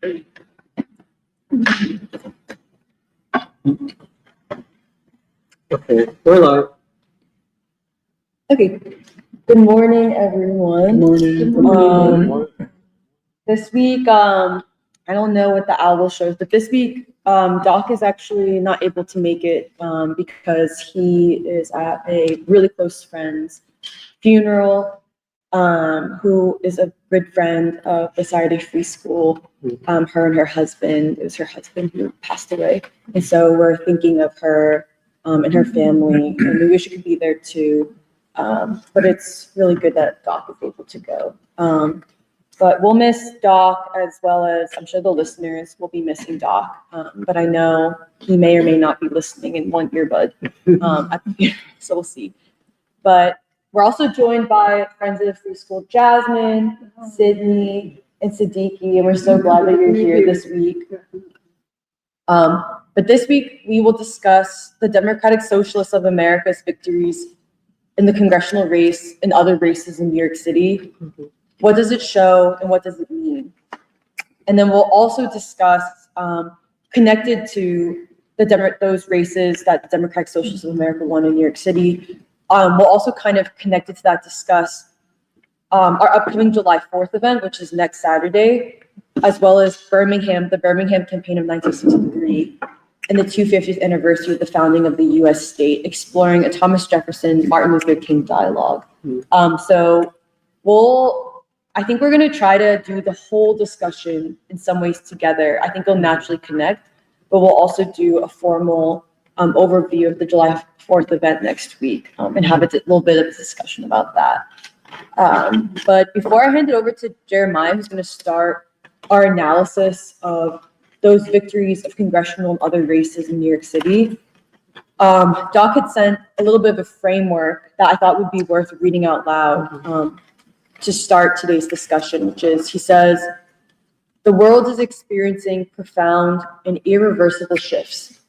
Okay, we're live. Okay. Good morning, everyone. Good morning. This week, I don't know what the owl shows, but this week, Doc is actually not able to make it because he is at a really close friend's funeral, who is a good friend of the Saturday Free School. Her and her husband, it was her husband who passed away. And so we're thinking of her and her family, and we wish she could be there too. But it's really good that Doc is able to go. But we'll miss Doc, as well as I'm sure the listeners will be missing Doc. But I know he may or may not be listening in one earbud at the funeral, so we'll see. But we're also joined by friends of the Free School, Jasmine, Sydney, and Siddiqui, and we're so glad that you're here this week. But this week, we will discuss the Democratic Socialists of America's victories in the congressional race and other races in New York City. What does it show and what does it mean? And then we'll also discuss, connected to those races that the Democratic Socialists of America won in New York City, we'll also kind of connected to that discuss our upcoming July 4th event, which is next Saturday, as well as Birmingham, the Birmingham campaign of 1963, and the 250th anniversary of the founding of the U.S. state, exploring a Thomas Jefferson, Martin Luther King dialogue. So I think we're going to try to do the whole discussion in some ways together. I think it'll naturally connect, but we'll also do a formal overview of the July 4th event next week and have a little bit of a discussion about that. But before I hand it over to Jeremiah, who's going to start our analysis of those victories of congressional and other races in New York City, Doc had sent a little bit of a framework that I thought would be worth reading out loud to start today's discussion, which is, he says, the world is experiencing profound and irreversible shifts.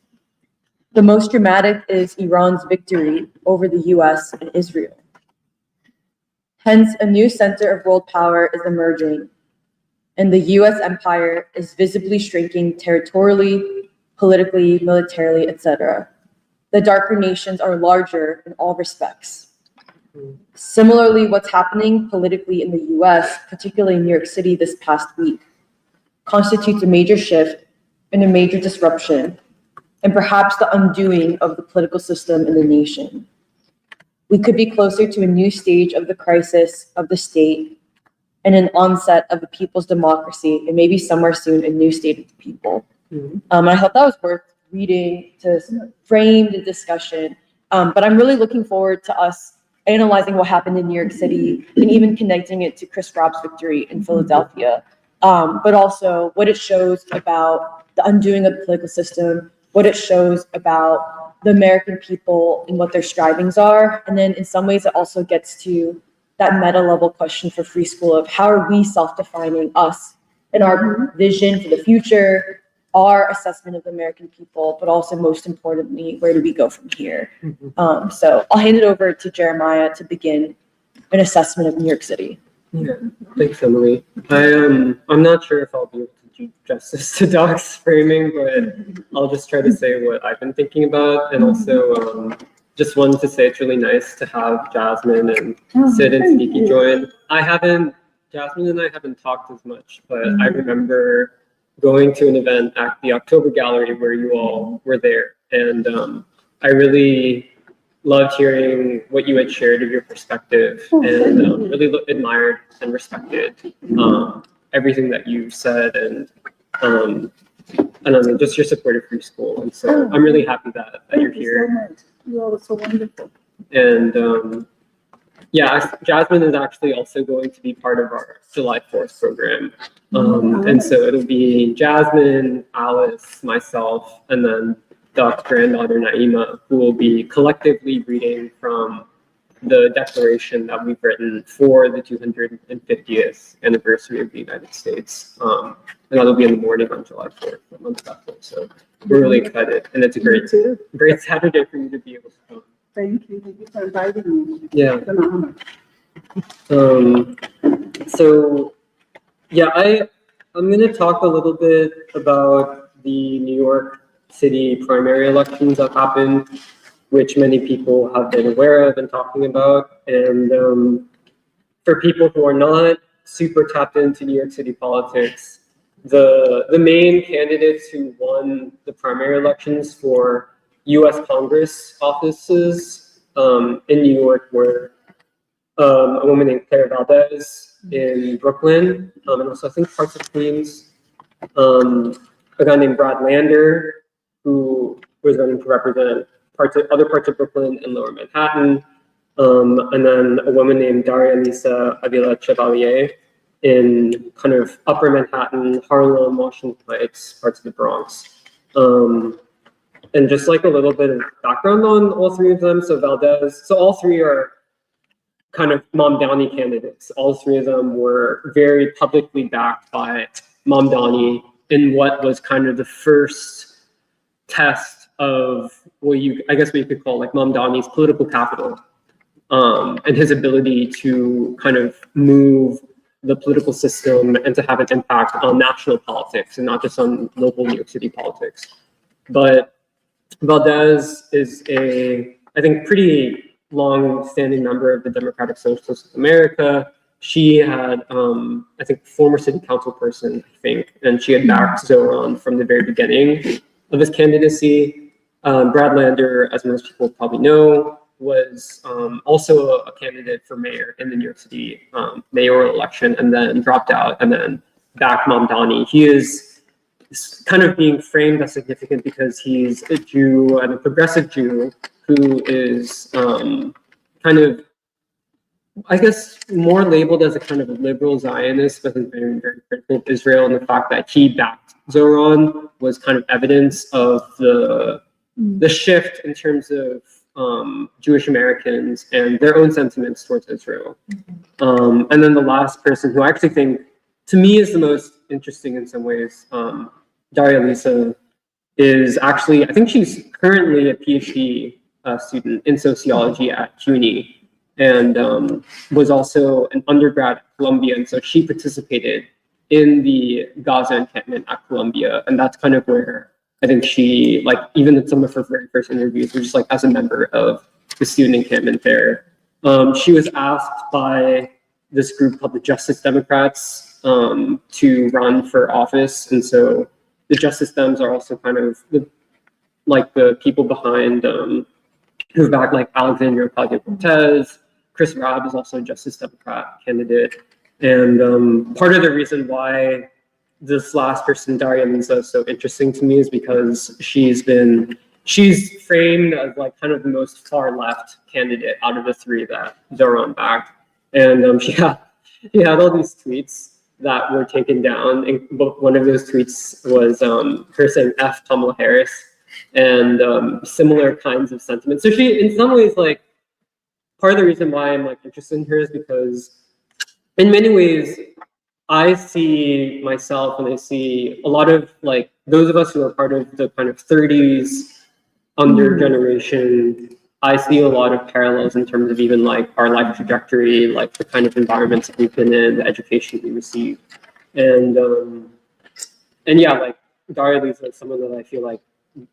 The most dramatic is Iran's victory over the US and Israel. Hence, a new center of world power is emerging, and the US empire is visibly shrinking territorially, politically, militarily, etc. The darker nations are larger in all respects. Similarly, what's happening politically in the US, particularly in New York City this past week, constitutes a major shift and a major disruption, and perhaps the undoing of the political system in the nation. We could be closer to a new stage of the crisis of the state and an onset of the people's democracy, and maybe somewhere soon a new state of the people. And I thought that was worth reading to frame the discussion. But I'm really looking forward to us analyzing what happened in New York City and even connecting it to Chris Robb's victory in Philadelphia, but also what it shows about the undoing of the political system, what it shows about the American people and what their strivings are. And then in some ways, it also gets to that meta level question for Free School of how are we self-defining us and our vision for the future, our assessment of the American people, but also most importantly, where do we go from here? So I'll hand it over to Jeremiah to begin an assessment of New York City. Yeah, thanks, Emily. I'm not sure if I'll be able to do justice to Doc's framing, but I'll just try to say what I've been thinking about, and also just wanted to say it's really nice to have Jasmine and Sid and Sneaky join. Jasmine and I haven't talked as much, but I remember going to an event at the October Gallery where you all were there, and I really loved hearing what you had shared of your perspective, and really admired and respected everything that you said, and I don't know, just your support of Free School. And so I'm really happy that you're here. So much. You all are so wonderful. And yeah, Jasmine is actually also going to be part of our July 4th program. And so it'll be Jasmine, Alice, myself, and then Doc's granddaughter, Naima, who will be collectively reading from the declaration that we've written for the 250th anniversary of the United States. And that'll be in the morning on July 4th, a month after. So we're really excited. And it's a great Saturday for you to be able to come. Thank you. Thank you for inviting me. Yeah. It's an honor. So yeah, I'm going to talk a little bit about the New York City primary elections that happened, which many people have been aware of and talking about. And for people who are not super tapped into New York City politics, the main candidates who won the primary elections for U.S. Congress offices in New York were a woman named Claire Valdez in Brooklyn, and also I think parts of Queens. A guy named Brad Lander, who was running to represent other parts of Brooklyn and Lower Manhattan, and then a woman named Daria Lisa Avila Chevalier in kind of Upper Manhattan, Harlem, Washington Heights, parts of the Bronx. And just like a little bit of background on all three of them. So all three are kind of Mamdani candidates. All three of them were very publicly backed by Mamdani in what was kind of the first test of I guess what you could call like Mamdani's political capital, and his ability to kind of move the political system and to have an impact on national politics and not just on local New York City politics. But Valdez is I think, pretty long-standing member of the Democratic Socialists of America. She had, I think, former city council person, I think, and she had backed Zoran from the very beginning of his candidacy. Brad Lander, as most people probably know, was also a candidate for mayor in the New York City mayoral election, and then dropped out and then backed Mamdani. He is kind of being framed as significant because he's a Jew and a progressive Jew who is kind of, I guess, more labeled as a kind of a liberal Zionist, but is very, very critical of Israel. And the fact that he backed Zoran was kind of evidence of the shift in terms of Jewish Americans and their own sentiments towards Israel. And then the last person who I actually think, to me, is the most interesting in some ways, Daria Lisa, is actually, I think she's currently a PhD student in sociology at CUNY, and was also an undergrad at Columbia. And so she participated in the Gaza encampment at Columbia. And that's kind of where I think she, like, even in some of her very first interviews, was just like as a member of the student encampment there. She was asked by this group called the Justice Democrats to run for office. And so the Justice Dems are also kind of the people behind who backed like Alexandria Ocasio-Cortez. Chris Rabb is also a Justice Democrat candidate. And part of the reason why this last person, Daria Lisa, is so interesting to me is because she's framed as like kind of the most far left candidate out of the three that Zoran backed. And she had all these tweets that were taken down. And one of those tweets was her saying F Kamala Harris, and similar kinds of sentiments. So she, in some ways, like, part of the reason why I'm like interested in her is because in many ways, I see myself and I see a lot of like those of us who are part of the kind of 30s under generation. I see a lot of parallels in terms of even like our life trajectory, like the kind of environments that we've been in, the education we received. And yeah, like Daria Lisa is someone that I feel like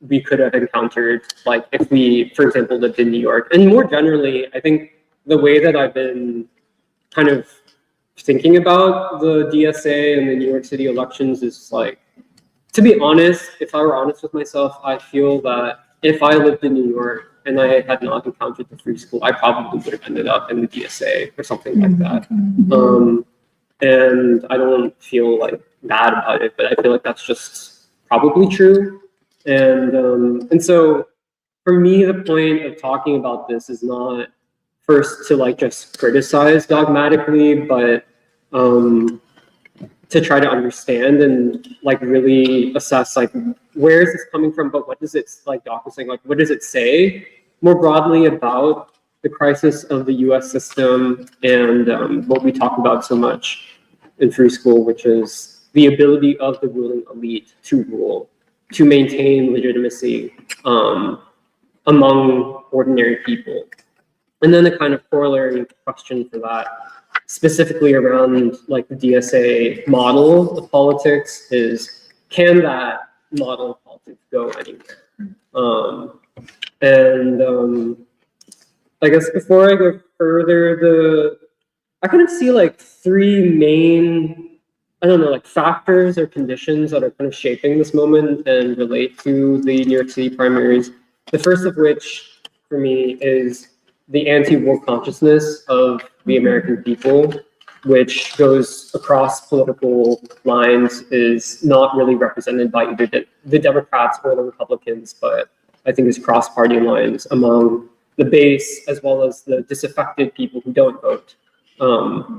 we could have encountered, like if we, for example, lived in New York. And more generally, I think the way that I've been kind of thinking about the DSA and the New York City elections is like, to be honest, if I were honest with myself, I feel that if I lived in New York and I had not encountered the free school, I probably would have ended up in the DSA or something like that. And I don't feel like bad about it, but I feel like that's just probably true. And so for me, the point of talking about this is not first to like just criticize dogmatically, but to try to understand and like really assess like where is this coming from, but what does it, like Doc was saying, like what does it say more broadly about the crisis of the US system and what we talk about so much in free school, which is the ability of the ruling elite to rule, to maintain legitimacy among ordinary people. And then the kind of corollary question for that specifically around like the DSA model of politics is, can that model of politics go anywhere? I guess before I go further, I kind of see like three main, I don't know, like factors or conditions that are kind of shaping this moment and relate to the New York City primaries. The first of which, for me, is the anti-war consciousness of the American people, which goes across political lines, is not really represented by either the Democrats or the Republicans, but I think is cross-party lines among the base as well as the disaffected people who don't vote.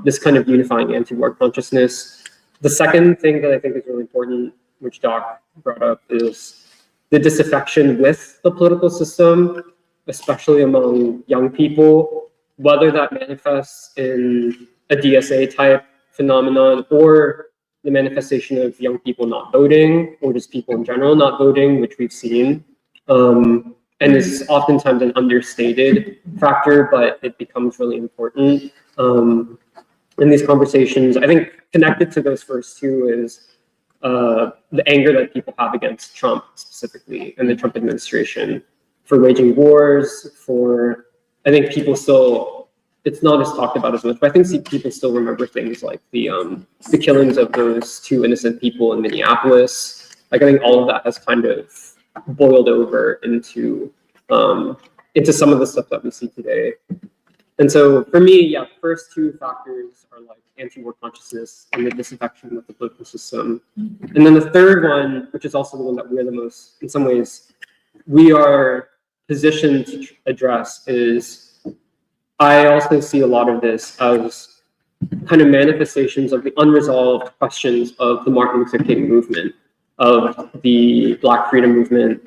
This kind of unifying anti-war consciousness. The second thing that I think is really important, which Doc brought up, is the disaffection with the political system, especially among young people, whether that manifests in a DSA type phenomenon or the manifestation of young people not voting or just people in general not voting, which we've seen. And is oftentimes an understated factor, but it becomes really important in these conversations. I think connected to those first two is the anger that people have against Trump specifically and the Trump administration for waging wars, I think people still, it's not as talked about as much, but I think people still remember things like the killings of those two innocent people in Minneapolis. Like I think all of that has kind of boiled over into some of the stuff that we see today. And so for me, yeah, the first two factors are like anti-war consciousness and the disaffection with the political system. And then the third one, which is also the one that we're the most, in some ways, we are positioned to address, is I also see a lot of this as kind of manifestations of the unresolved questions of the Martin Luther King movement, of the Black freedom movement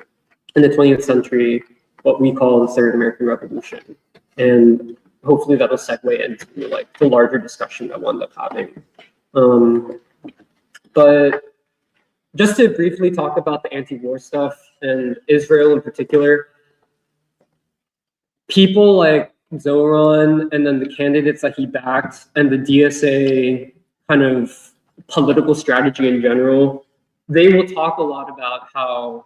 in the 20th century, what we call the Third American Revolution. And hopefully that'll segue into like the larger discussion that we'll end up having. But just to briefly talk about the anti-war stuff and Israel in particular, people like Zoran and then the candidates that he backed and the DSA kind of political strategy in general, they will talk a lot about how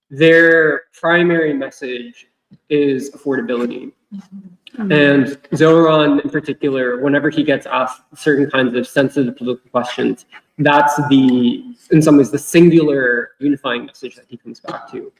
their primary message is affordability. And Zoran in particular, whenever he gets asked certain kinds of sensitive political questions, that's in some ways, the singular unifying message that he comes back to.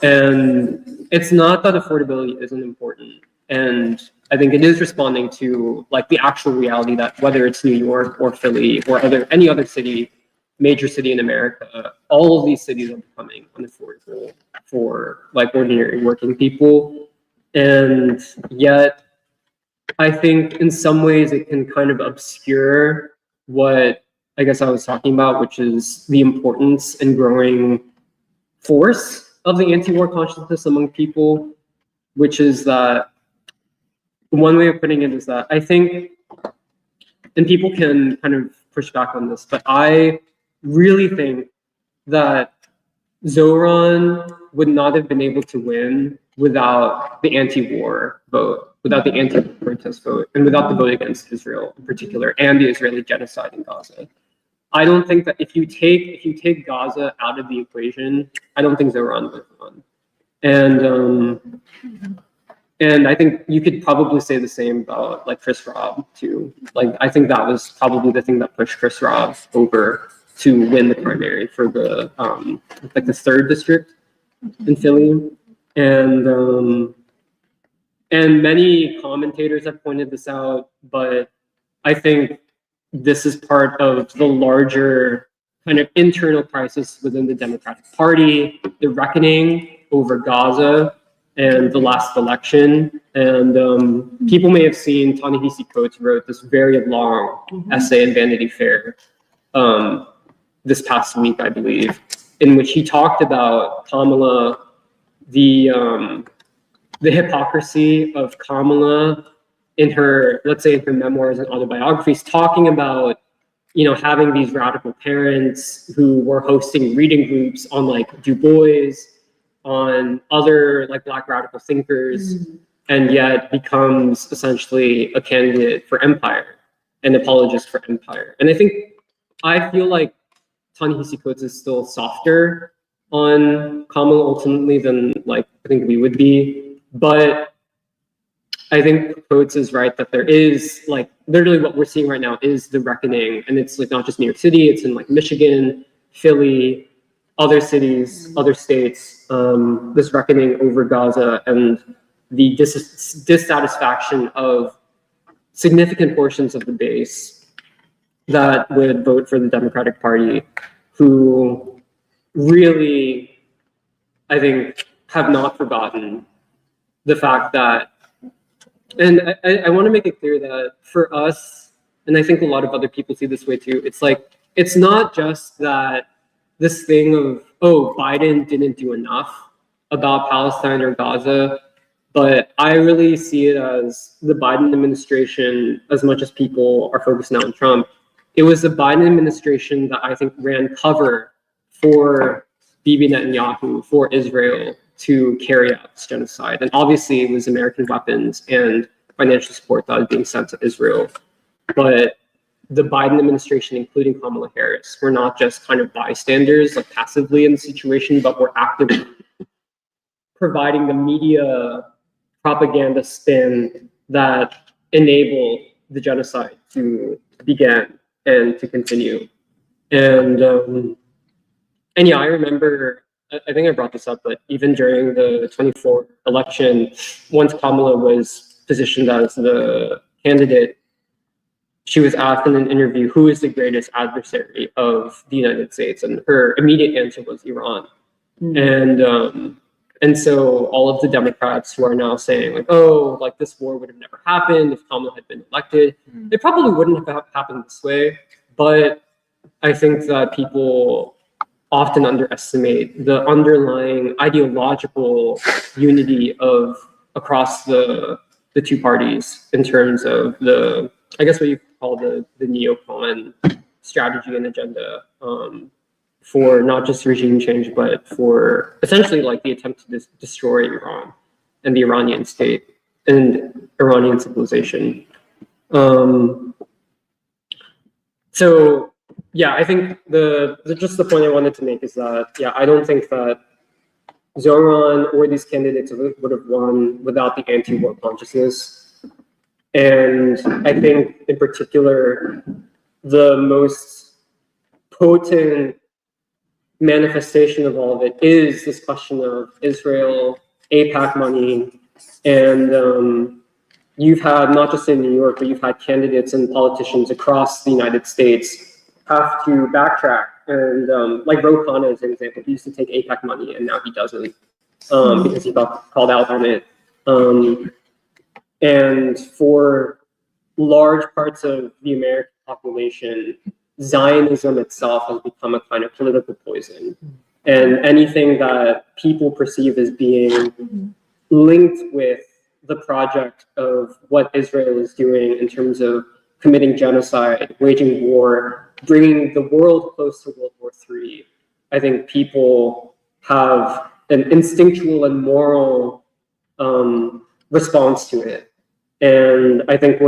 And it's not that affordability isn't important. And I think it is responding to like the actual reality that whether it's New York or Philly or any other city, major city in America, all of these cities are becoming unaffordable for like ordinary working people. And yet, I think in some ways it can kind of obscure what I guess I was talking about, which is the importance and growing force of the anti-war consciousness among people, which is that one way of putting it is that I think, and people can kind of push back on this, but I really think that Zoran would not have been able to win without the anti-war vote, without the anti-protest vote, and without the vote against Israel in particular, and the Israeli genocide in Gaza. I don't think that if you take Gaza out of the equation, I don't think Zoran would have won. And I think you could probably say the same about like Chris Robb too. Like I think that was probably the thing that pushed Chris Robb over to win the primary for the like the 3rd district in Philly. And many commentators have pointed this out, but I think this is part of the larger kind of internal crisis within the Democratic Party, the reckoning over Gaza and the last election. And people may have seen Ta-Nehisi Coates wrote this very long essay in Vanity Fair this past week, I believe, in which he talked about Kamala, the hypocrisy of Kamala in her, let's say in her memoirs and autobiographies, talking about, having these radical parents who were hosting reading groups on like Du Bois, on other like Black radical thinkers, and yet becomes essentially a candidate for empire. an apologist for empire. And I feel like Ta-Nehisi Coates is still softer on Kamala ultimately than like I think we would be, but I think Coates is right that there is like literally what we're seeing right now is the reckoning, and it's like not just New York City, it's in like Michigan, Philly, other cities, other states, this reckoning over Gaza and the dissatisfaction of significant portions of the base that would vote for the Democratic Party, who really, I think, have not forgotten the fact that, and I want to make it clear that for us, and I think a lot of other people see this way too, it's like, it's not just that this thing of, oh, Biden didn't do enough about Palestine or Gaza, but I really see it as the Biden administration, as much as people are focused now on Trump, it was the Biden administration that I think ran cover for Bibi Netanyahu, for Israel to carry out this genocide. And obviously it was American weapons and financial support that was being sent to Israel. But the Biden administration, including Kamala Harris, were not just kind of bystanders, like passively in the situation, but were actively providing the media propaganda spin that enabled the genocide to begin and to continue. And yeah, I remember, I think I brought this up, but even during the 24 election, once Kamala was positioned as the candidate, she was asked in an interview, who is the greatest adversary of the United States? And her immediate answer was Iran. And so all of the Democrats who are now saying like, oh, like this war would have never happened if Kamala had been elected, it probably wouldn't have happened this way. But I think that people often underestimate the underlying ideological unity of across the two parties in terms of the, I guess what you call the neocon strategy and agenda for not just regime change, but for essentially like the attempt to destroy Iran and the Iranian state and Iranian civilization. So yeah, I think just the point I wanted to make is that, yeah, I don't think that Zoran or these candidates would have won without the anti-war consciousness. And I think in particular, the most potent manifestation of all of it is this question of Israel, AIPAC money, and you've had, not just in New York, but you've had candidates and politicians across the United States have to backtrack. And like Ro Khanna is an example. He used to take AIPAC money and now he doesn't because he got called out on it. And for large parts of the American population, Zionism itself has become a kind of political poison. And anything that people perceive as being linked with the project of what Israel is doing in terms of committing genocide, waging war, bringing the world close to World War III, I think people have an instinctual and moral response to it. And I think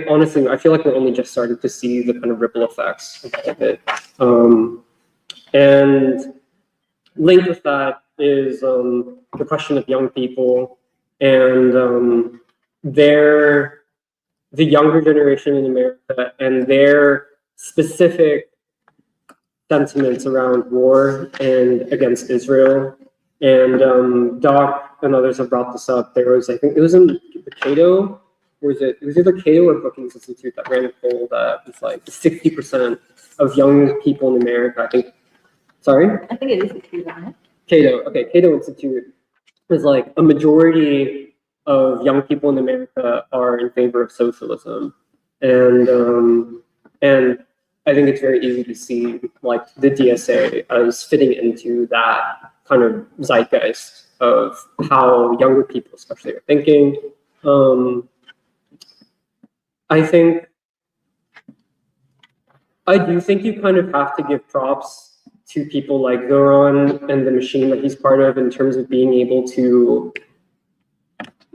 honestly, I feel like we're only just starting to see the kind of ripple effects of all of it. And linked with that is the question of young people and the younger generation in America and their specific sentiments around war and against Israel. And Doc and others have brought this up. There was, I think it was in the Cato, or it was either Cato or Brookings Institute that ran a poll that was like 60% of young people in America, I think, sorry? I think it is the Cato. Cato, okay, Cato Institute was like a majority of young people in America are in favor of socialism. And I think it's very easy to see like the DSA as fitting into that kind of zeitgeist of how younger people especially are thinking. I do think you kind of have to give props to people like Zoran and the machine that he's part of in terms of being able to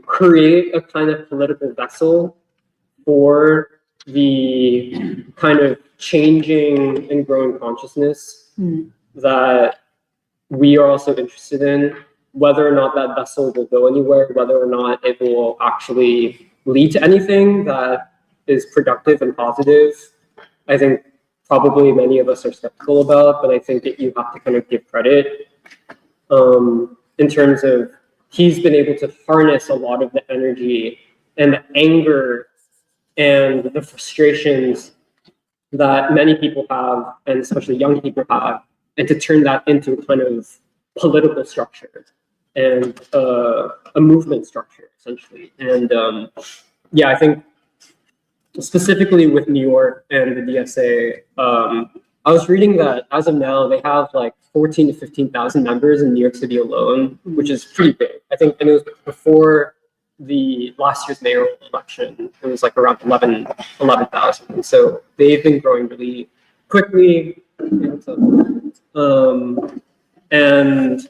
create a kind of political vessel for the kind of changing and growing consciousness that we are also interested in, whether or not that vessel will go anywhere, whether or not it will actually lead to anything that is productive and positive. I think probably many of us are skeptical about, but I think that you have to kind of give credit in terms of he's been able to harness a lot of the energy and the anger and the frustrations that many people have, and especially young people have, and to turn that into a kind of political structure and a movement structure, essentially. And yeah, I think specifically with New York and the DSA, I was reading that as of now, they have like 14 to 15,000 members in New York City alone, which is pretty big. I think, and it was before the last year's mayoral election, it was like around 11,000. So they've been growing really quickly. And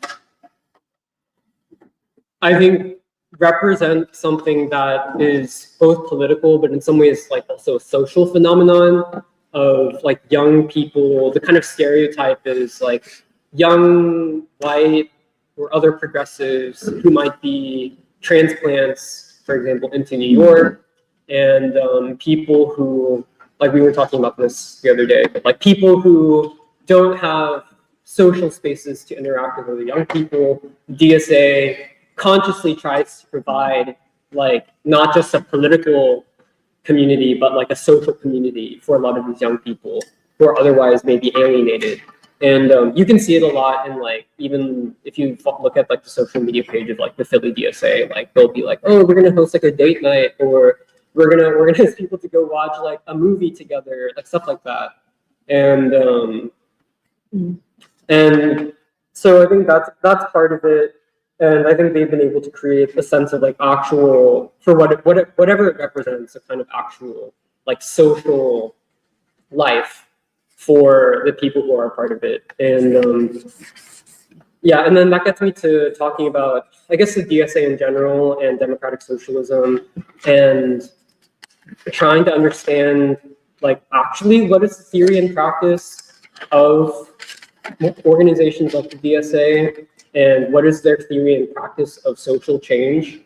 I think represent something that is both political, but in some ways like also a social phenomenon of like young people. The kind of stereotype is like young, white, or other progressives who might be transplants, for example, into New York, and people who, like we were talking about this the other day, but like people who don't have social spaces to interact with other young people. DSA consciously tries to provide like not just a political community, but like a social community for a lot of these young people who are otherwise maybe alienated. And you can see it a lot in like, even if you look at like the social media page of like the Philly DSA, like they'll be like, oh, we're gonna host like a date night, or we're gonna ask people to go watch like a movie together, like stuff like that. And so I think that's part of it. And I think they've been able to create a sense of like actual, for whatever it represents, a kind of actual like social life for the people who are a part of it. And yeah, and then that gets me to talking about, I guess, the DSA in general and democratic socialism, and trying to understand like actually what is the theory and practice of organizations like the DSA, and what is their theory and practice of social change.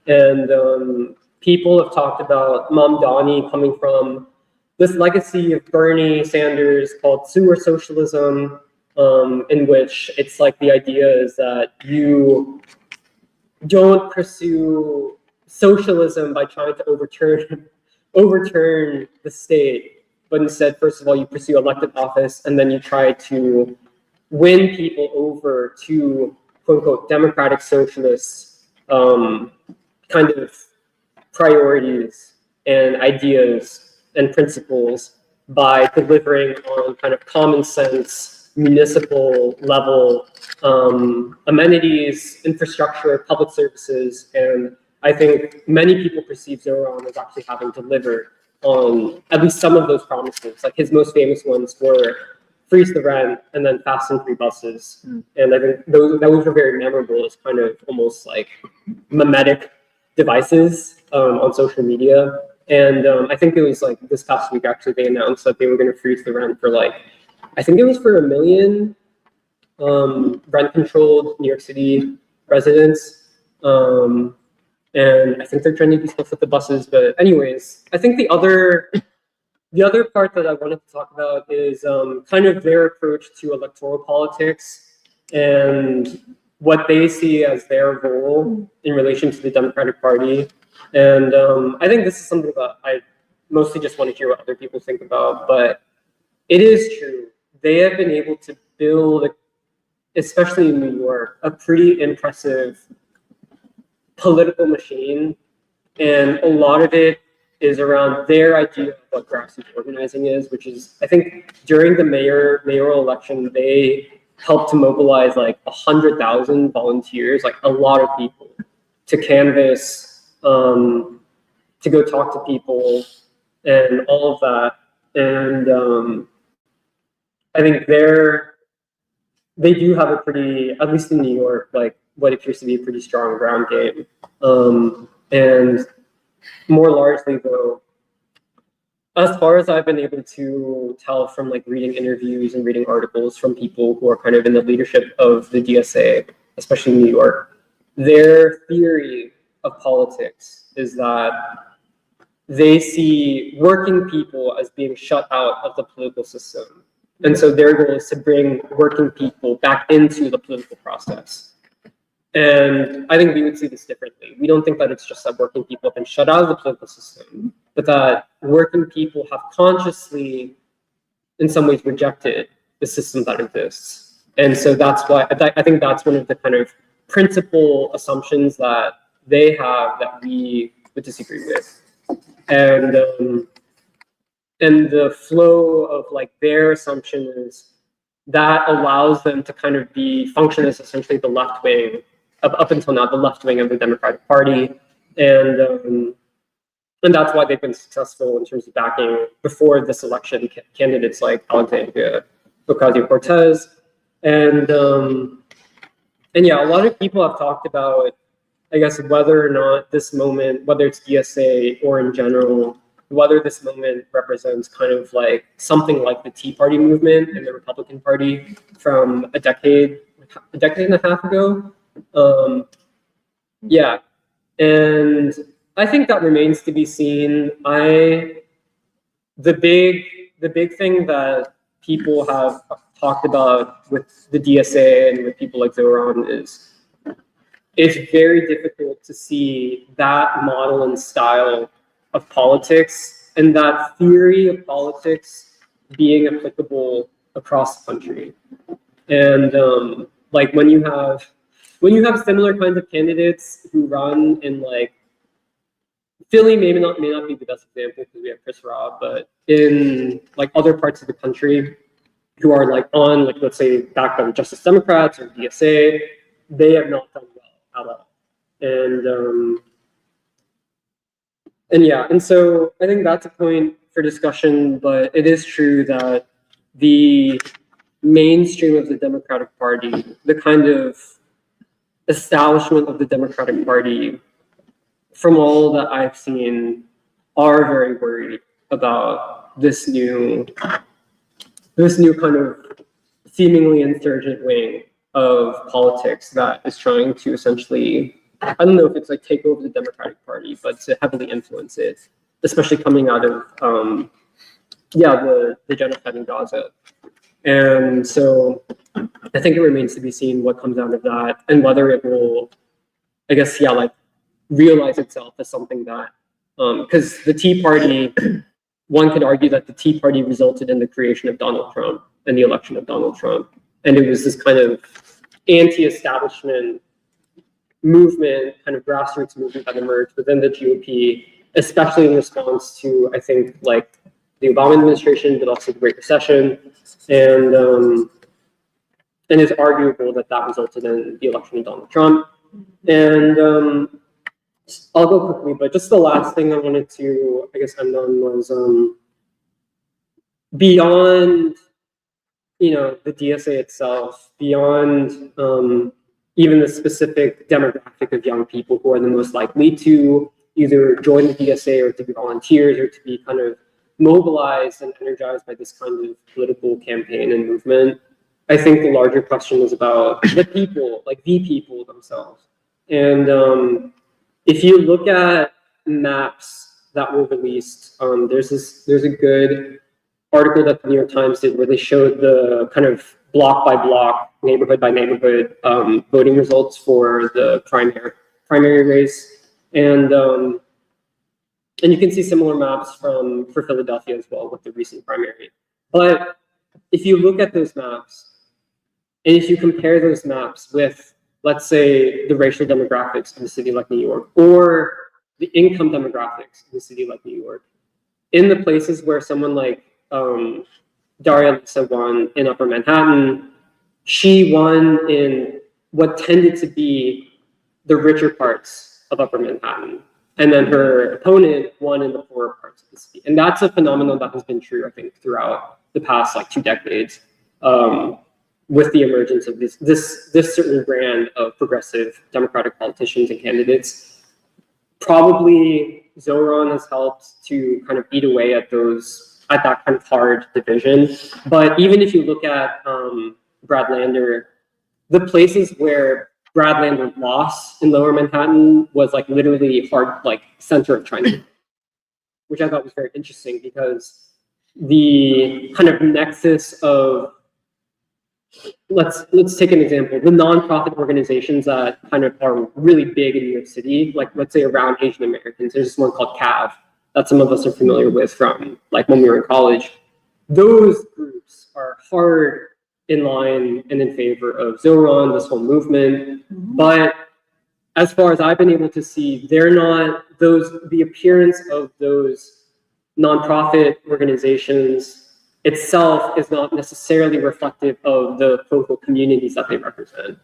And people have talked about Mamdani coming from this legacy of Bernie Sanders called sewer socialism, in which it's like the idea is that you don't pursue socialism by trying to overturn the state, but instead, first of all, you pursue elected office, and then you try to win people over to quote unquote democratic socialists kind of priorities and ideas and principles by delivering on kind of common sense, municipal level amenities, infrastructure, public services. And I think many people perceive Zoran as actually having delivered on at least some of those promises. Like his most famous ones were freeze the rent and then fast and free buses. And I think those were very memorable as kind of almost like mimetic devices on social media. And I think it was like this past week, actually, they announced that they were going to freeze the rent for like, I think it was for 1 million rent-controlled New York City residents. And I think they're trying to do stuff with the buses. But anyways, I think the other part that I wanted to talk about is kind of their approach to electoral politics and what they see as their role in relation to the Democratic Party. And I think this is something that I mostly just want to hear what other people think about, but it is true. They have been able to build, especially in New York, a pretty impressive political machine. And a lot of it is around their idea of what grassroots organizing is, which is, I think during the mayoral election, they helped to mobilize like 100,000 volunteers, like a lot of people, to canvass, to go talk to people and all of that. And I think they do have a pretty, at least in New York, like what appears to be a pretty strong ground game. And more largely though, as far as I've been able to tell from like reading interviews and reading articles from people who are kind of in the leadership of the DSA, especially in New York, their theory of politics is that they see working people as being shut out of the political system. And so their goal is to bring working people back into the political process. And I think we would see this differently. We don't think that it's just that working people have been shut out of the political system, but that working people have consciously, in some ways, rejected the system that exists. And so that's why I think that's one of the kind of principal assumptions that they have that we would disagree with. And the flow of like their assumption is that allows them to kind of function as essentially the left wing, up until now, the left wing of the Democratic Party. And that's why they've been successful in terms of backing, before this election, candidates like Alexandria Ocasio-Cortez. And yeah, a lot of people have talked about, I guess, whether or not this moment, whether it's DSA or in general, whether this moment represents kind of like something like the Tea Party movement in the Republican Party from a decade and a half ago. Yeah, and I think that remains to be seen. The big thing that people have talked about with the DSA and with people like Zoran is it's very difficult to see that model and style of politics and that theory of politics being applicable across the country. And like when you have similar kinds of candidates who run in like Philly may not be the best example because we have Chris Robb, but in like other parts of the country who are like on, like, let's say backed by the Justice Democrats or DSA, they have not done well at all. And yeah, and so I think that's a point for discussion, but it is true that the mainstream of the Democratic Party, the kind of establishment of the Democratic Party, from all that I've seen, are very worried about this new kind of seemingly insurgent wing of politics that is trying to essentially, I don't know if it's like take over the Democratic Party, but to heavily influence it, especially coming out of the genocide in Gaza. And so I think it remains to be seen what comes out of that and whether it will, I guess, realize itself as something that, because the Tea Party, one could argue that the Tea Party resulted in the creation of Donald Trump and the election of Donald Trump. And it was this kind of anti-establishment movement, kind of grassroots movement that emerged within the GOP, especially in response to, I think, like the Obama administration, but also the Great Recession. And it's arguable that resulted in the election of Donald Trump. And I'll go quickly, but just the last thing I wanted to, I guess, end on was beyond, the DSA itself, beyond even the specific demographic of young people who are the most likely to either join the DSA or to be volunteers or to be kind of mobilized and energized by this kind of political campaign and movement. I think the larger question is about the people, like the people themselves. And if you look at maps that were released, there's a good article that the New York Times did where they showed the kind of block by block, neighborhood by neighborhood voting results for the primary race, and you can see similar maps for Philadelphia as well with the recent primary. But if you look at those maps, and if you compare those maps with, let's say, the racial demographics of a city like New York, or the income demographics of a city like New York, in the places where someone like Daria Lisa won in Upper Manhattan, she won in what tended to be the richer parts of Upper Manhattan. And then her opponent won in the poorer parts of the city. And that's a phenomenon that has been true, I think, throughout the past 2 decades, with the emergence of this certain brand of progressive Democratic politicians and candidates. probably Zoran has helped to kind of eat away at that kind of hard division. But even if you look at Brad Lander, the places where Brad Lander lost in Lower Manhattan was like literally center of China, which I thought was very interesting because the kind of nexus of, let's take an example, the nonprofit organizations that kind of are really big in New York City, like let's say around Asian Americans. There's this one called CAV that some of us are familiar with from like when we were in college. Those groups are hard in line and in favor of Zoran, this whole movement. But as far as I've been able to see, they're not the appearance of those nonprofit organizations itself is not necessarily reflective of the political communities that they represent.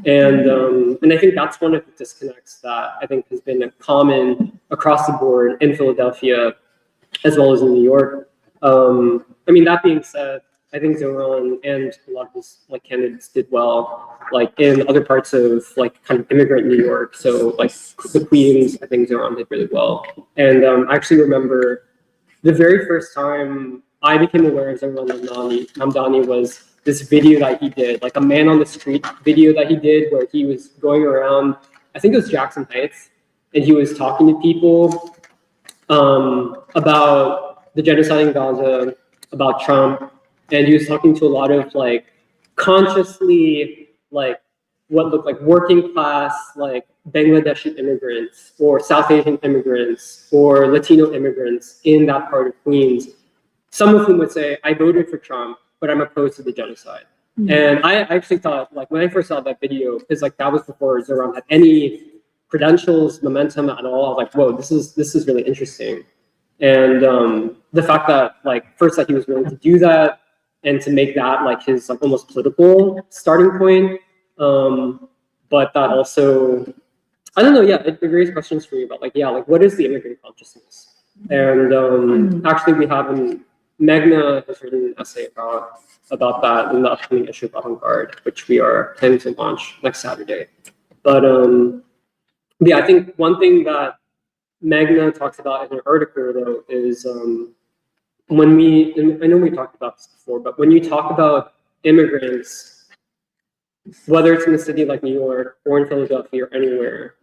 And I think that's one of the disconnects that I think has been common across the board in Philadelphia, as well as in New York. I mean, that being said, I think Zoran and a lot of his like candidates did well, like in other parts of like kind of immigrant New York. So like the Queens, I think Zoran did really well. And I actually remember the very first time I became aware of Zoran Mamdani was this video that he did, like a man on the street video that he did where he was going around, I think it was Jackson Heights, and he was talking to people about the genocide in Gaza, about Trump, and he was talking to a lot of like consciously like what looked like working class, like Bangladeshi immigrants or South Asian immigrants or Latino immigrants in that part of Queens, some of whom would say, I voted for Trump, but I'm opposed to the genocide. And I actually thought, like when I first saw that video, because like that was before Zoran had any credentials, momentum at all, I was like, whoa, this is really interesting. And the fact that like first that he was willing to do that and to make that like his like almost political starting point, but that also, I don't know, yeah, it raised questions for me about like, yeah, like what is the immigrant consciousness? And actually we have Magna has written an essay about that in the upcoming issue of Avant-Garde, which we are planning to launch next Saturday. But yeah, I think one thing that Magna talks about in her article though is when I know we talked about this before, but when you talk about immigrants, whether it's in a city like New York or in Philadelphia or anywhere,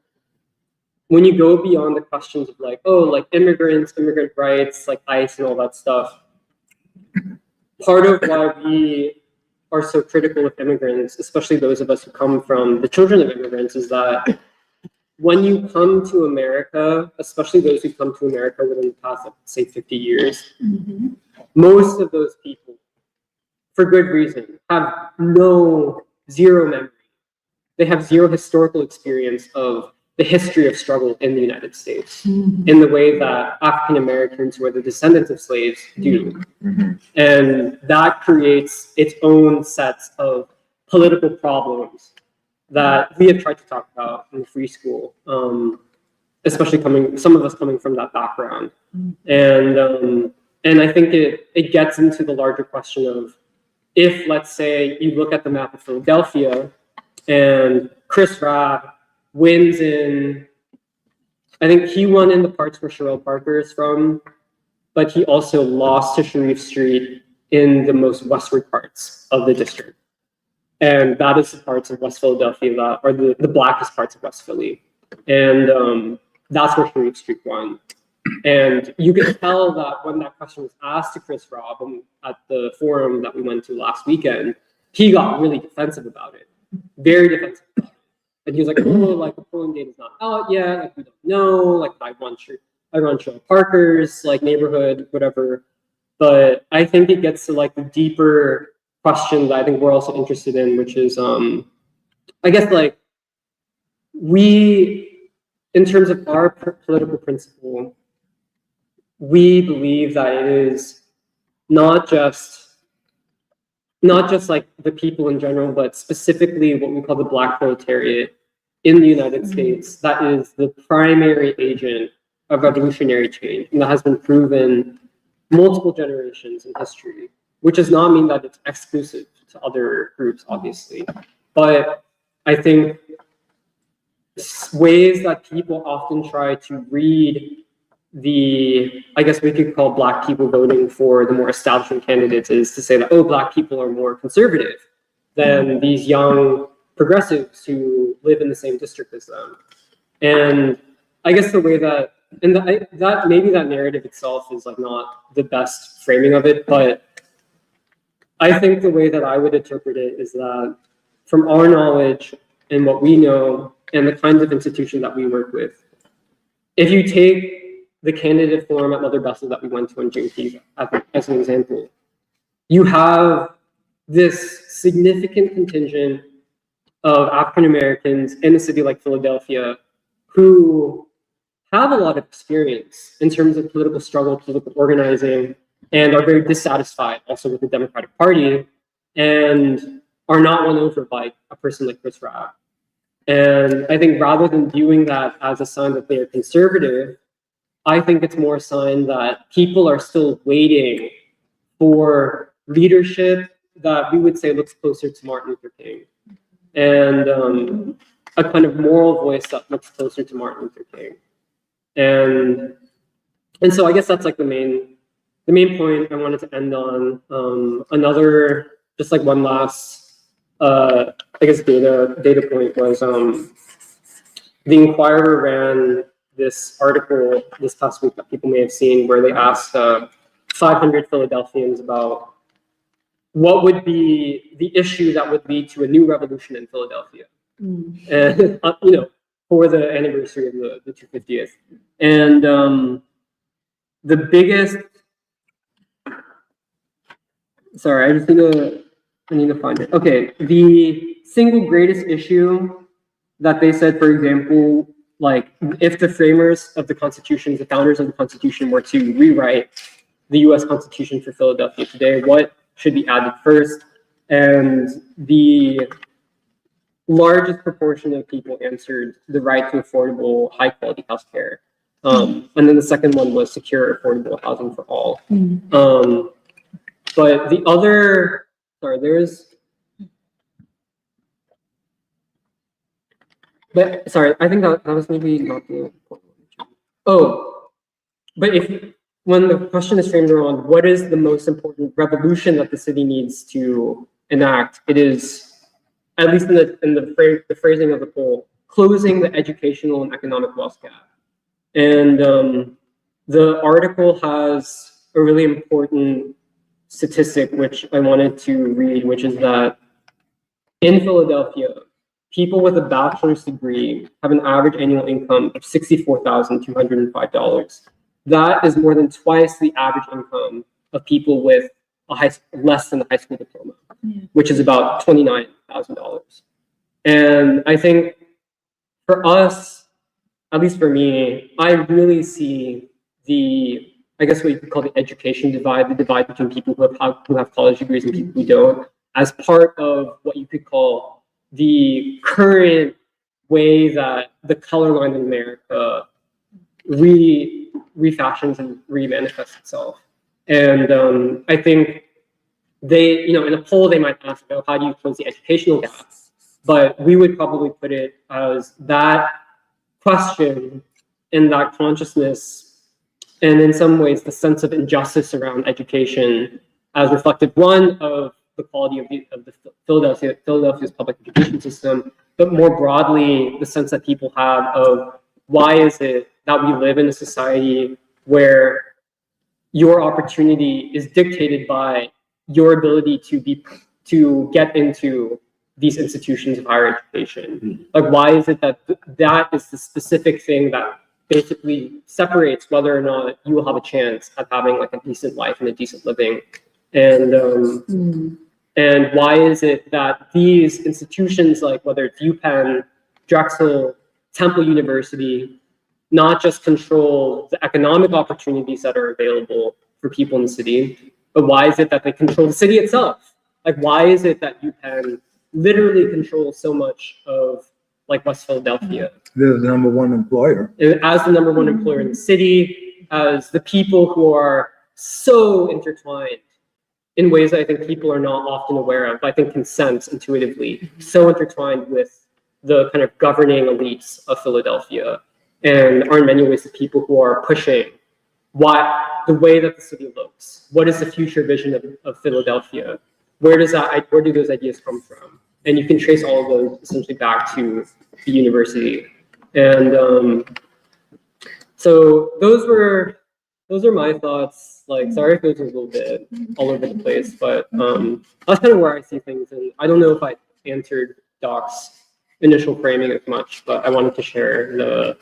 when you go beyond the questions of like, oh, like immigrants, immigrant rights, like ICE and all that stuff, part of why we are so critical of immigrants, especially those of us who come from the children of immigrants, is that when you come to America, especially those who come to America within the past, like, say, 50 years, most of those people, for good reason, have zero memory. They have zero historical experience of the history of struggle in the United States in the way that African Americans who are the descendants of slaves do. And that creates its own sets of political problems that we have tried to talk about in free school, especially some of us coming from that background. And I think it gets into the larger question of, if let's say you look at the map of Philadelphia and Chris Rabb wins in, I think he won in the parts where Sherelle Parker is from, but he also lost to Sharif Street in the most westward parts of the district. And that is the parts of West Philadelphia that are the blackest parts of West Philly. And that's where Sharif Street won. And you can tell that when that question was asked to Chris Rabb at the forum that we went to last weekend, he got really defensive about it, very defensive. And he was like, oh, like the polling data is not out yet, like we don't know, like I run Sherelle Parker's like neighborhood, whatever. But I think it gets to like the deeper question that I think we're also interested in, which is, I guess like we, in terms of our political principle, we believe that it is not just like the people in general, but specifically what we call the Black proletariat in the United States, that is the primary agent of revolutionary change, and that has been proven multiple generations in history, which does not mean that it's exclusive to other groups, obviously. But I think ways that people often try to read I guess we could call Black people voting for the more establishment candidates is to say that, oh, Black people are more conservative than these young progressives who live in the same district as them. And I guess the way that, and that maybe that narrative itself is like not the best framing of it, but I think the way that I would interpret it is that from our knowledge and what we know and the kinds of institutions that we work with, if you take the candidate forum at Mother Bessel that we went to in Juneteenth as an example, you have this significant contingent of African Americans in a city like Philadelphia who have a lot of experience in terms of political struggle, political organizing, and are very dissatisfied also with the Democratic Party and are not won over by a person like Chris Rabb. And I think rather than viewing that as a sign that they are conservative, I think it's more a sign that people are still waiting for leadership that we would say looks closer to Martin Luther King, and a kind of moral voice that looks closer to Martin Luther King. And so I guess that's like the main point I wanted to end on. Another, just like one last, I guess data point was the Inquirer ran this article this past week that people may have seen, where they asked 500 Philadelphians about what would be the issue that would lead to a new revolution in Philadelphia, and for the anniversary of the 250th. And the biggest, sorry, I need to find it. Okay, the single greatest issue that they said, for example, like if the framers of the Constitution, the founders of the Constitution, were to rewrite the US Constitution for Philadelphia today, what should be added first? And the largest proportion of people answered the right to affordable, high quality healthcare. And then the second one was secure, affordable housing for all. But the other, sorry, but sorry, I think that was maybe not the point. Oh, but when the question is framed around what is the most important revolution that the city needs to enact, it is, at least in the phrasing of the poll, closing the educational and economic wealth gap. And the article has a really important statistic which I wanted to read, which is that in Philadelphia, people with a bachelor's degree have an average annual income of $64,205. That is more than twice the average income of people with less than a high school diploma, which is about $29,000. And I think for us, at least for me, I really see I guess what you could call the education divide, the divide between people who have college degrees and people who don't, as part of what you could call the current way that the color line in America refashions and remanifests itself. And I think they, in a poll, they might ask, how do you close the educational gap? But we would probably put it as that question and that consciousness, and in some ways, the sense of injustice around education as reflective, one, of the quality of the Philadelphia's public education system, but more broadly, the sense that people have of why is it that we live in a society where your opportunity is dictated by your ability to get into these institutions of higher education. Like, why is it that that is the specific thing that basically separates whether or not you will have a chance at having like a decent life and a decent living? And why is it that these institutions, like whether it's UPenn, Drexel, Temple University, not just control the economic opportunities that are available for people in the city, but why is it that they control the city itself? Like, why is it that UPenn literally controls so much of like West Philadelphia? They're the number one employer. As the number one employer in the city, as the people who are so intertwined in ways that I think people are not often aware of, I think can sense intuitively, so intertwined with the kind of governing elites of Philadelphia, and are in many ways the people who are pushing the way that the city looks. What is the future vision of Philadelphia? Where do those ideas come from? And you can trace all of those essentially back to the university. And so those are my thoughts. Like, sorry if it was a little bit all over the place, but that's kind of where I see things. And I don't know if I answered Doc's initial framing as much, but I wanted to share the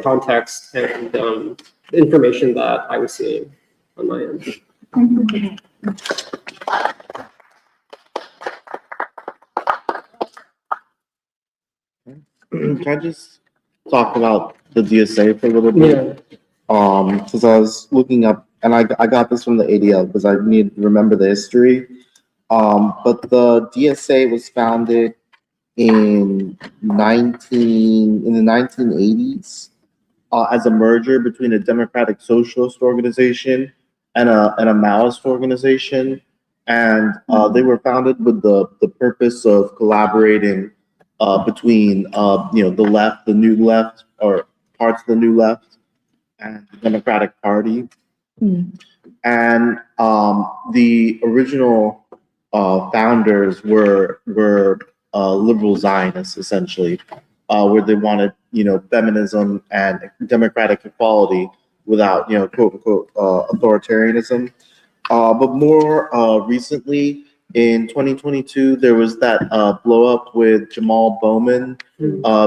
context and the information that I was seeing on my end. Can I just talk about the DSA for a little bit? Yeah. Since I was looking up, and I got this from the ADL because I need to remember the history. But the DSA was founded in the 1980s as a merger between a Democratic Socialist organization and a Maoist organization, and they were founded with the purpose of collaborating between the left, the new left, or parts of the new left, and the Democratic Party. And the original founders were liberal Zionists, essentially, where they wanted feminism and democratic equality without quote unquote authoritarianism. But more recently, in 2022, there was that blow up with Jamal Bowman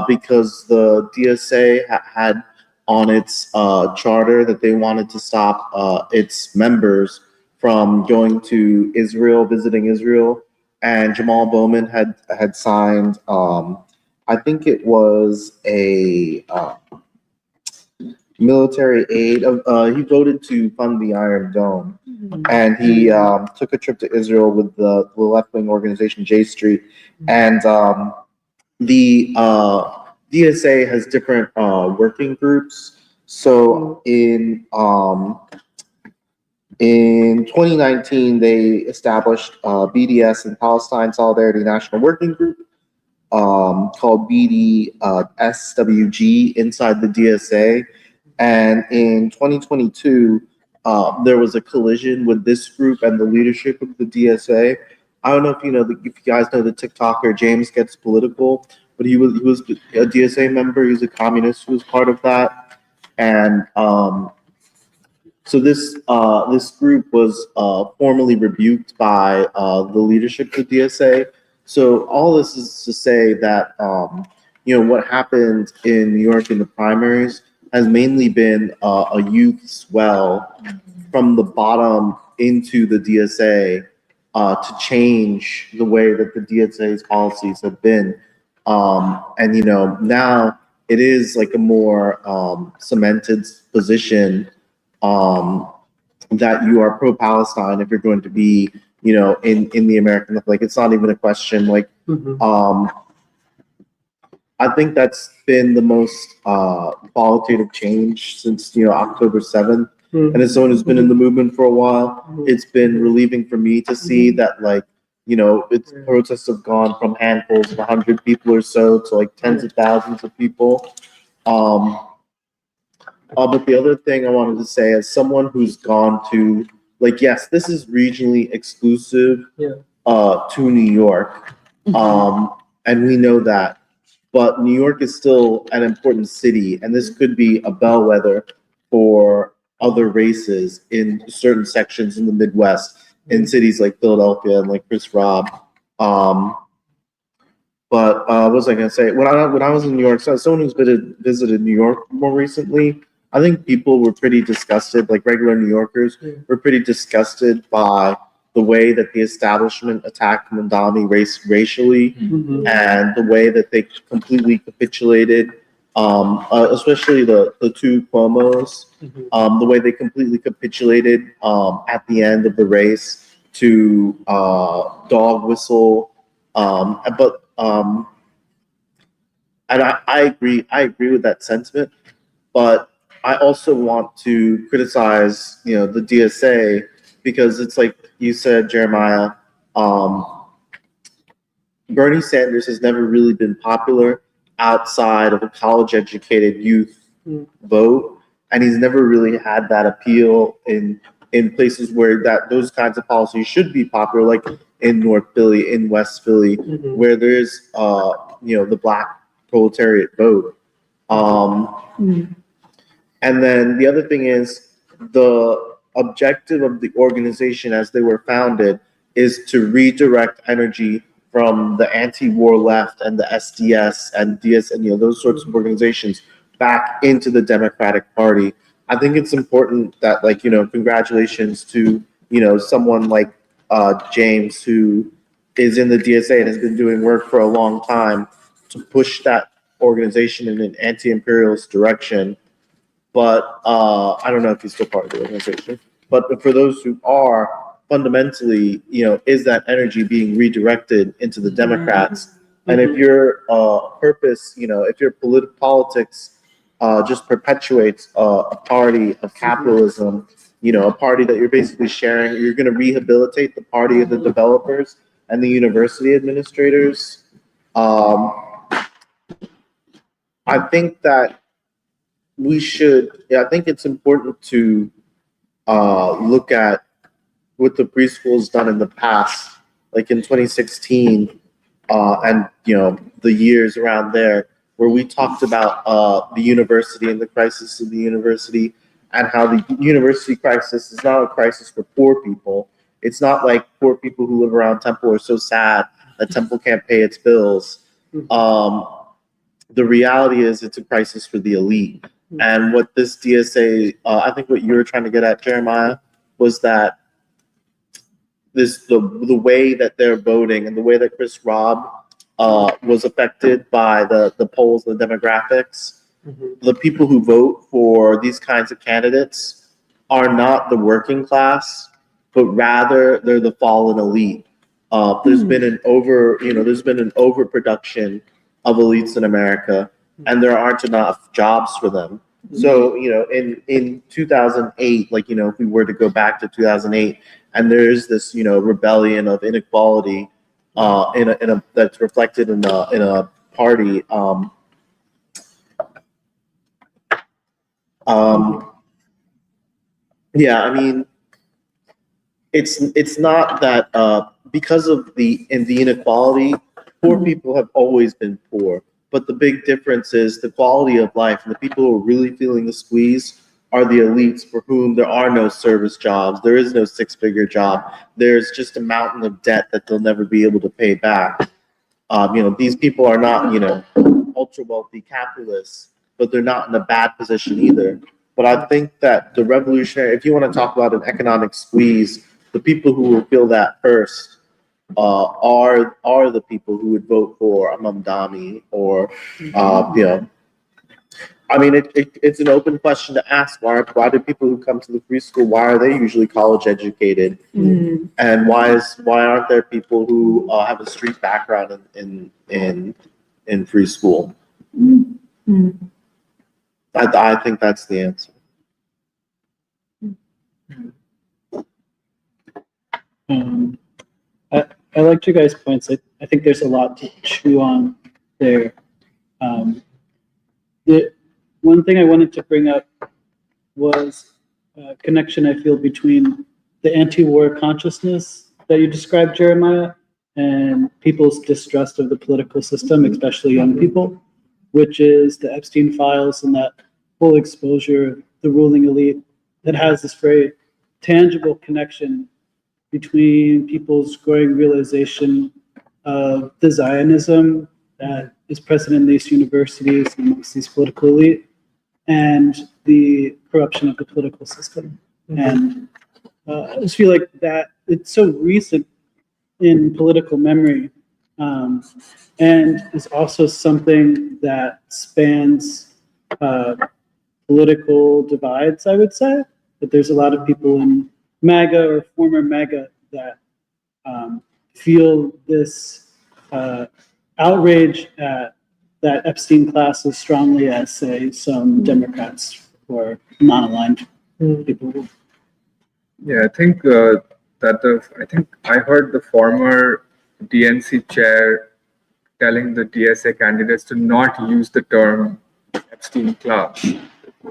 because the DSA had on its charter that they wanted to stop its members from going to Israel, visiting Israel, and Jamal Bowman had signed, I think it was a military aid. He voted to fund the Iron Dome, and he took a trip to Israel with the left-wing organization J Street, and the DSA has different working groups. So in 2019, they established BDS and Palestine Solidarity National Working Group called BDSWG inside the DSA. And in 2022, there was a collision with this group and the leadership of the DSA. I don't know if if you guys know the TikToker James Gets Political, but he was a DSA member. He was a communist who was part of that, and so this group was formally rebuked by the leadership of the DSA. So all this is to say that what happened in New York in the primaries has mainly been a youth swell from the bottom into the DSA to change the way that the DSA's policies have been. And now it is like a more cemented position that you are pro-Palestine if you're going to be, in the American, like, it's not even a question. Like, I think that's been the most qualitative change since, October 7th. And as someone who's been in the movement for a while, it's been relieving for me to see that, like, its protests have gone from handfuls of 100 people or so to like tens of thousands of people. But the other thing I wanted to say, as someone who's gone to, like, yes, this is regionally exclusive to New York, and we know that, but New York is still an important city, and this could be a bellwether for other races in certain sections in the Midwest, in cities like Philadelphia and like Chris Robb. But what was I going to say? When I was in New York, so someone who's visited New York more recently, I think people were pretty disgusted, like regular New Yorkers were pretty disgusted by the way that the establishment attacked Mamdani racially, and the way that they completely capitulated, especially the two Cuomos, the way they completely capitulated at the end of the race to dog whistle. And I agree with that sentiment, but I also want to criticize, the DSA, because it's like you said, Jeremiah, Bernie Sanders has never really been popular outside of a college-educated youth vote, and he's never really had that appeal in places where those kinds of policies should be popular, like in North Philly, in West Philly, where there's the Black proletariat vote. And then the other thing is the objective of the organization as they were founded is to redirect energy from the anti-war left and the SDS and DS and those sorts of organizations back into the Democratic Party. I think it's important that congratulations to someone like James, who is in the DSA and has been doing work for a long time to push that organization in an anti-imperialist direction. But I don't know if he's still part of the organization. But for those who are, fundamentally, is that energy being redirected into the Democrats? And if your purpose, if your politics just perpetuates a party of capitalism, a party that you're basically sharing, you're going to rehabilitate the party of the developers and the university administrators. I think that I think it's important to look at what the preschool's done in the past, like in 2016, and the years around there, where we talked about the university and the crisis of the university, and how the university crisis is not a crisis for poor people. It's not like poor people who live around Temple are so sad that Temple can't pay its bills. The reality is it's a crisis for the elite. And what this DSA, I think what you were trying to get at, Jeremiah, was that the way that they're voting and the way that Chris Robb was affected by the polls, the demographics. The people who vote for these kinds of candidates are not the working class, but rather they're the fallen elite. There's been an overproduction of elites in America, and there aren't enough jobs for them. So, in 2008, if we were to go back to 2008, and there's this, rebellion of inequality, that's reflected in a party. Yeah, I mean, it's not that because of the inequality, poor people have always been poor. But the big difference is the quality of life, and the people who are really feeling the squeeze are the elites, for whom there are no service jobs. There is no six-figure job. There's just a mountain of debt that they'll never be able to pay back. These people are not, ultra wealthy capitalists, but they're not in a bad position either. But I think that the revolutionary, if you want to talk about an economic squeeze, the people who will feel that first are the people who would vote for a Mamdani or, I mean, it's an open question to ask. Why do people who come to the free school, why are they usually college educated? And why aren't there people who have a street background in free school? I think that's the answer. I liked your guys' points. I think there's a lot to chew on there. The one thing I wanted to bring up was a connection I feel between the anti-war consciousness that you described, Jeremiah, and people's distrust of the political system, especially young people, which is the Epstein files and that whole exposure of the ruling elite that has this very tangible connection between people's growing realization of the Zionism that is present in these universities and amongst these political elite, and the corruption of the political system. And I just feel like that it's so recent in political memory, and is also something that spans political divides, I would say. That there's a lot of people in MAGA or former MAGA that feel this outrage at that Epstein class as strongly as, say, some Democrats or non-aligned people. Yeah, I think I think I heard the former DNC chair telling the DSA candidates to not use the term Epstein class.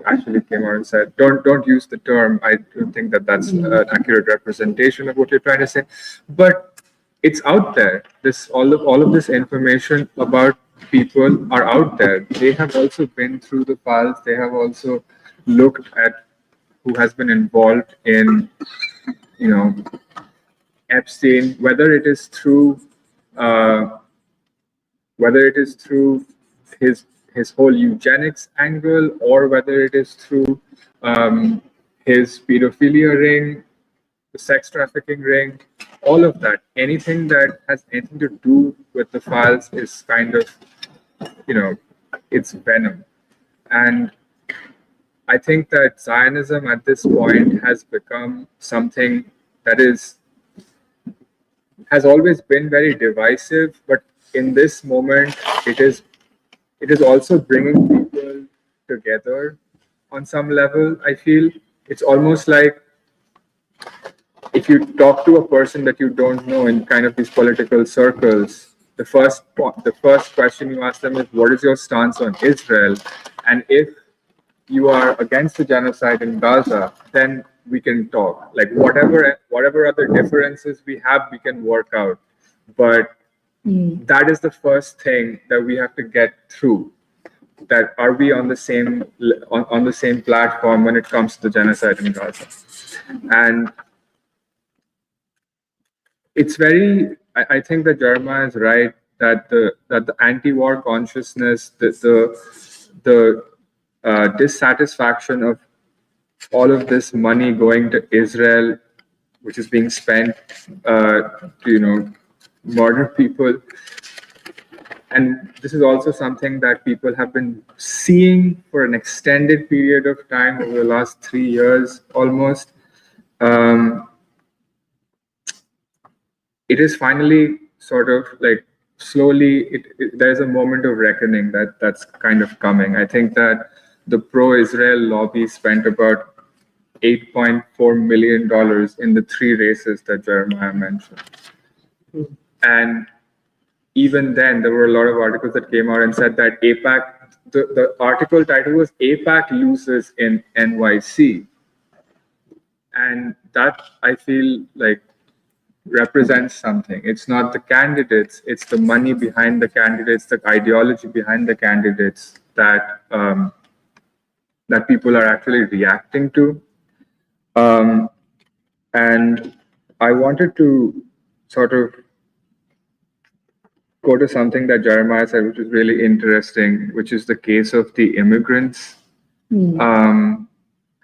Actually came out and said, don't use the term. I don't think that that's an accurate representation of what you're trying to say. But it's out there. All of this information about people are out there. They have also been through the files. They have also looked at who has been involved in, Epstein, whether it is through his whole eugenics angle, or whether it is through his pedophilia ring, the sex trafficking ring, all of that. Anything that has anything to do with the files is kind of, it's venom. And I think that Zionism at this point has become something that has always been very divisive, but in this moment, it is also bringing people together on some level. I feel it's almost like if you talk to a person that you don't know in kind of these political circles, the first question you ask them is, what is your stance on Israel? And if you are against the genocide in Gaza, then we can talk. Like whatever other differences we have, we can work out. But that is the first thing that we have to get through. That are we on the same platform when it comes to the genocide in Gaza? And it's very. I think that Jeremiah is right that the anti-war consciousness, the dissatisfaction of all of this money going to Israel, which is being spent to murder people. And this is also something that people have been seeing for an extended period of time over the last 3 years almost. It is finally sort of like slowly, there's a moment of reckoning that's kind of coming. I think that the pro-Israel lobby spent about $8.4 million in the 3 races that Jeremiah mentioned. And even then, there were a lot of articles that came out and said that AIPAC, the article title was AIPAC loses in NYC. And that, I feel like, represents something. It's not the candidates, it's the money behind the candidates, the ideology behind the candidates that that people are actually reacting to. And I wanted to sort of go to something that Jeremiah said, which is really interesting, which is the case of the immigrants.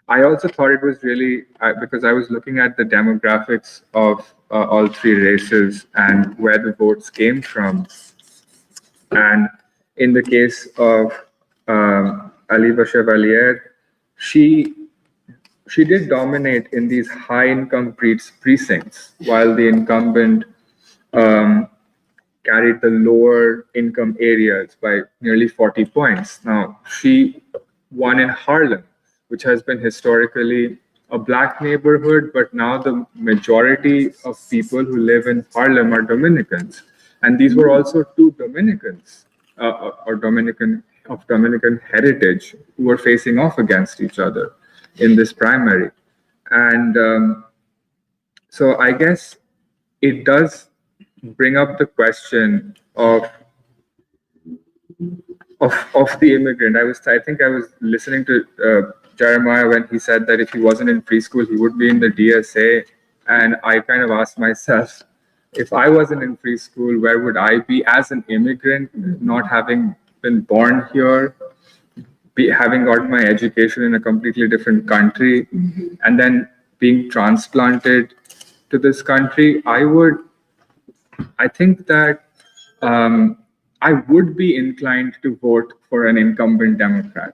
I also thought it was really, because I was looking at the demographics of all 3 races and where the votes came from. And in the case of Aliba Chevalier, she did dominate in these high-income precincts, while the incumbent carried the lower income areas by nearly 40 points. Now, she won in Harlem, which has been historically a Black neighborhood, but now the majority of people who live in Harlem are Dominicans. And these were also 2 Dominicans, or Dominican heritage, who were facing off against each other in this primary. And so I guess it does bring up the question of the immigrant. I think I was listening to Jeremiah when he said that if he wasn't in preschool, he would be in the DSA. And I kind of asked myself, if I wasn't in preschool, where would I be as an immigrant, not having been born here, having got my education in a completely different country, and then being transplanted to this country? I think that I would be inclined to vote for an incumbent Democrat.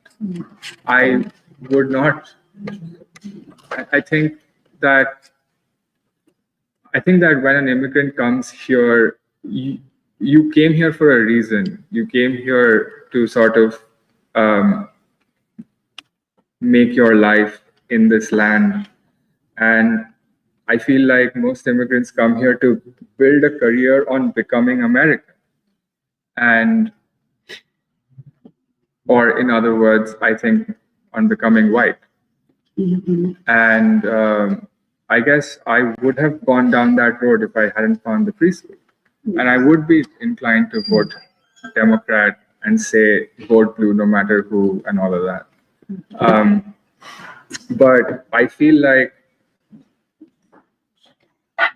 I would not. I think that when an immigrant comes here, you came here for a reason. You came here to sort of make your life in this land. And I feel like most immigrants come here to build a career on becoming American. and, or in other words, I think on becoming white. And I guess I would have gone down that road if I hadn't found the preschool. And I would be inclined to vote Democrat and say vote blue no matter who and all of that. But I feel like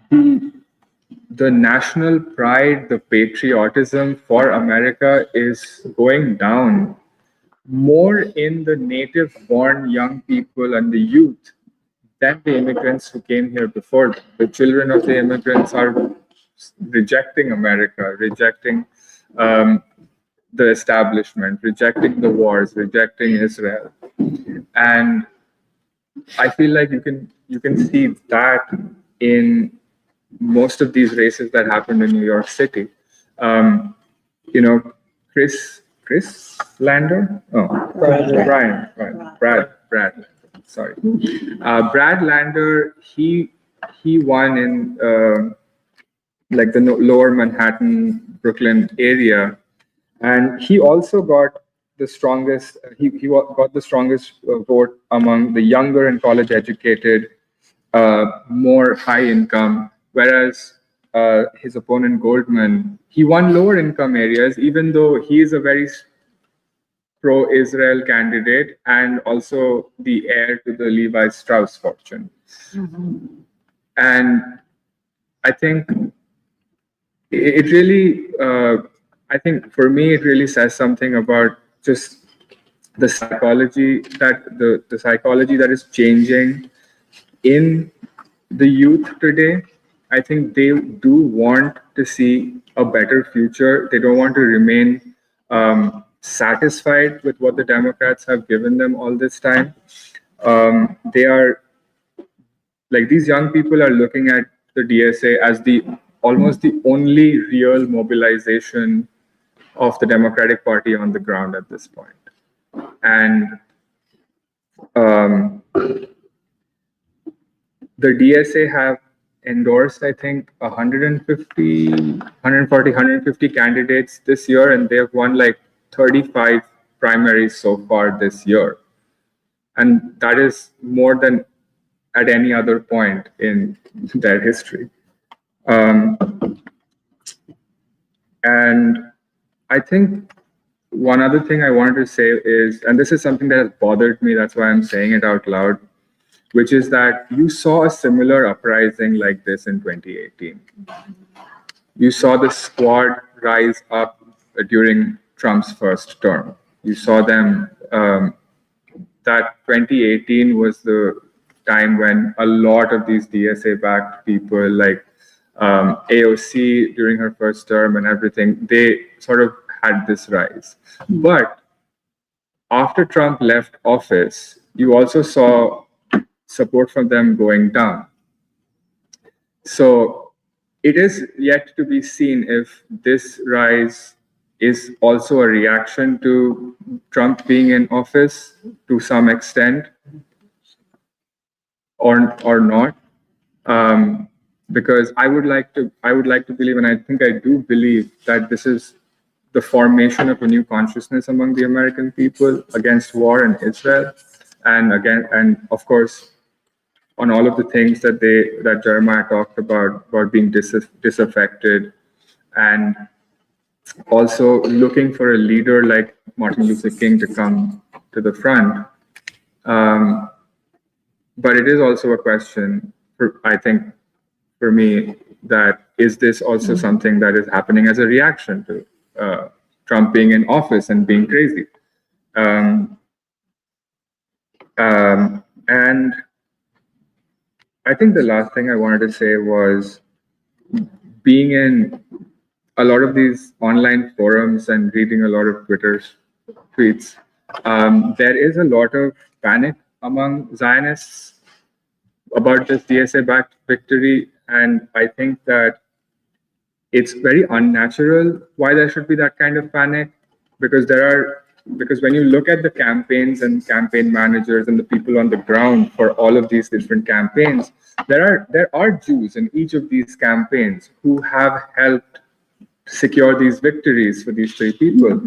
the national pride, the patriotism for America is going down more in the native-born young people and the youth than the immigrants who came here before them. The children of the immigrants are rejecting America, rejecting the establishment, rejecting the wars, rejecting Israel. And I feel like you can see that in most of these races that happened in New York City. You know, Chris Lander? Oh, Brad. Sorry. Brad Lander, he won in like the lower Manhattan, Brooklyn area. And he also got the strongest, he got the strongest vote among the younger and college educated, more high income, whereas his opponent Goldman, he won lower income areas, even though he is a very pro-Israel candidate and also the heir to the Levi Strauss fortune. And I think it really, I think for me, it really says something about just the psychology that the psychology that is changing in the youth today. I think they do want to see a better future. They don't want to remain satisfied with what the Democrats have given them all this time. They are, like, these young people are looking at the DSA as almost the only real mobilization of the Democratic Party on the ground at this point. And the DSA have endorsed, I think, 150 candidates this year, and they have won like 35 primaries so far this year. And that is more than at any other point in their history. And I think one other thing I wanted to say is, and this is something that has bothered me, that's why I'm saying it out loud, which is that you saw a similar uprising like this in 2018. You saw the squad rise up during Trump's first term. You saw them, that 2018 was the time when a lot of these DSA-backed people, like AOC during her first term and everything, they sort of had this rise. But after Trump left office, you also saw support from them going down. So it is yet to be seen if this rise is also a reaction to Trump being in office to some extent, or not. Because I would like to believe, and I think I do believe, that this is the formation of a new consciousness among the American people against war and Israel, and of course, on all of the things that Jeremiah talked about being disaffected, and also looking for a leader like Martin Luther King to come to the front. But it is also a question, I think, for me, that is this also something that is happening as a reaction to Trump being in office and being crazy? And I think the last thing I wanted to say was, being in a lot of these online forums and reading a lot of Twitter tweets, there is a lot of panic among Zionists about this DSA-backed victory. And I think that it's very unnatural why there should be that kind of panic, because when you look at the campaigns and campaign managers and the people on the ground for all of these different campaigns, there are Jews in each of these campaigns who have helped secure these victories for these three people.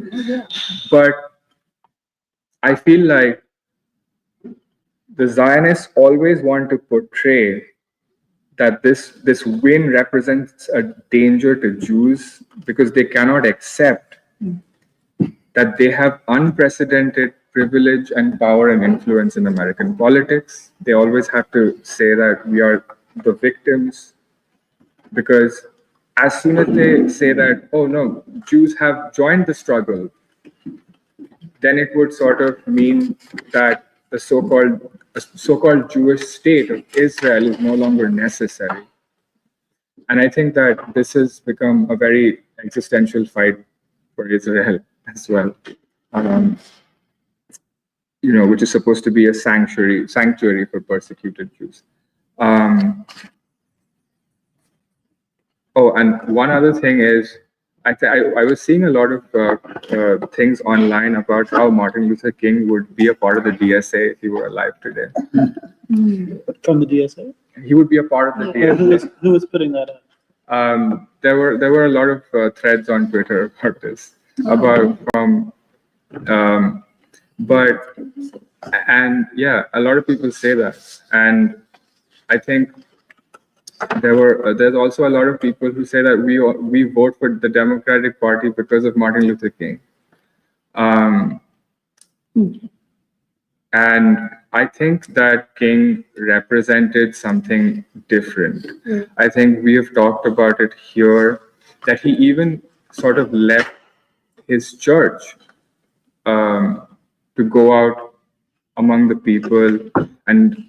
But I feel like the Zionists always want to portray that this win represents a danger to Jews because they cannot accept that they have unprecedented privilege and power and influence in American politics. They always have to say that we are the victims, because as soon as they say that, oh no, Jews have joined the struggle, then it would sort of mean that the so-called Jewish state of Israel is no longer necessary. And I think that this has become a very existential fight for Israel as well. Which is supposed to be a sanctuary for persecuted Jews. And one other thing is, I was seeing a lot of things online about how Martin Luther King would be a part of the DSA if he were alive today. From the DSA? He would be a part of the DSA. Who was putting that up? There were a lot of threads on Twitter about this, a lot of people say that, and I think there's also a lot of people who say that we vote for the Democratic Party because of Martin Luther King, and I think that King represented something different. I think we have talked about it here, that he even sort of left his church to go out among the people and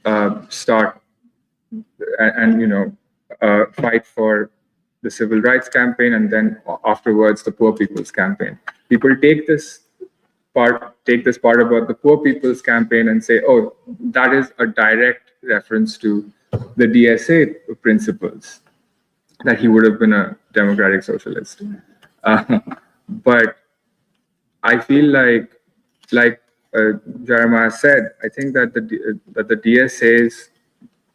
start and fight for the civil rights campaign, and then afterwards the poor people's campaign. People take this part about the poor people's campaign and say, oh, that is a direct reference to the DSA principles, that he would have been a democratic socialist. But I feel like Jeremiah said, I think that the DSA's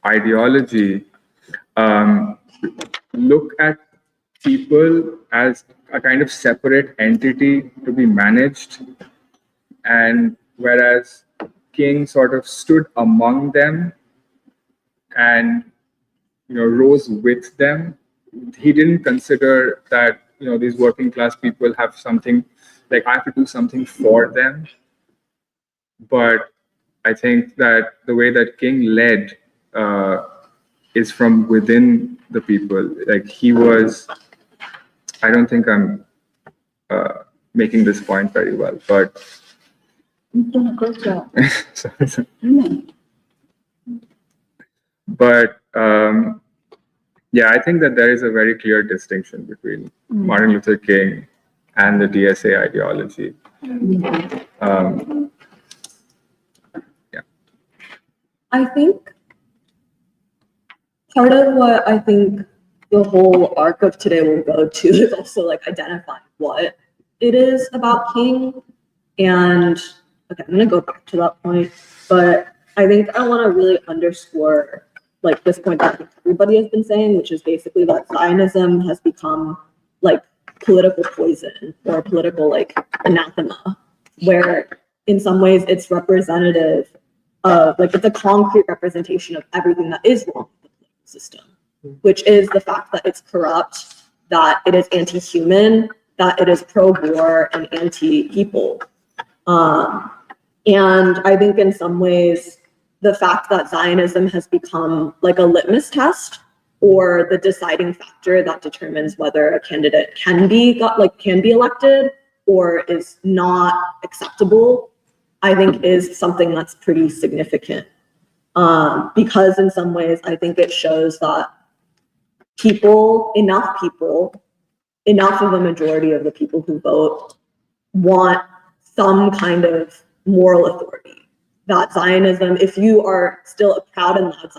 ideology look at people as a kind of separate entity to be managed, and whereas King sort of stood among them and rose with them, he didn't consider that these working class people have something, like I have to do something for them. But I think that the way that King led is from within the people. Like he was, I don't think I'm making this point very well, but You've done a great job. sorry. Mm. But I think that there is a very clear distinction between Martin Luther King and the DSA ideology. I think part of what I think the whole arc of today will go to is also like identifying what it is about King. And okay, I'm gonna go back to that point, but I think I want to really underscore like this point that everybody has been saying, which is basically that Zionism has become like political poison or political like anathema, where in some ways it's representative of like it's a concrete representation of everything that is wrong with the political system, which is the fact that it's corrupt, that it is anti-human, that it is pro-war and anti-people. And I think in some ways, the fact that Zionism has become like a litmus test or the deciding factor that determines whether a candidate can be elected or is not acceptable, I think is something that's pretty significant. Because in some ways, I think it shows that enough of a majority of the people who vote want some kind of moral authority. That Zionism, if you are still a proud and loud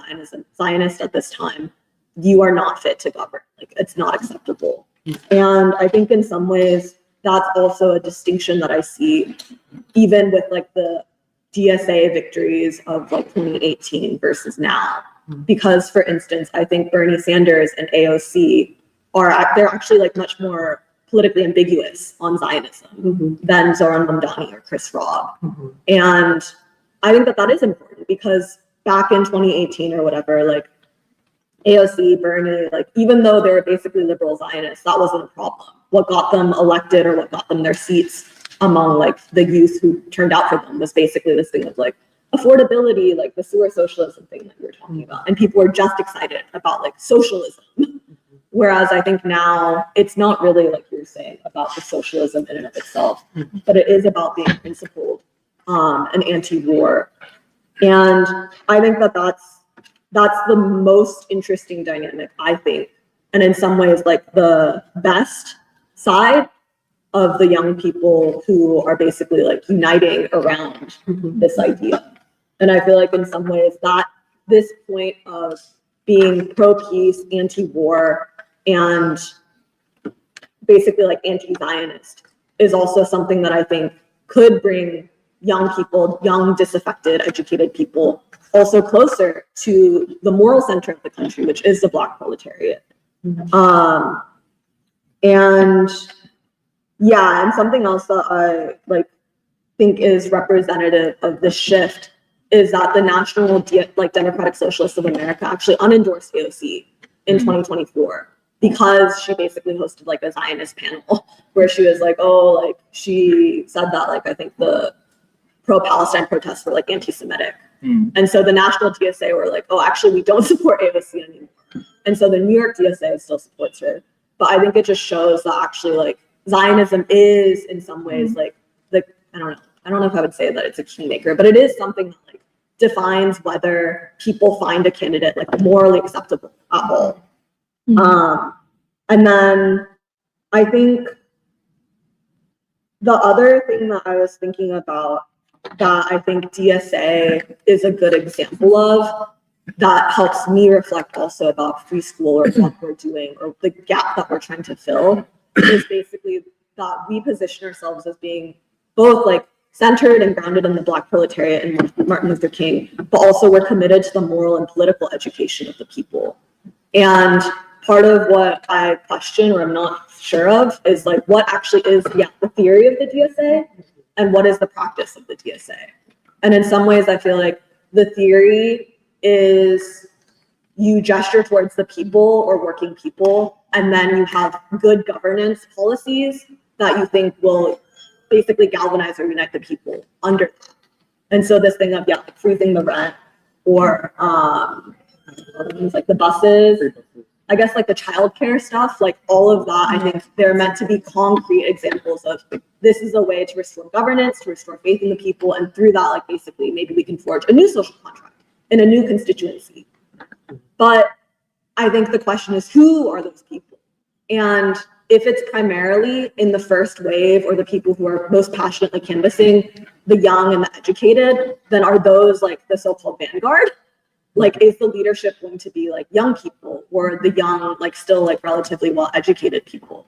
Zionist at this time, you are not fit to govern. Like it's not acceptable. And I think in some ways, that's also a distinction that I see even with like the DSA victories of like 2018 versus now. Because for instance, I think Bernie Sanders and AOC they're actually like much more politically ambiguous on Zionism than Zoran Mamdani or Chris Robb. And I think that is important because back in 2018 or whatever, like AOC, Bernie, like even though they were basically liberal Zionists, that wasn't a problem. What got them elected or what got them their seats among like the youth who turned out for them was basically this thing of like affordability, like the sewer socialism thing that we were talking about. And people were just excited about like socialism. Whereas I think now it's not really like you were saying about the socialism in and of itself, but it is about being principled and anti-war. And I think that that's the most interesting dynamic, I think. And in some ways, like the best side of the young people who are basically like uniting around this idea. And I feel like in some ways that this point of being pro-peace, anti-war, and basically like anti-Zionist is also something that I think could bring young people, young, disaffected, educated people also closer to the moral center of the country, which is the Black proletariat. And yeah, and something else that I like think is representative of the shift is that the National Democratic Socialists of America actually unendorsed AOC in 2024 because she basically hosted like a Zionist panel where she was like, oh, like she said that like I think the pro-Palestine protests were like anti-Semitic. And so the national DSA were like, oh, actually we don't support AOC anymore. And so the New York DSA still supports her. But I think it just shows that actually like Zionism is in some ways like I don't know if I would say that it's a kingmaker, but it is something that like defines whether people find a candidate like morally acceptable at all. And then I think the other thing that I was thinking about that I think DSA is a good example of that helps me reflect also about free school or what we're doing or the gap that we're trying to fill is basically that we position ourselves as being both like centered and grounded in the Black proletariat and Martin Luther King, but also we're committed to the moral and political education of the people. And part of what I question or I'm not sure of is like what actually is the theory of the DSA and what is the practice of the DSA. And in some ways I feel like the theory is you gesture towards the people or working people, and then you have good governance policies that you think will basically galvanize or unite the people under that. And so this thing of freezing the rent or things like the buses, I guess like the childcare stuff, like all of that, I think they're meant to be concrete examples of this is a way to restore governance, to restore faith in the people, and through that, like basically maybe we can forge a new social contract in a new constituency. But I think the question is, who are those people? And if it's primarily in the first wave or the people who are most passionately canvassing the young and the educated, then are those like the so-called vanguard? Like, is the leadership going to be like young people or the young, like still like relatively well-educated people?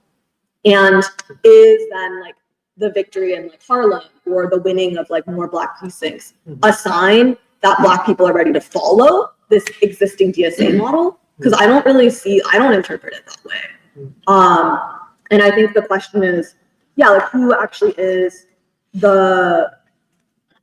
And is then like the victory in like Harlem or the winning of like more Black precincts a sign that Black people are ready to follow this existing DSA model? Because I don't interpret it that way. And I think the question is, like who actually is the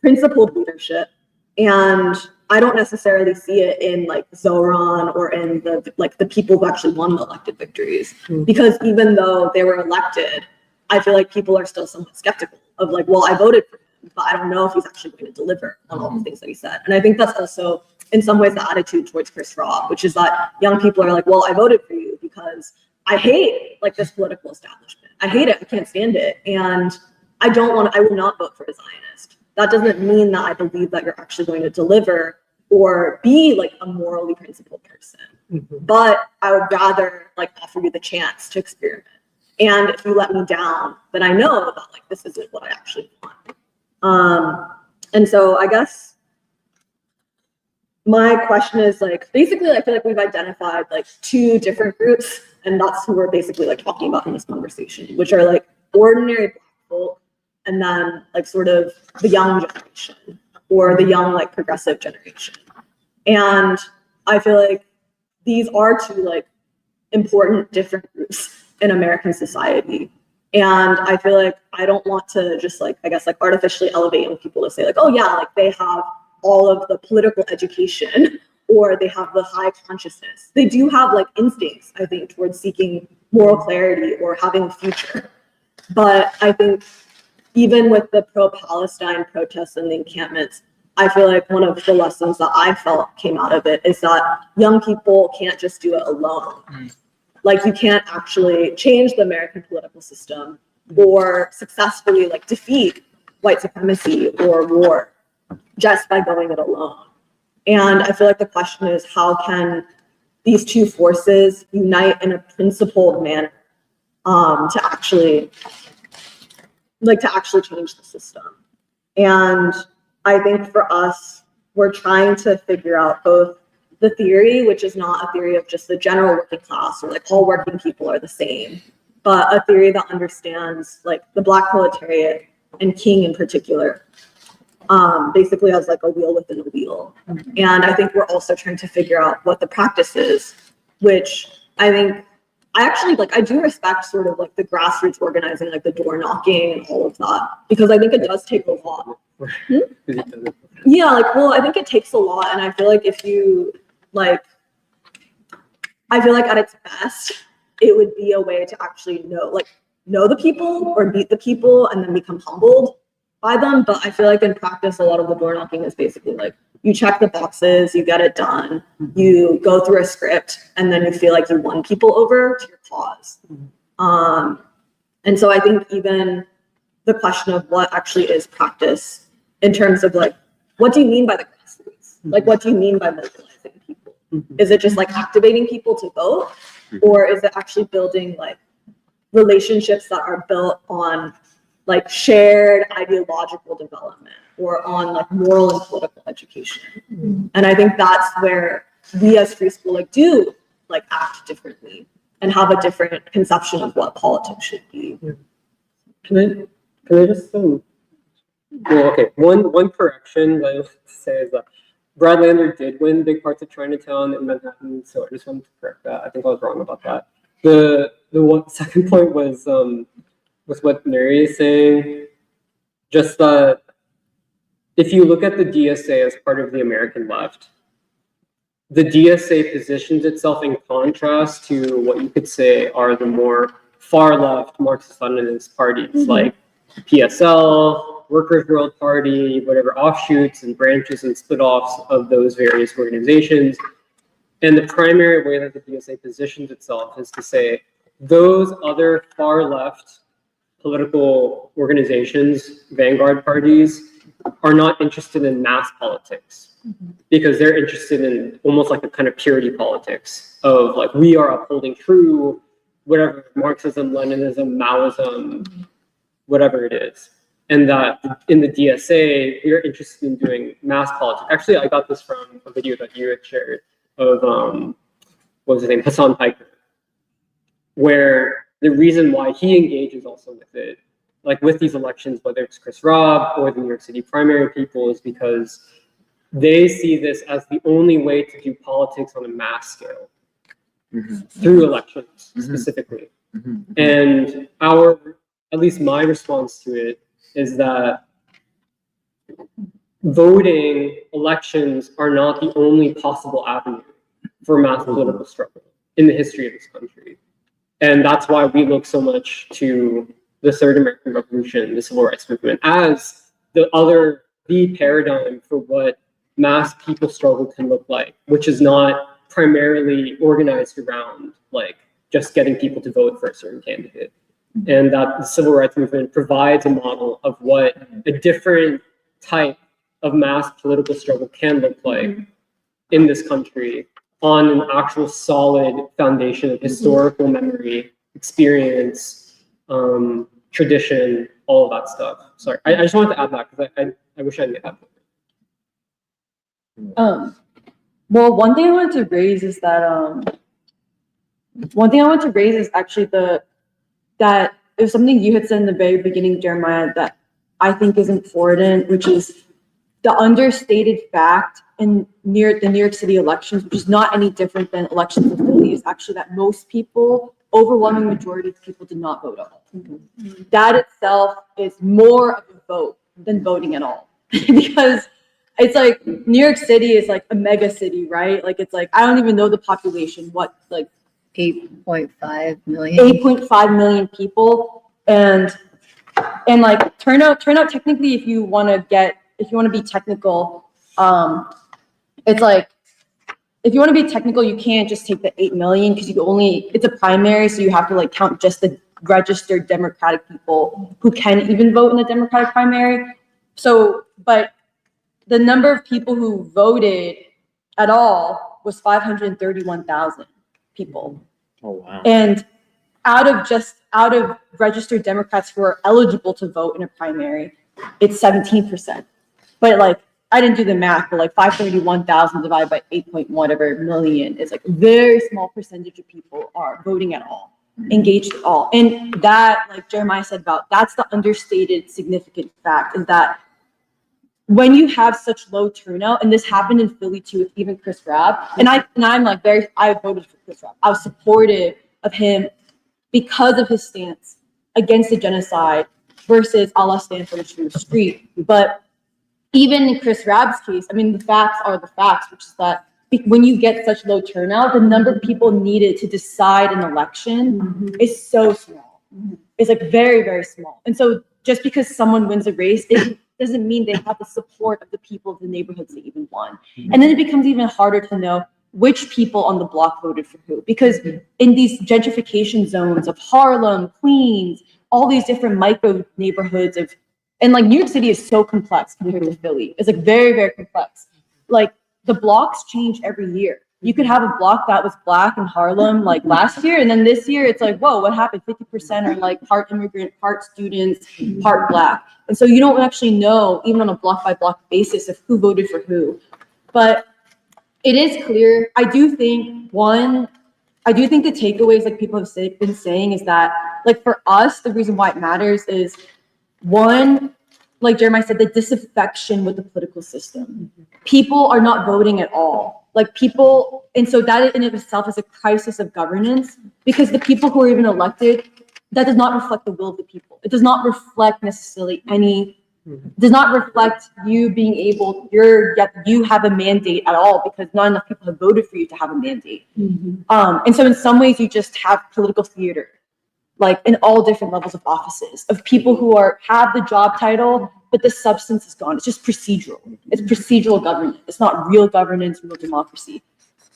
principled leadership? And I don't necessarily see it in like Zoran or in the people who actually won the elected victories. Because even though they were elected, I feel like people are still somewhat skeptical of like, well, I voted for him, but I don't know if he's actually going to deliver on all the things that he said. And I think that's also in some ways the attitude towards Chris Robb, which is that young people are like, well, I voted for you because I hate like this political establishment. I hate it. I can't stand it. And I will not vote for a Zionist. That doesn't mean that I believe that you're actually going to deliver or be like a morally principled person. But I would rather like offer you the chance to experiment. And if you let me down, then I know that like this isn't what I actually want. And so I guess my question is like, basically, I feel like we've identified like two different groups, and that's who we're basically like talking about in this conversation, which are like ordinary Black folk, and then like sort of the young generation or the young like progressive generation. And I feel like these are two like important different groups in American society. And I feel like I don't want to just like, I guess, like artificially elevate young people to say like, oh yeah, like they have all of the political education or they have the high consciousness. They do have like instincts, I think, towards seeking moral clarity or having a future. But I think even with the pro-Palestine protests and the encampments, I feel like one of the lessons that I felt came out of it is that young people can't just do it alone. Like you can't actually change the American political system or successfully like defeat white supremacy or war just by going it alone. And I feel like the question is, how can these two forces unite in a principled manner to actually change the system? And I think for us, we're trying to figure out both the theory, which is not a theory of just the general working class or like all working people are the same, but a theory that understands like the Black proletariat and King in particular, basically as like a wheel within a wheel. And I think we're also trying to figure out what the practice is, which I think I do respect sort of like the grassroots organizing, like the door knocking and all of that, because I think it does take a lot. Yeah, like, well, I think it takes a lot. And I feel like if you I feel like at its best, it would be a way to actually know the people or meet the people and then become humbled by them. But I feel like in practice, a lot of the door knocking is basically like, you check the boxes, you get it done, you go through a script, and then you feel like you won people over to your cause. And so I think even the question of what actually is practice in terms of like, what do you mean by the grassroots? Like, what do you mean by mobilizing people? Is it just like activating people to vote? Or is it actually building like relationships that are built on like shared ideological development or on like moral and political education? And I think that's where we as free school do like act differently and have a different conception of what politics should be. Can I just well, okay, one correction that I have to say is that Brad Lander did win big parts of Chinatown and Manhattan, so I just wanted to correct that. I think I was wrong about that. The second point was what Mary is saying, just that if you look at the DSA as part of the American left, the DSA positions itself in contrast to what you could say are the more far left Marxist-Leninist parties like PSL, Workers' World Party, whatever offshoots and branches and split-offs of those various organizations. And the primary way that the DSA positions itself is to say those other far left political organizations, vanguard parties, are not interested in mass politics because they're interested in almost like a kind of purity politics of like, we are upholding true, whatever, Marxism, Leninism, Maoism, whatever it is. And that in the DSA, we're interested in doing mass politics. Actually, I got this from a video that you had shared of, what was his name, Hassan Piker, where the reason why he engages also with it, like with these elections, whether it's Chris Robb or the New York City primary people, is because they see this as the only way to do politics on a mass scale through elections specifically. And at least my response to it is that voting elections are not the only possible avenue for mass political struggle in the history of this country. And that's why we look so much to the Third American Revolution, the Civil Rights Movement, as the paradigm for what mass people struggle can look like, which is not primarily organized around like just getting people to vote for a certain candidate. And that the Civil Rights Movement provides a model of what a different type of mass political struggle can look like in this country on an actual solid foundation of historical memory, experience, tradition, all of that stuff. Sorry, I just wanted to add that because I wish I didn't have that. Well, one thing I wanted to raise is that actually that it was something you had said in the very beginning, Jeremiah, that I think is important, which is the understated fact in the New York City elections, which is not any different than elections in Philly, is actually that most people, overwhelming majority of people, did not vote at all. that itself is more of a vote than voting at all. Because it's like New York City is like a mega city, right? Like it's like, I don't even know the population, what, like 8.5 million. 8.5 million people. And like turnout technically, if you want to be technical, it's like, if you want to be technical, you can't just take the 8 million because it's a primary, so you have to like count just the registered Democratic people who can even vote in the Democratic primary. So, but the number of people who voted at all was 531,000 people. Oh, wow. And out of registered Democrats who are eligible to vote in a primary, it's 17%. But like, I didn't do the math, but like 531,000 divided by 8 whatever million is like a very small percentage of people are voting at all, engaged at all. And that, like Jeremiah said about, that's the understated significant fact, is that when you have such low turnout, and this happened in Philly too with even Chris Rabb, I voted for Chris Rabb. I was supportive of him because of his stance against the genocide versus Allah stand for the street. But even in Chris Rabb's case, I mean, the facts are the facts, which is that when you get such low turnout, the number of people needed to decide an election is so small. It's like very, very small. And so just because someone wins a race, it doesn't mean they have the support of the people of the neighborhoods they even won. And then it becomes even harder to know which people on the block voted for who. Because in these gentrification zones of Harlem, Queens, all these different micro neighborhoods and like New York City is so complex compared to Philly. It's like very, very complex. Like the blocks change every year. You could have a block that was Black in Harlem like last year, and then this year it's like, whoa, what happened? 50% are like part immigrant, part students, part Black. And so you don't actually know, even on a block by block basis, of who voted for who. But it is clear. I do think the takeaways, like people have been saying, is that like for us, the reason why it matters is, one, like Jeremiah said, the disaffection with the political system. People are not voting at all. Like people, and so that in of itself is a crisis of governance, because the people who are even elected, that does not reflect the will of the people. It does not reflect necessarily does not reflect you being able, you have a mandate at all, because not enough people have voted for you to have a mandate. And so in some ways you just have political theater, like in all different levels of offices, of people who have the job title, but the substance is gone. It's just procedural. It's procedural government. It's not real governance, real democracy.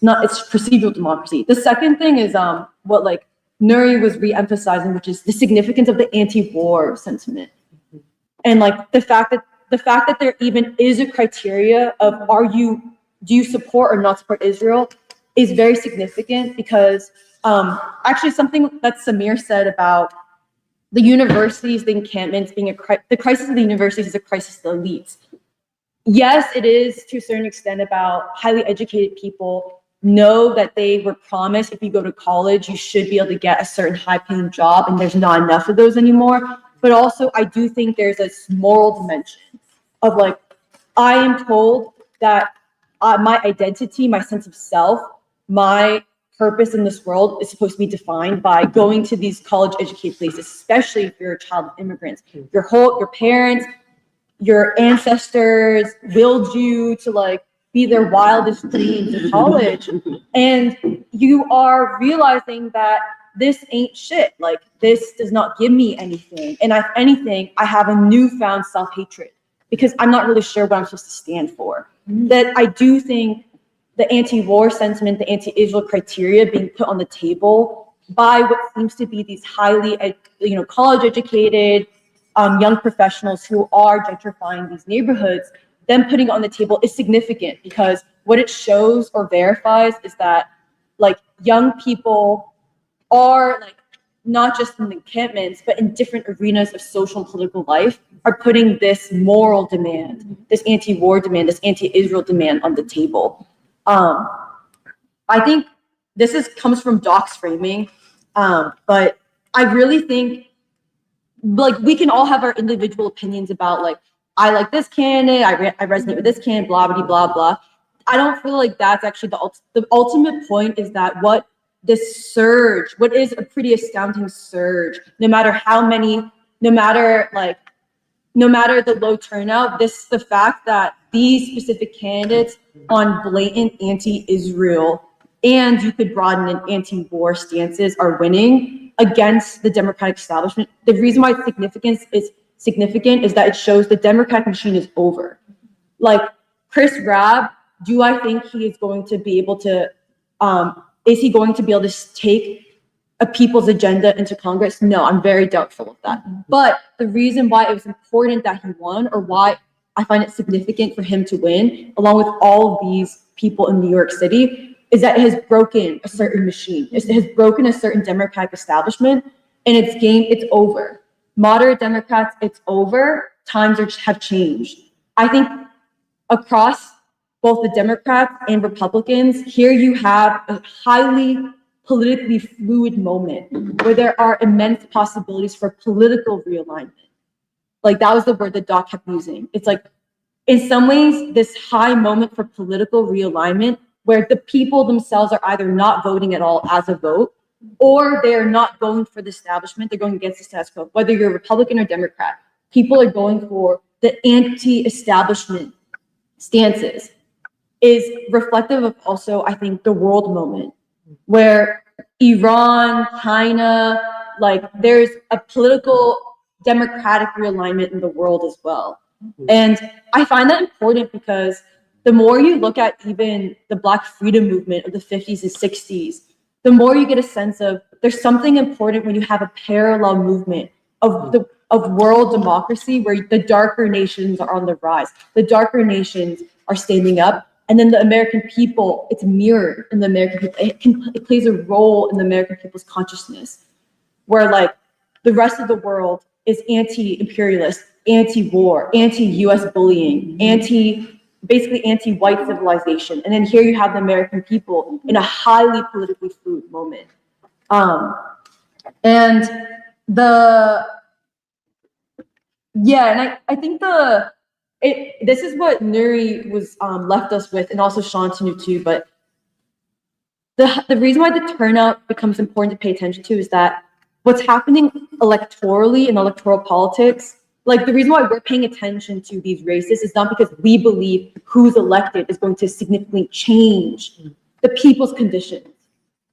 It's procedural democracy. The second thing is what like Nuri was re-emphasizing, which is the significance of the anti-war sentiment. And like the fact that there even is a criteria of do you support or not support Israel is very significant, because actually something that Samir said about the universities, the encampments being the crisis of the universities is a crisis of the elites. Yes, it is to a certain extent about highly educated people know that they were promised, if you go to college, you should be able to get a certain high-paying job, and there's not enough of those anymore. But also, I do think there's a moral dimension of like, I am told that my identity, my sense of self, my purpose in this world is supposed to be defined by going to these college educated places, especially if you're a child of immigrants. Your parents, your ancestors willed you to like be their wildest dreams in college. And you are realizing that this ain't shit. Like, this does not give me anything. And if anything, I have a newfound self-hatred because I'm not really sure what I'm supposed to stand for. That I do think the anti-war sentiment, the anti-Israel criteria being put on the table by what seems to be these highly, college-educated young professionals who are gentrifying these neighborhoods, them putting it on the table is significant, because what it shows or verifies is that like young people are like not just in encampments, but in different arenas of social and political life are putting this moral demand, this anti-war demand, this anti-Israel demand on the table. I think this comes from Doc's framing, but I really think like we can all have our individual opinions about like, I like this candidate, I resonate with this candidate, blah, blah, blah, blah. I don't feel like that's actually the ultimate point is that what this surge, what is a pretty astounding surge, no matter the low turnout, the fact that these specific candidates on blatant anti-Israel, and you could broaden in anti-war stances, are winning against the Democratic establishment. The reason why it's significant is that it shows the Democratic machine is over. Like Chris Rabb, do I think he is going to be able to, is he going to be able to take a people's agenda into Congress? No, I'm very doubtful of that. But the reason why it was important that he won, or why I find it significant for him to win, along with all of these people in New York City, is that it has broken a certain machine. It has broken a certain Democratic establishment, and it's over. Moderate Democrats, it's over. Times have changed. I think across both the Democrats and Republicans, here you have a highly politically fluid moment where there are immense possibilities for political realignment. Like that was the word that Doc kept using. It's like, in some ways, this high moment for political realignment where the people themselves are either not voting at all as a vote, or they're not going for the establishment, they're going against the status quo. Whether you're Republican or Democrat, people are going for the anti-establishment stances, is reflective of also, I think, the world moment where Iran, China, like there's a political democratic realignment in the world as well. And I find that important because the more you look at even the Black freedom movement of the 50s and 60s, the more you get a sense of there's something important when you have a parallel movement of world democracy where the darker nations are on the rise. The darker nations are standing up. And then the American people, it's mirrored in the American people. It plays a role in the American people's consciousness, where like the rest of the world is anti-imperialist, anti-war, anti-US bullying, basically anti-white civilization. And then here you have the American people in a highly politically fluid moment. And I think this is what Nuri was left us with, and also Shantanu too. But the reason why the turnout becomes important to pay attention to is that what's happening electorally in electoral politics, like the reason why we're paying attention to these races is not because we believe who's elected is going to significantly change the people's conditions,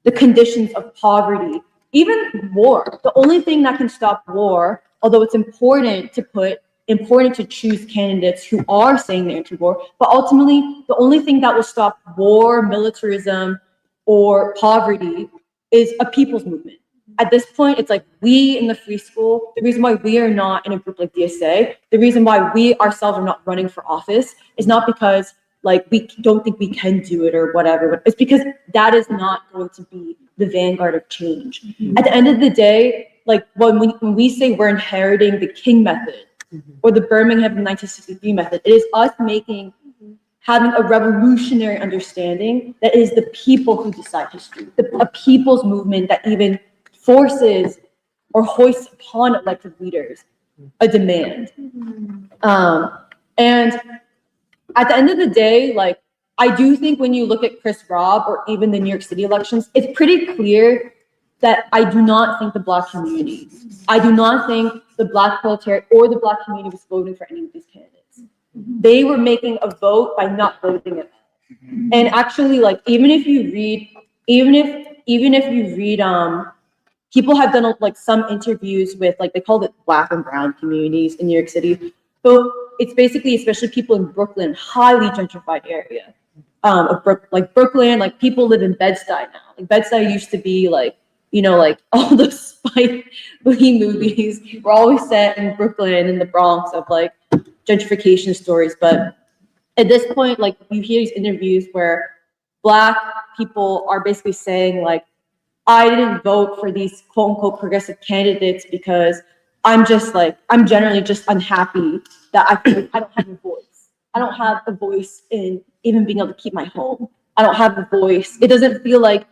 the conditions of poverty, even war. The only thing that can stop war, although it's important to choose candidates who are saying they're anti-war, but ultimately the only thing that will stop war, militarism, or poverty is a people's movement. At this point, it's like we in the free school, the reason why we are not in a group like DSA, the reason why we ourselves are not running for office is not because like we don't think we can do it or whatever, but it's because that is not going to be the vanguard of change. At the end of the day, like when we say we're inheriting the King method, or the Birmingham 1963 method, it is us having a revolutionary understanding that it is the people who decide history, a people's movement that even forces or hoists upon elected leaders a demand. And at the end of the day, like I do think when you look at Chris Rabb or even the New York City elections, it's pretty clear that I do not think the Black community, I do not think the Black proletariat or the Black community was voting for any of these candidates. They were making a vote by not voting at all. And actually, like even if you read, people have done like some interviews with like they call it Black and brown communities in New York City. So it's basically, especially people in Brooklyn, highly gentrified area of Brooklyn. Like people live in Bed-Stuy now. Like Bed-Stuy used to be like, you know, like all the Spike Lee movies were always set in Brooklyn and the Bronx of like gentrification stories. But at this point, like you hear these interviews where Black people are basically saying like, I didn't vote for these quote unquote progressive candidates because I'm generally just unhappy that I feel like I don't have a voice. I don't have a voice in even being able to keep my home. I don't have a voice. It doesn't feel like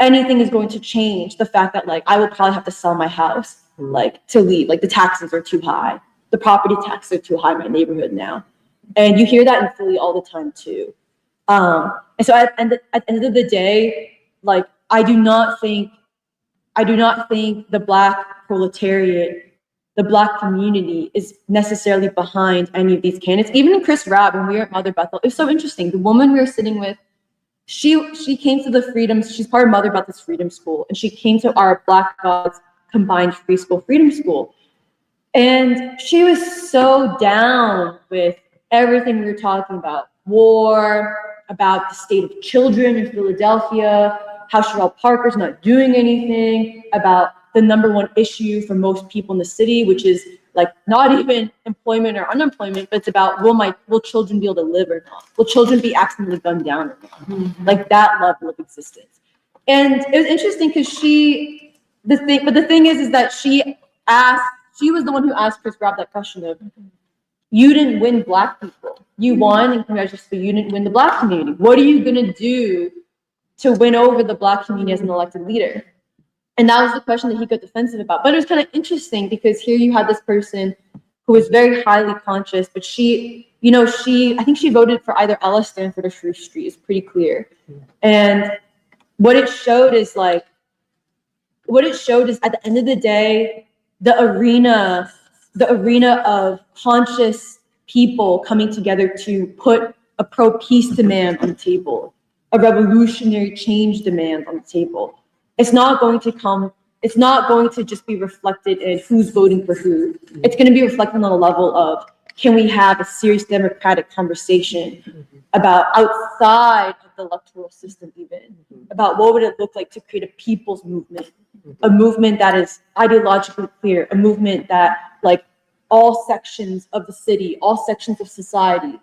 anything is going to change the fact that like I will probably have to sell my house like to leave. Like the taxes are too high. The property taxes are too high in my neighborhood now. And you hear that in Philly all the time too. And so at the end of the day, like I do not think the Black proletariat, the Black community is necessarily behind any of these candidates. Even Chris Rabb, when we were at Mother Bethel, it was so interesting. The woman we were sitting with, she came to the Freedom, she's part of Mother Bethel's Freedom School, and she came to our Black Gods Combined Free School, Freedom School. And she was so down with everything we were talking about. War, about the state of children in Philadelphia, how Sherelle Parker's not doing anything, about the #1 issue for most people in the city, which is like not even employment or unemployment, but it's about will children be able to live or not? Will children be accidentally gunned down or not? Like that level of existence. And it was interesting because the thing is that she was the one who asked Chris Rabb that question of, you didn't win Black people. You won, and congratulations, but you didn't win the Black community. What are you gonna do to win over the Black community as an elected leader? And that was the question that he got defensive about. But it was kind of interesting because here you had this person who was very highly conscious, but I think she voted for either Ella Stanford or Shreve Street, is pretty clear. And what it showed is at the end of the day, the arena of conscious people coming together to put a pro-peace demand on the table, a revolutionary change demand on the table. It's not going to just be reflected in who's voting for who. It's going to be reflected on the level of, can we have a serious democratic conversation about outside of the electoral system even, about what would it look like to create a people's movement, a movement that is ideologically clear, a movement that like all sections of the city, all sections of society,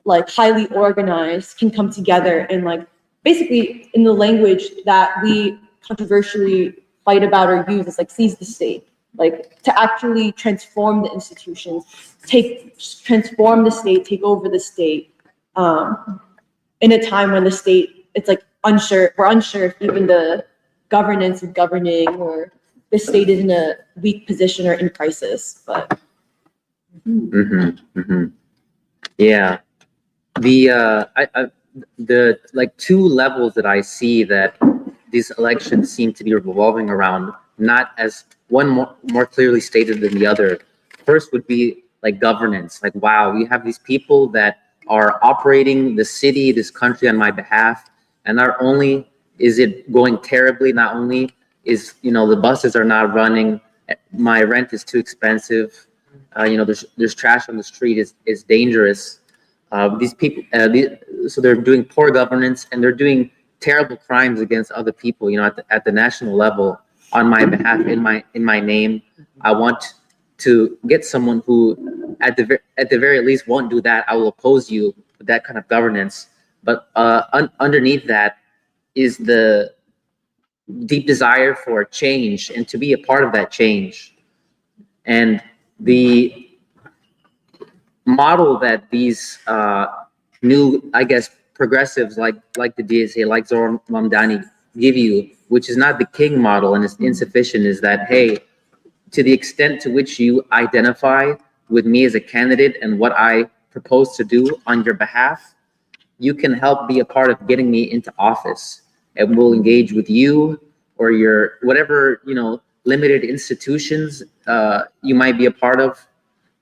like highly organized, can come together and like basically in the language that we controversially fight about or use is like seize the state, like to actually transform the institutions, transform the state, take over the state, in a time when the state, it's like we're unsure if even the governance of governing or the state is in a weak position or in crisis, but. Yeah, the like two levels that I see that these elections seem to be revolving around, not as one more clearly stated than the other. First would be like governance, like, wow, we have these people that are operating the city, this country on my behalf, and not only is it going terribly, not only is, the buses are not running, my rent is too expensive, there's trash on the street, is dangerous. These people, so they're doing poor governance and they're doing terrible crimes against other people. At the national level, on my behalf, in my name, I want to get someone who, at the very least, won't do that. I will oppose you with that kind of governance. But underneath that is the deep desire for change and to be a part of that change. And the model that these new, I guess, progressives like the DSA, like Zohran Mamdani give you, which is not the King model and is insufficient, is that, hey, to the extent to which you identify with me as a candidate and what I propose to do on your behalf, you can help be a part of getting me into office, and we'll engage with you or your whatever, limited institutions you might be a part of.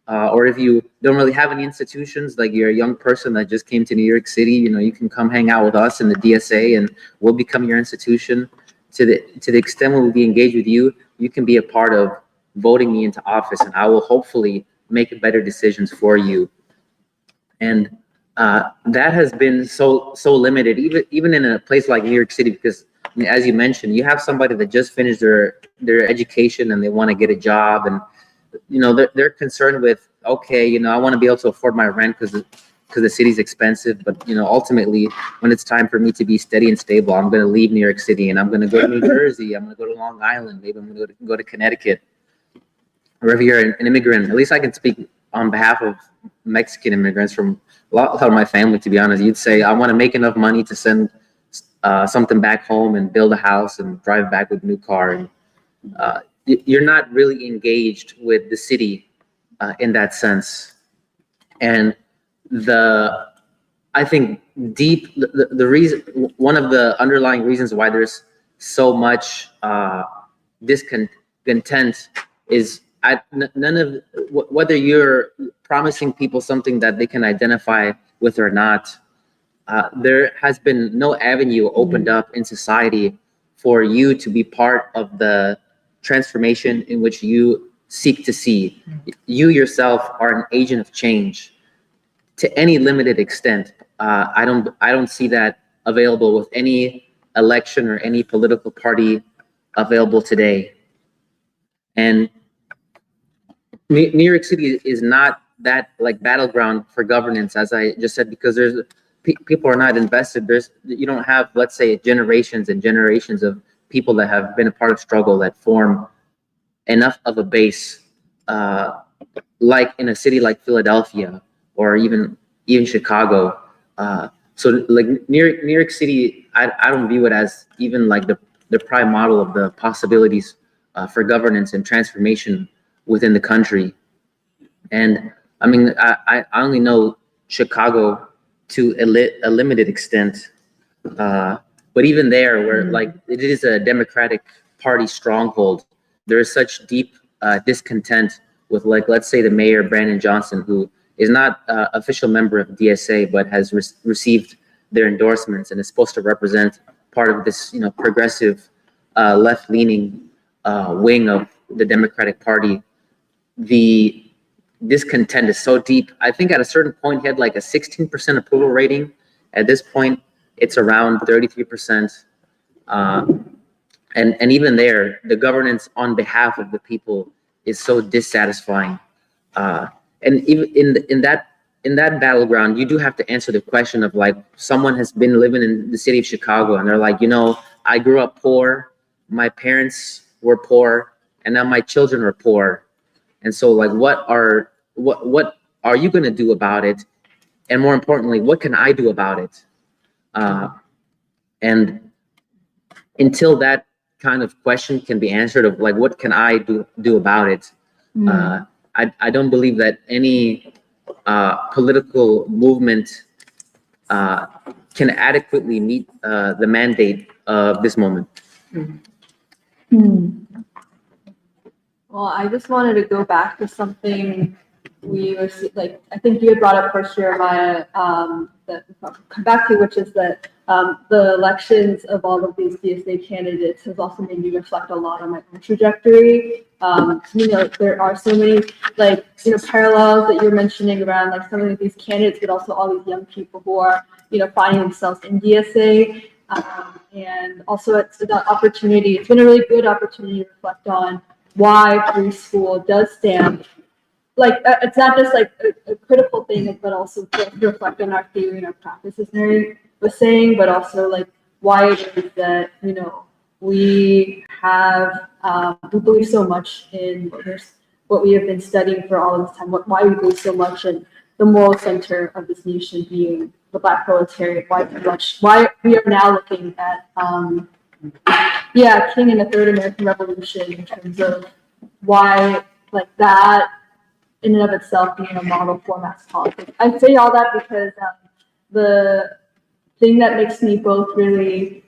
Or if you don't really have any institutions, like you're a young person that just came to New York City, you can come hang out with us in the DSA and we'll become your institution. To the extent we'll be engaged with you, you can be a part of voting me into office, and I will hopefully make better decisions for you. And that has been so limited, even in a place like New York City, because as you mentioned, you have somebody that just finished their education and they want to get a job, and they're concerned with, okay, I want to be able to afford my rent because the city's expensive, but ultimately when it's time for me to be steady and stable, I'm going to leave New York City and I'm going to go to New Jersey, I'm going to go to Long Island, maybe I'm going to go to Connecticut. Or if you're an immigrant, at least I can speak on behalf of Mexican immigrants from a lot of my family, to be honest. You'd say, I want to make enough money to send something back home and build a house and drive back with a new car. And you're not really engaged with the city in that sense. And I think the reason, one of the underlying reasons why there's so much discontent is none of whether you're promising people something that they can identify with or not. There has been no avenue opened up in society for you to be part of the transformation in which you seek to see. You yourself are an agent of change to any limited extent. I don't see that available with any election or any political party available today. And New York City is not that like battleground for governance, as I just said, because there's people are not invested. You don't have, let's say, generations and generations of people that have been a part of struggle that form enough of a base, like in a city like Philadelphia or even Chicago. So like New York City, I don't view it as even like the prime model of the possibilities for governance and transformation within the country. And I mean, I only know Chicago to a limited extent, but even there, where like it is a Democratic Party stronghold, there is such deep discontent with, like, let's say the mayor Brandon Johnson, who is not an official member of DSA, but has received their endorsements and is supposed to represent part of this, progressive, left-leaning wing of the Democratic Party. The discontent is so deep. I think at a certain point he had like a 16% approval rating. At this point, it's around 33%. And even there, the governance on behalf of the people is so dissatisfying. And even in that battleground, you do have to answer the question of, like, someone has been living in the city of Chicago and they're like, I grew up poor, my parents were poor, and now my children are poor. And so, like, what are you going to do about it? And more importantly, what can I do about it? And until that kind of question can be answered of, like, what can I do about it? I don't believe that any political movement can adequately meet the mandate of this moment. Well, I just wanted to go back to something we were I think you had brought up first, Jeremiah, that we'll come back to, which is that the elections of all of these DSA candidates has also made me reflect a lot on my own trajectory. There are so many parallels that you're mentioning around like some of these candidates, but also all these young people who are finding themselves in DSA. And also it's an opportunity. It's been a really good opportunity to reflect on why free school does stand. Like, it's not just like a critical thing, but also to reflect on our theory and our practice, as Mary was saying, but also like why it is that, we have, we believe so much in what we have been studying for all of this time, why we believe so much in the moral center of this nation being the Black proletariat, why we are now looking at, King and the Third American Revolution in terms of why, like, that in and of itself being a model for mass politics. I say all that because the thing that makes me both really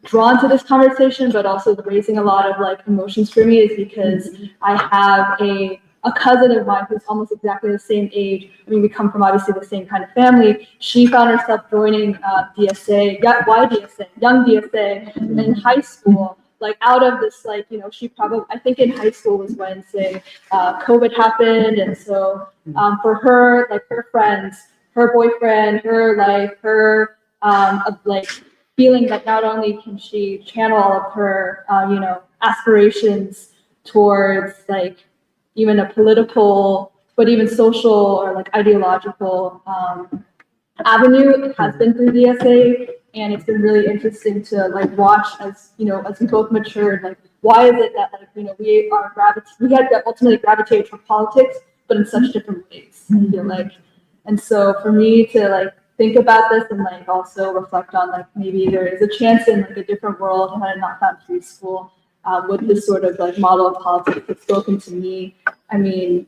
drawn to this conversation, but also raising a lot of emotions for me, is because I have a cousin of mine who's almost exactly the same age. I mean, we come from obviously the same kind of family. She found herself joining DSA, young DSA in high school. Out of this, she probably, I think in high school was when, COVID happened. And so for her, her friends, her boyfriend, her life, her, feeling that not only can she channel all of her, aspirations towards, even a political, but even social or ideological avenue, it has been through DSA. And it's been really interesting to watch as as we both matured, why is it that we had ultimately gravitated for politics, but in such different ways. I feel and so for me to think about this and also reflect on maybe there is a chance in a different world had I not found free school with this sort of model of politics that's spoken to me. I mean,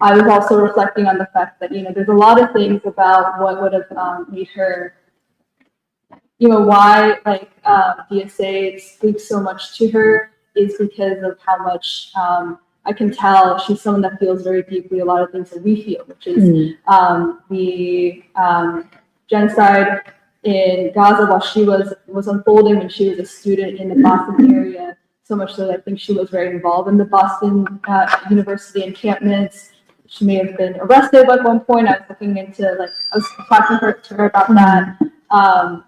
I was also reflecting on the fact that there's a lot of things about what would have made her why DSA speaks so much to her is because of how much I can tell she's someone that feels very deeply a lot of things that we feel, which is the genocide in Gaza while she was unfolding when she was a student in the Boston area. So much so that I think she was very involved in the Boston University encampments. She may have been arrested at one point. I was looking into I was talking to her about that.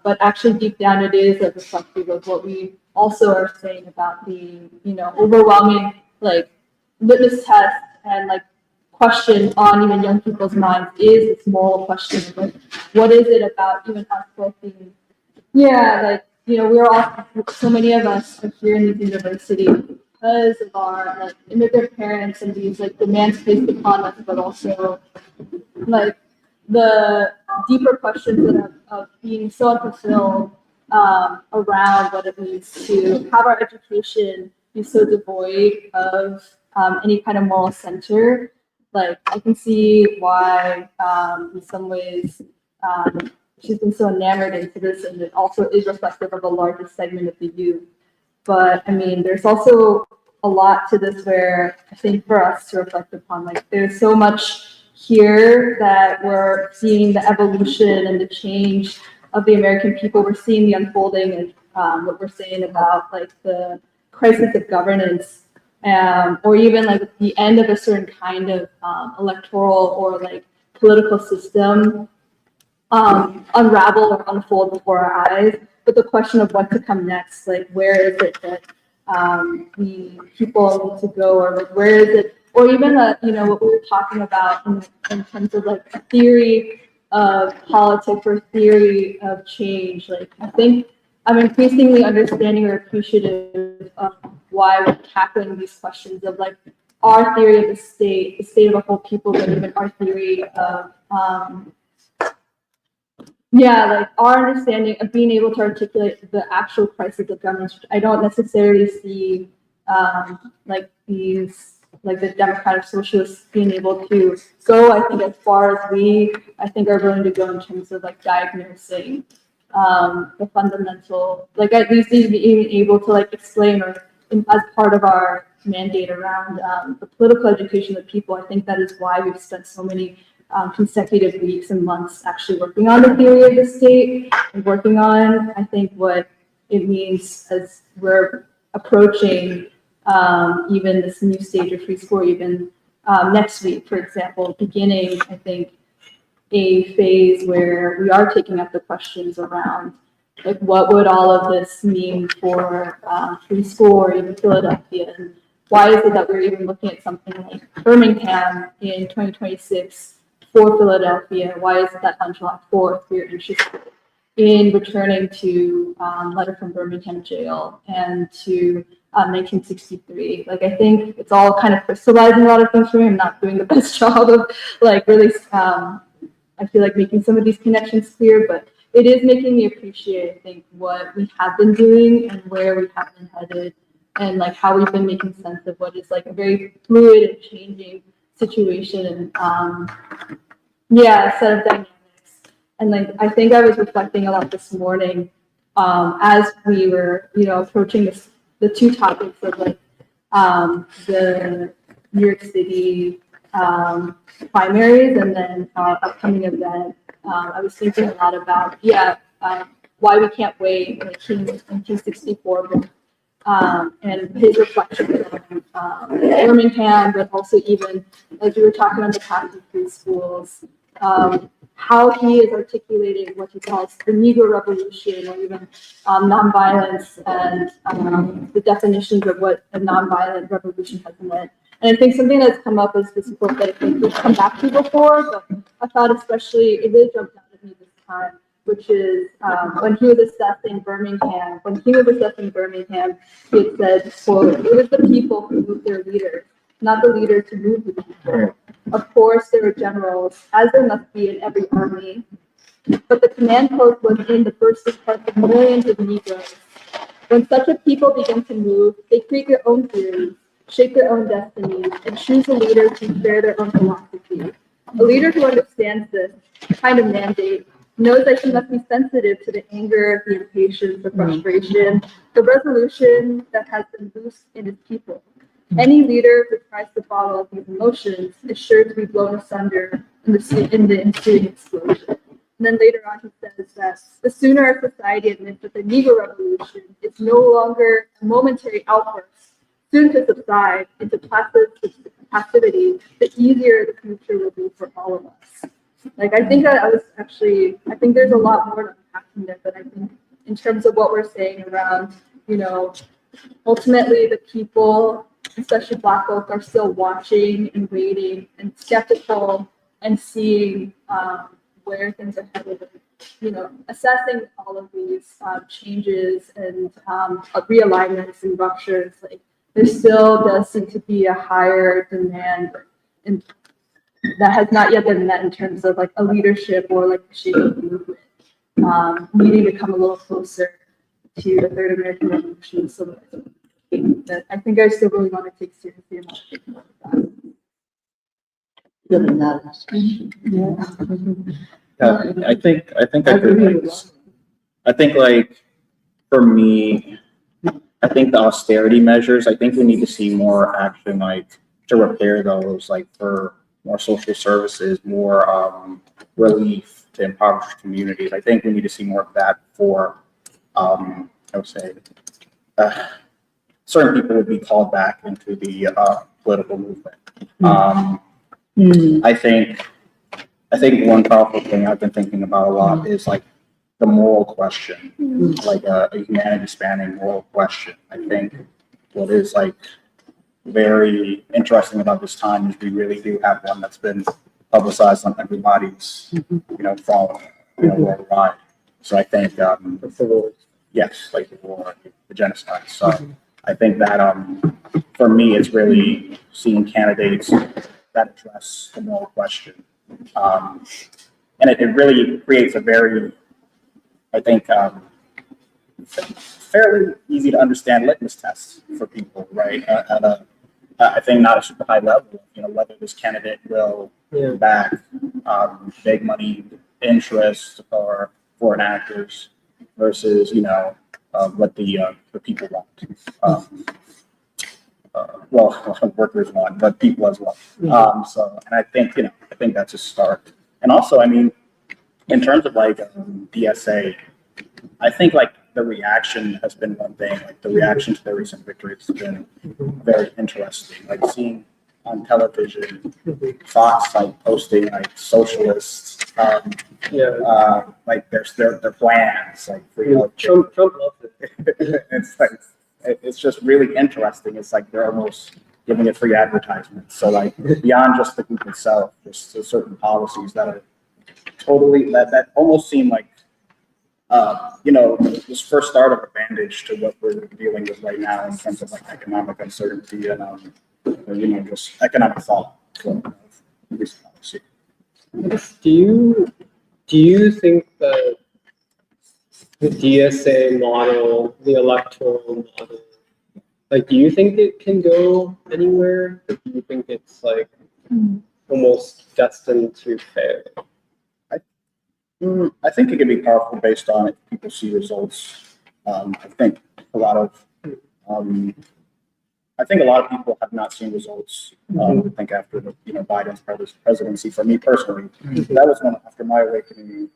But actually deep down it is reflective of what we also are saying about the overwhelming litmus test and question on even young people's minds is this moral question of what is it about even us both being we're all, so many of us are here in these universities because of our immigrant parents and these demands placed upon us, but also the deeper questions of being so unfulfilled around what it means to have our education be so devoid of any kind of moral center. I can see why in some ways she's been so enamored into this, and it also is reflective of a larger segment of the youth. But I mean, there's also a lot to this where I think for us to reflect upon, there's so much here that we're seeing the evolution and the change of the American people. We're seeing the unfolding and what we're saying about the crisis of governance, or even the end of a certain kind of electoral or political system unravel or unfold before our eyes. But the question of what to come next, where is it that the people need to go, or where is it, or even what we were talking about in terms of a theory of politics or theory of change. I think I'm increasingly understanding or appreciative of why we're tackling these questions of our theory of the state of a whole people, but even our theory of our understanding of being able to articulate the actual crisis of governance, which I don't necessarily see the Democratic Socialists being able to go, I think, as far as we, I think, are willing to go in terms of diagnosing the fundamental, at least being able to explain or as part of our mandate around the political education of people. I think that is why we've spent so many consecutive weeks and months actually working on the theory of the state and working on, I think, what it means as we're approaching even this new stage of free school, even next week, for example, beginning, I think, a phase where we are taking up the questions around what would all of this mean for free school or even Philadelphia, and why is it that we're even looking at something like Birmingham in 2026 for Philadelphia? Why is it that on July 4th we're interested in returning to Letter from Birmingham jail and to 1963? I think it's all kind of crystallizing a lot of things for me. I'm not doing the best job of really I feel making some of these connections clear, but it is making me appreciate, I think, what we have been doing and where we have been headed, and how we've been making sense of what is a very fluid and changing situation and set of dynamics. And I think I was reflecting a lot this morning as we were approaching the two topics of the New York City primaries and then our upcoming event. I was thinking a lot about why we can't wait, King 1964 book, and his reflections on Birmingham, but also even as we were talking on the path of free schools, how he is articulating what he calls the Negro Revolution, or even nonviolence, and the definitions of what a nonviolent revolution has meant. And I think something that's come up is this book that I think we've come back to before, but I thought especially it really jumped out at me this time, which is when he was assessing Birmingham. When he was assessing Birmingham, he had said, quote, "It was the people who moved their leaders, not the leaders who moved the people. Of course, there were generals, as there must be in every army, but the command post was in the bursting hearts of millions of Negroes. When such a people begin to move, they create their own theories, shape their own destinies, and choose a leader to share their own philosophy. A leader who understands this kind of mandate knows that he must be sensitive to the anger, the impatience, the frustration, the resolution that has been loosed in his people. Any leader who tries to bottle up these emotions is sure to be blown asunder in the ensuing explosion. And then later on, he says that the sooner our society admits that the Negro Revolution is no longer a momentary outburst, soon to subside into passive passivity, the easier the future will be for all of us. Like, I think I think there's a lot more to unpack from there, but I think in terms of what we're saying around, ultimately the people, especially Black folk, are still watching and waiting and skeptical and seeing where things are headed, assessing all of these changes and realignments and ruptures. Like, there still does seem to be a higher demand that has not yet been met in terms of like a leadership or like a shaping movement, needing to come a little closer to the Third American Revolution. So that I think I still really want to take seriously about thinking about that. I think I could. I think like for me, I think the austerity measures. I think we need to see more action, like to repair those, like for more social services, more relief to impoverished communities. I think we need to see more of that for, I would say, certain people would be called back into the political movement. I think one powerful thing I've been thinking about a lot is like the moral question, like a humanity spanning moral question. I think what is like very interesting about this time is we really do have one that's been publicized on everybody's, phone, worldwide. So I think, yes, like the war, the genocide. So I think that for me, it's really seeing candidates that address the moral question. And it really creates a very, I think, fairly easy to understand litmus test for people, right? I think not a super high level, whether this candidate will back big money interest or foreign actors versus, what the people want. Workers want, but people as well. And I think that's a start. And also, I mean, in terms of like DSA, I think like the reaction has been one thing. Like the reaction to the recent victories has been very interesting. Like seeing on television, Fox like posting like socialists, like their plans, like for Trump loves it. It's just really interesting. It's like they're almost giving it free advertisement. So like beyond just the group itself, there's certain policies that are totally that almost seem like this first start of a bandage to what we're dealing with right now in terms of like economic uncertainty and just economic fallout. Do you think that the DSA model, the electoral model, like, do you think it can go anywhere? Or do you think it's like almost destined to fail? I think it can be powerful based on if people see results. I think a lot of people have not seen results. I think after the Biden's presidency, for me personally, that was after my awakening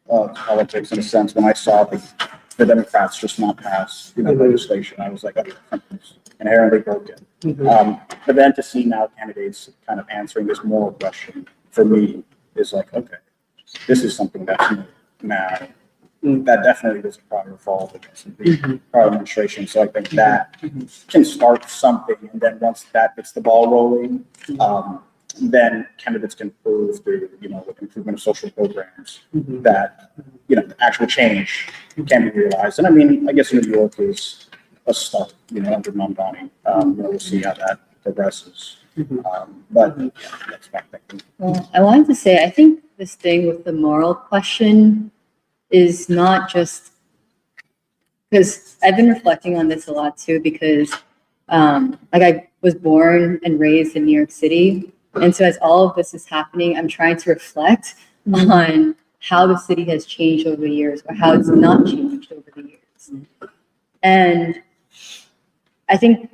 of politics in a sense when I saw the Democrats just not pass legislation. I was like, okay, something's inherently broken. But then to see now candidates kind of answering this moral question for me is like, okay, this is something that's now that definitely was a prior fall of the prior administration. So I think that can start something, and then once that gets the ball rolling, then candidates can prove through with improvement of social programs that actual change can be realized. And I mean, I guess New York is a start, under Mamdani. We'll see how that progresses. But that's my thinking. Well, I wanted to say, I think this thing with the moral question is not just because I've been reflecting on this a lot too, because I was born and raised in New York City. And so as all of this is happening, I'm trying to reflect on how the city has changed over the years or how it's not changed over the years. And I think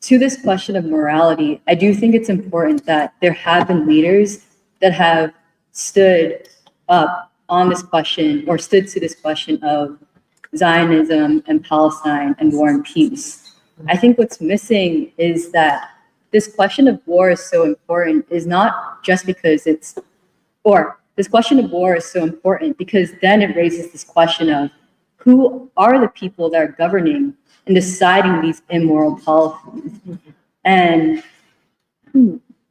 to this question of morality, I do think it's important that there have been leaders that have stood up on this question or stood to this question of Zionism and Palestine and war and peace. I think what's missing is that this question of war is so important is not just because this question of war is so important because then it raises this question of who are the people that are governing and deciding these immoral policies. And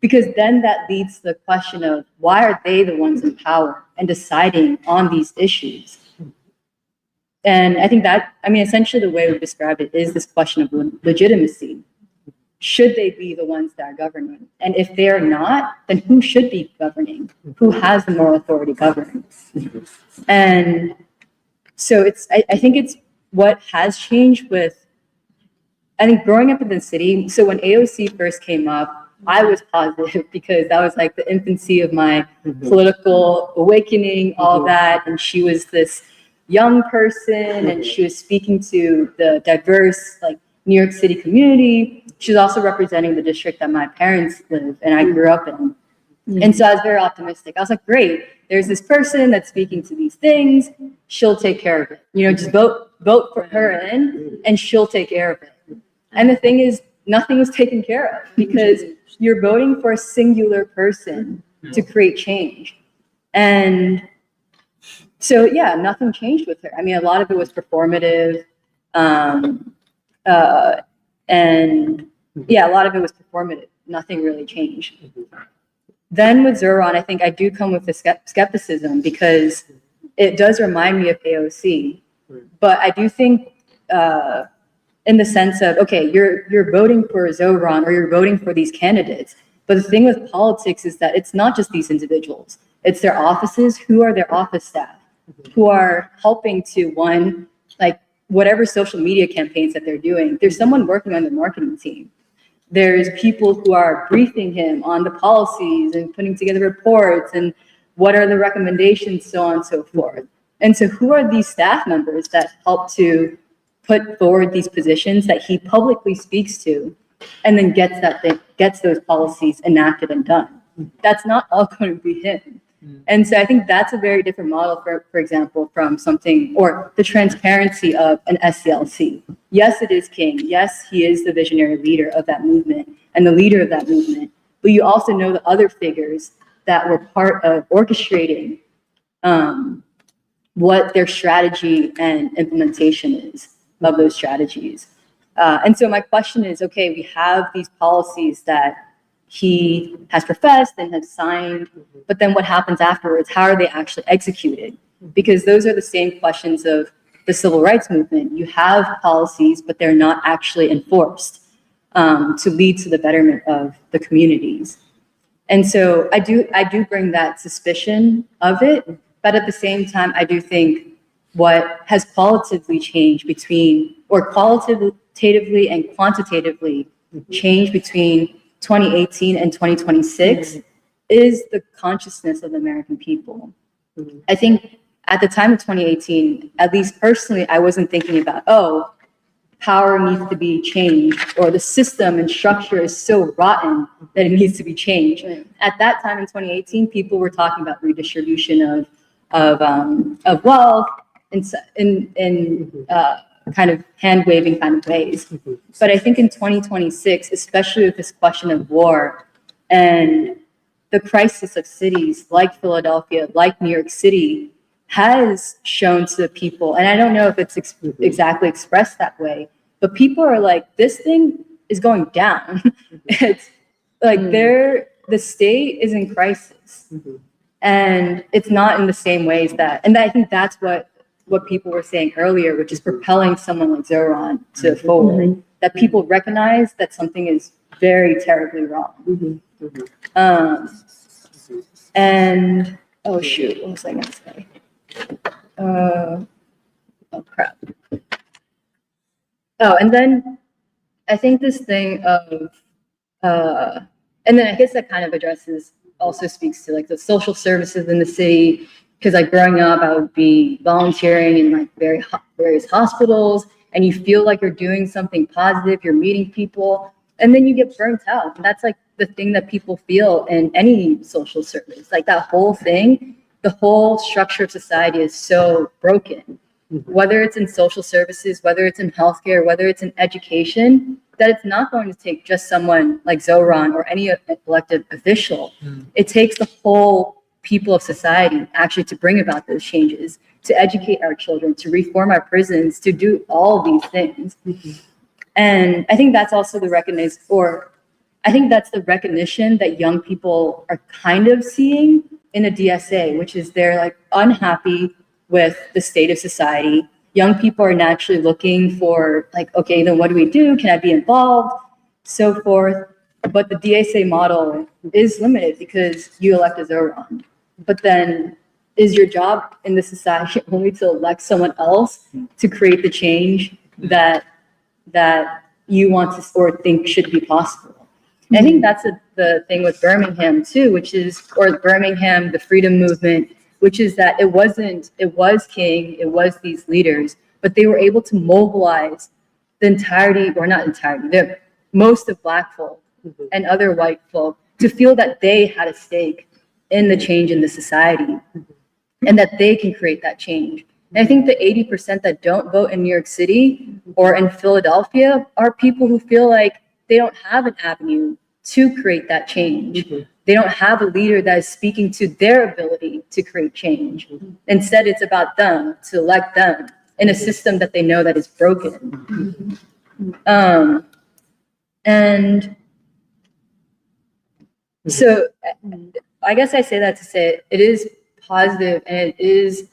because then that leads to the question of why are they the ones in power and deciding on these issues? And I think that, I mean, essentially the way we describe it is this question of legitimacy. Should they be the ones that are governing? And if they're not, then who should be governing? Who has the moral authority governing? And so I think it's what has changed with, I think growing up in the city, so when AOC first came up, I was positive because that was like the infancy of my political awakening, all that. And she was this young person and she was speaking to the diverse, like, New York City community. She's also representing the district that my parents live and I grew up in. And so I was very optimistic. I was like, great, there's this person that's speaking to these things. She'll take care of it. You know, just vote for her in and she'll take care of it. And the thing is, nothing was taken care of because you're voting for a singular person to create change. And so, yeah, nothing changed with her. I mean, a lot of it was performative. And yeah, a lot of it was performative. Nothing really changed. Then with Zoran, I think I do come with the skepticism because it does remind me of AOC. But I do think in the sense of, okay, you're voting for Zoran or you're voting for these candidates. But the thing with politics is that it's not just these individuals. It's their offices. Who are their office staff? Who are helping to, one, like, whatever social media campaigns that they're doing, there's someone working on the marketing team. There's people who are briefing him on the policies and putting together reports and what are the recommendations, so on and so forth. And so who are these staff members that help to put forward these positions that he publicly speaks to and then gets those policies enacted and done? That's not all going to be him. And so I think that's a very different model, for example, from something, or the transparency of an SCLC. Yes, it is King. Yes, he is the visionary leader of that movement and the leader of that movement. But you also know the other figures that were part of orchestrating what their strategy and implementation is of those strategies. And so my question is, okay, we have these policies that he has professed and has signed, but then what happens afterwards? How are they actually executed? Because those are the same questions of the civil rights movement. You have policies, but they're not actually enforced to lead to the betterment of the communities. And so I do bring that suspicion of it, but at the same time, I do think what has qualitatively changed qualitatively and quantitatively changed between 2018 and 2026 is the consciousness of the American people. I think at the time of 2018, at least personally, I wasn't thinking about, oh, power needs to be changed or the system and structure is so rotten that it needs to be changed. At that time in 2018, people were talking about redistribution of wealth in kind of hand-waving kind of ways. But I think in 2026, especially with this question of war and the crisis of cities like Philadelphia, like New York City, has shown to the people, and I don't know if it's exactly expressed that way, but people are like, this thing is going down. It's like the state is in crisis. And it's not in the same ways and I think that's what people were saying earlier, which is propelling someone like Zoran to forward, that people recognize that something is very terribly wrong. And, oh shoot, what was I gonna say? Oh crap. Oh, and then I think this thing of, and then I guess that kind of also speaks to like the social services in the city Because like growing up, I would be volunteering in like various hospitals, and you feel like you're doing something positive, you're meeting people, and then you get burnt out. And that's like the thing that people feel in any social service. Like that whole thing, the whole structure of society is so broken. Whether it's in social services, whether it's in healthcare, whether it's in education, that it's not going to take just someone like Zoran or any elected official. It takes the whole people of society actually to bring about those changes, to educate our children, to reform our prisons, to do all these things. And I think that's also the recognition that young people are kind of seeing in a DSA, which is they're like unhappy with the state of society. Young people are naturally looking for like, okay, then what do we do? Can I be involved? So forth. But the DSA model is limited because you elect a Zoran. But then is your job in the society only to elect someone else to create the change that you want to or think should be possible? And I think that's the thing with Birmingham too, or Birmingham, the freedom movement, which is that it was King, it was these leaders, but they were able to mobilize the entirety, or not entirety, most of Black folk and other white folk to feel that they had a stake in the change in the society and that they can create that change. And I think the 80% that don't vote in New York City or in Philadelphia are people who feel like they don't have an avenue to create that change. They don't have a leader that is speaking to their ability to create change. Instead, it's about them, to elect them in a system that they know that is broken. And so I guess I say that to say it is positive, and it is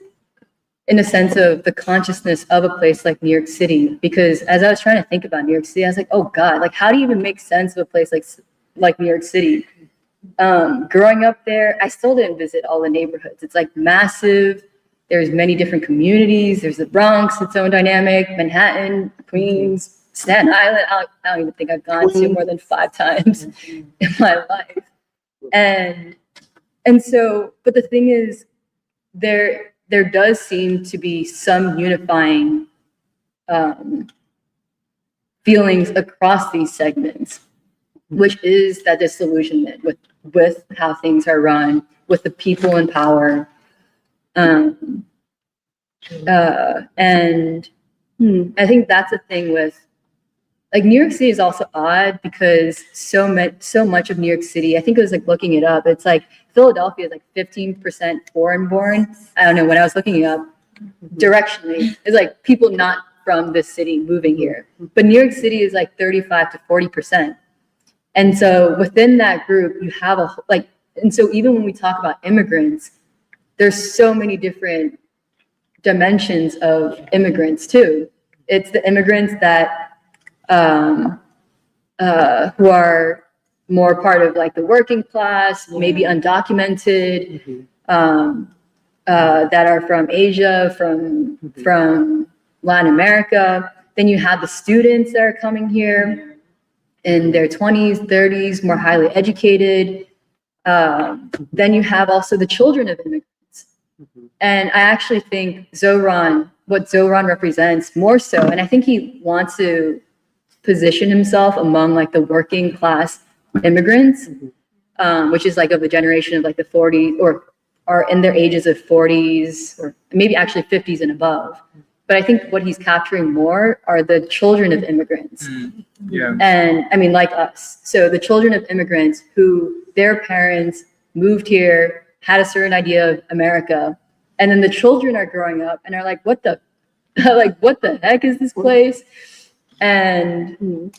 in a sense of the consciousness of a place like New York City, because as I was trying to think about New York City, I was like, oh God, like how do you even make sense of a place like New York City? Growing up there, I still didn't visit all the neighborhoods. It's like massive. There's many different communities. There's the Bronx, its own dynamic, Manhattan, Queens, Staten Island. I don't even think I've gone to more than 5 times in my life. And so, but the thing is, there does seem to be some unifying feelings across these segments, which is that disillusionment with how things are run, with the people in power. And I think that's the thing with, like, New York City is also odd because so much of New York City, I think it was like looking it up, it's like Philadelphia is like 15% foreign born. I don't know, when I was looking it up, directionally, it's like people not from this city moving here. But New York City is like 35 to 40%. And so within that group, you have and so even when we talk about immigrants, there's so many different dimensions of immigrants too. It's the immigrants that who are more part of like the working class, maybe undocumented, that are from Asia, from Latin America. Then you have the students that are coming here in their 20s, 30s, more highly educated. Then you have also the children of immigrants. And I actually think what Zoran represents more so, and I think he wants to position himself among like the working class immigrants, which is like of the generation of like the 40s or are in their ages of 40s or maybe actually 50s and above. But I think what he's capturing more are the children of immigrants. Yeah. And I mean, like us. So the children of immigrants who their parents moved here, had a certain idea of America, and then the children are growing up and are like, what the heck is this place? And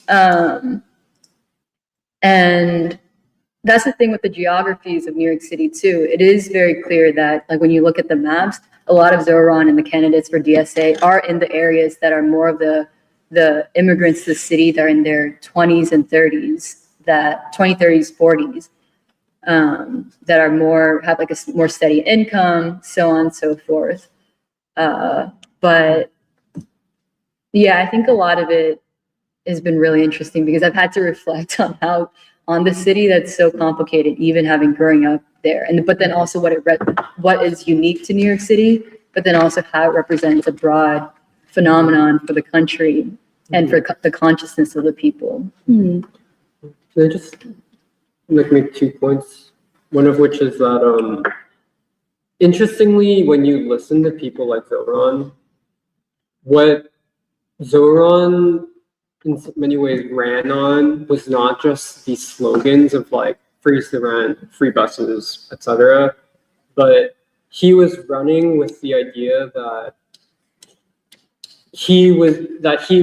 that's the thing with the geographies of New York City too. It is very clear that like when you look at the maps, a lot of Zoran and the candidates for DSA are in the areas that are more of the immigrants to the city that are in their 20s and 30s, that 20s, 30s, 40s, that are have like a more steady income, so on and so forth. But yeah, I think a lot of it has been really interesting because I've had to reflect on the city that's so complicated, even having growing up there. And, but then also what is unique to New York City, but then also how it represents a broad phenomenon for the country and for the consciousness of the people. Can I just make 2 points? One of which is that, interestingly, when you listen to people like Zoran, what Zoran in many ways ran on was not just these slogans of like freeze the rent, free buses, etc., but he was running with the idea that he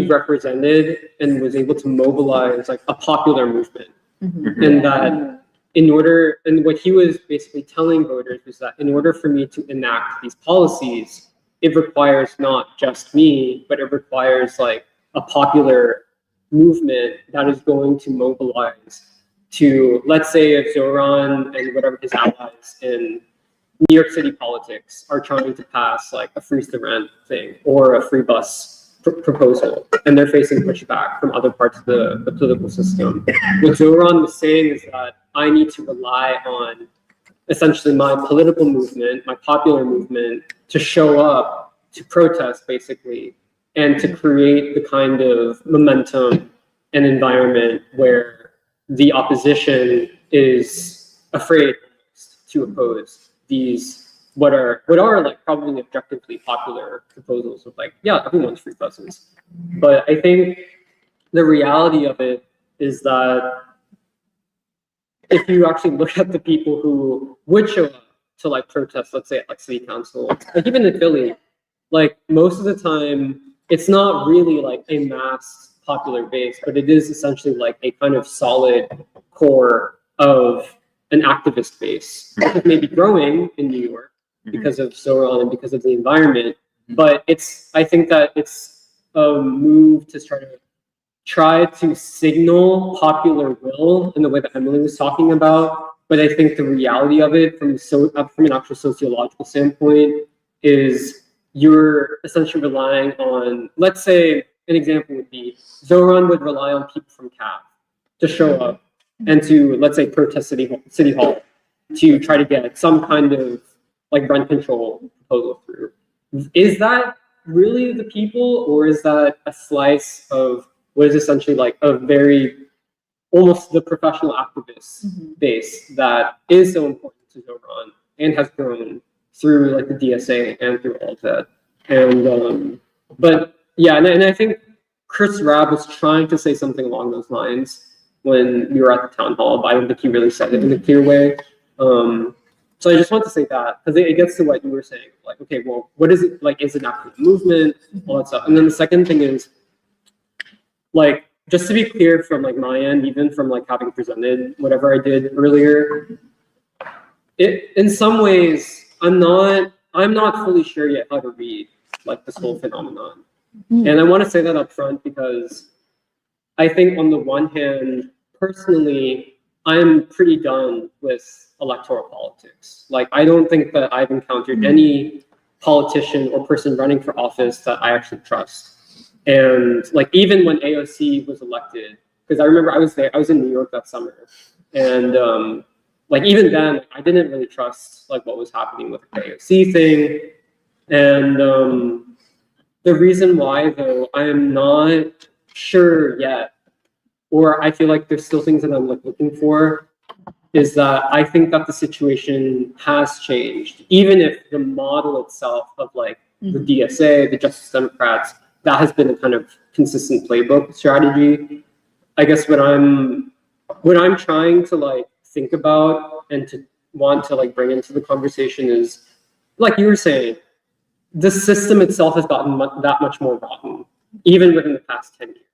represented and was able to mobilize like a popular movement. And that and what he was basically telling voters was that in order for me to enact these policies, it requires not just me, but it requires like a popular movement that is going to mobilize to, let's say if Zoran and whatever his allies in New York City politics are trying to pass like a freeze the rent thing or a free bus proposal, and they're facing pushback from other parts of the political system. What Zoran was saying is that I need to rely on essentially my political movement, my popular movement, to show up, to protest basically, and to create the kind of momentum and environment where the opposition is afraid to oppose these what are like probably objectively popular proposals of like, yeah, everyone's free buses. But I think the reality of it is that if you actually look at the people who would show up to like protest, let's say at like city council, like even in Philly, like most of the time, it's not really like a mass popular base, but it is essentially like a kind of solid core of an activist base. It may be growing in New York because of Zoran and because of the environment, but I think that it's a move to try to signal popular will in the way that Emily was talking about. But I think the reality of it from an actual sociological standpoint is you're essentially relying on, let's say an example would be Zoran would rely on people from CAF to show up and to, let's say, protest City Hall to try to get some kind of like rent control proposal through. Is that really the people, or is that a slice of what is essentially like a very almost the professional activist base that is so important to Zoran and has grown through like the DSA and through all of that? And but yeah, and I think Chris Rabb was trying to say something along those lines when we were at the town hall, but I don't think he really said it in a clear way. So I just want to say that because it gets to what you were saying, like, okay, well, what is it like? Is it actually a movement? All that stuff. And then the second thing is, like, just to be clear from like my end, even from like having presented whatever I did earlier, in some ways I'm not fully sure yet how to read like this whole phenomenon. And I want to say that up front because I think on the one hand, personally, I'm pretty done with electoral politics. Like, I don't think that I've encountered any politician or person running for office that I actually trust. And like, even when AOC was elected, because I remember I was in New York that summer. And like, even then, I didn't really trust like what was happening with the AOC thing. And the reason why, though, I'm not sure yet, or I feel like there's still things that I'm like looking for, is that I think that the situation has changed, even if the model itself of like the DSA, the Justice Democrats, that has been a kind of consistent playbook strategy. I guess what I'm trying to like think about and to want to like bring into the conversation is, like you were saying, the system itself has gotten that much more rotten, even within the past 10 years.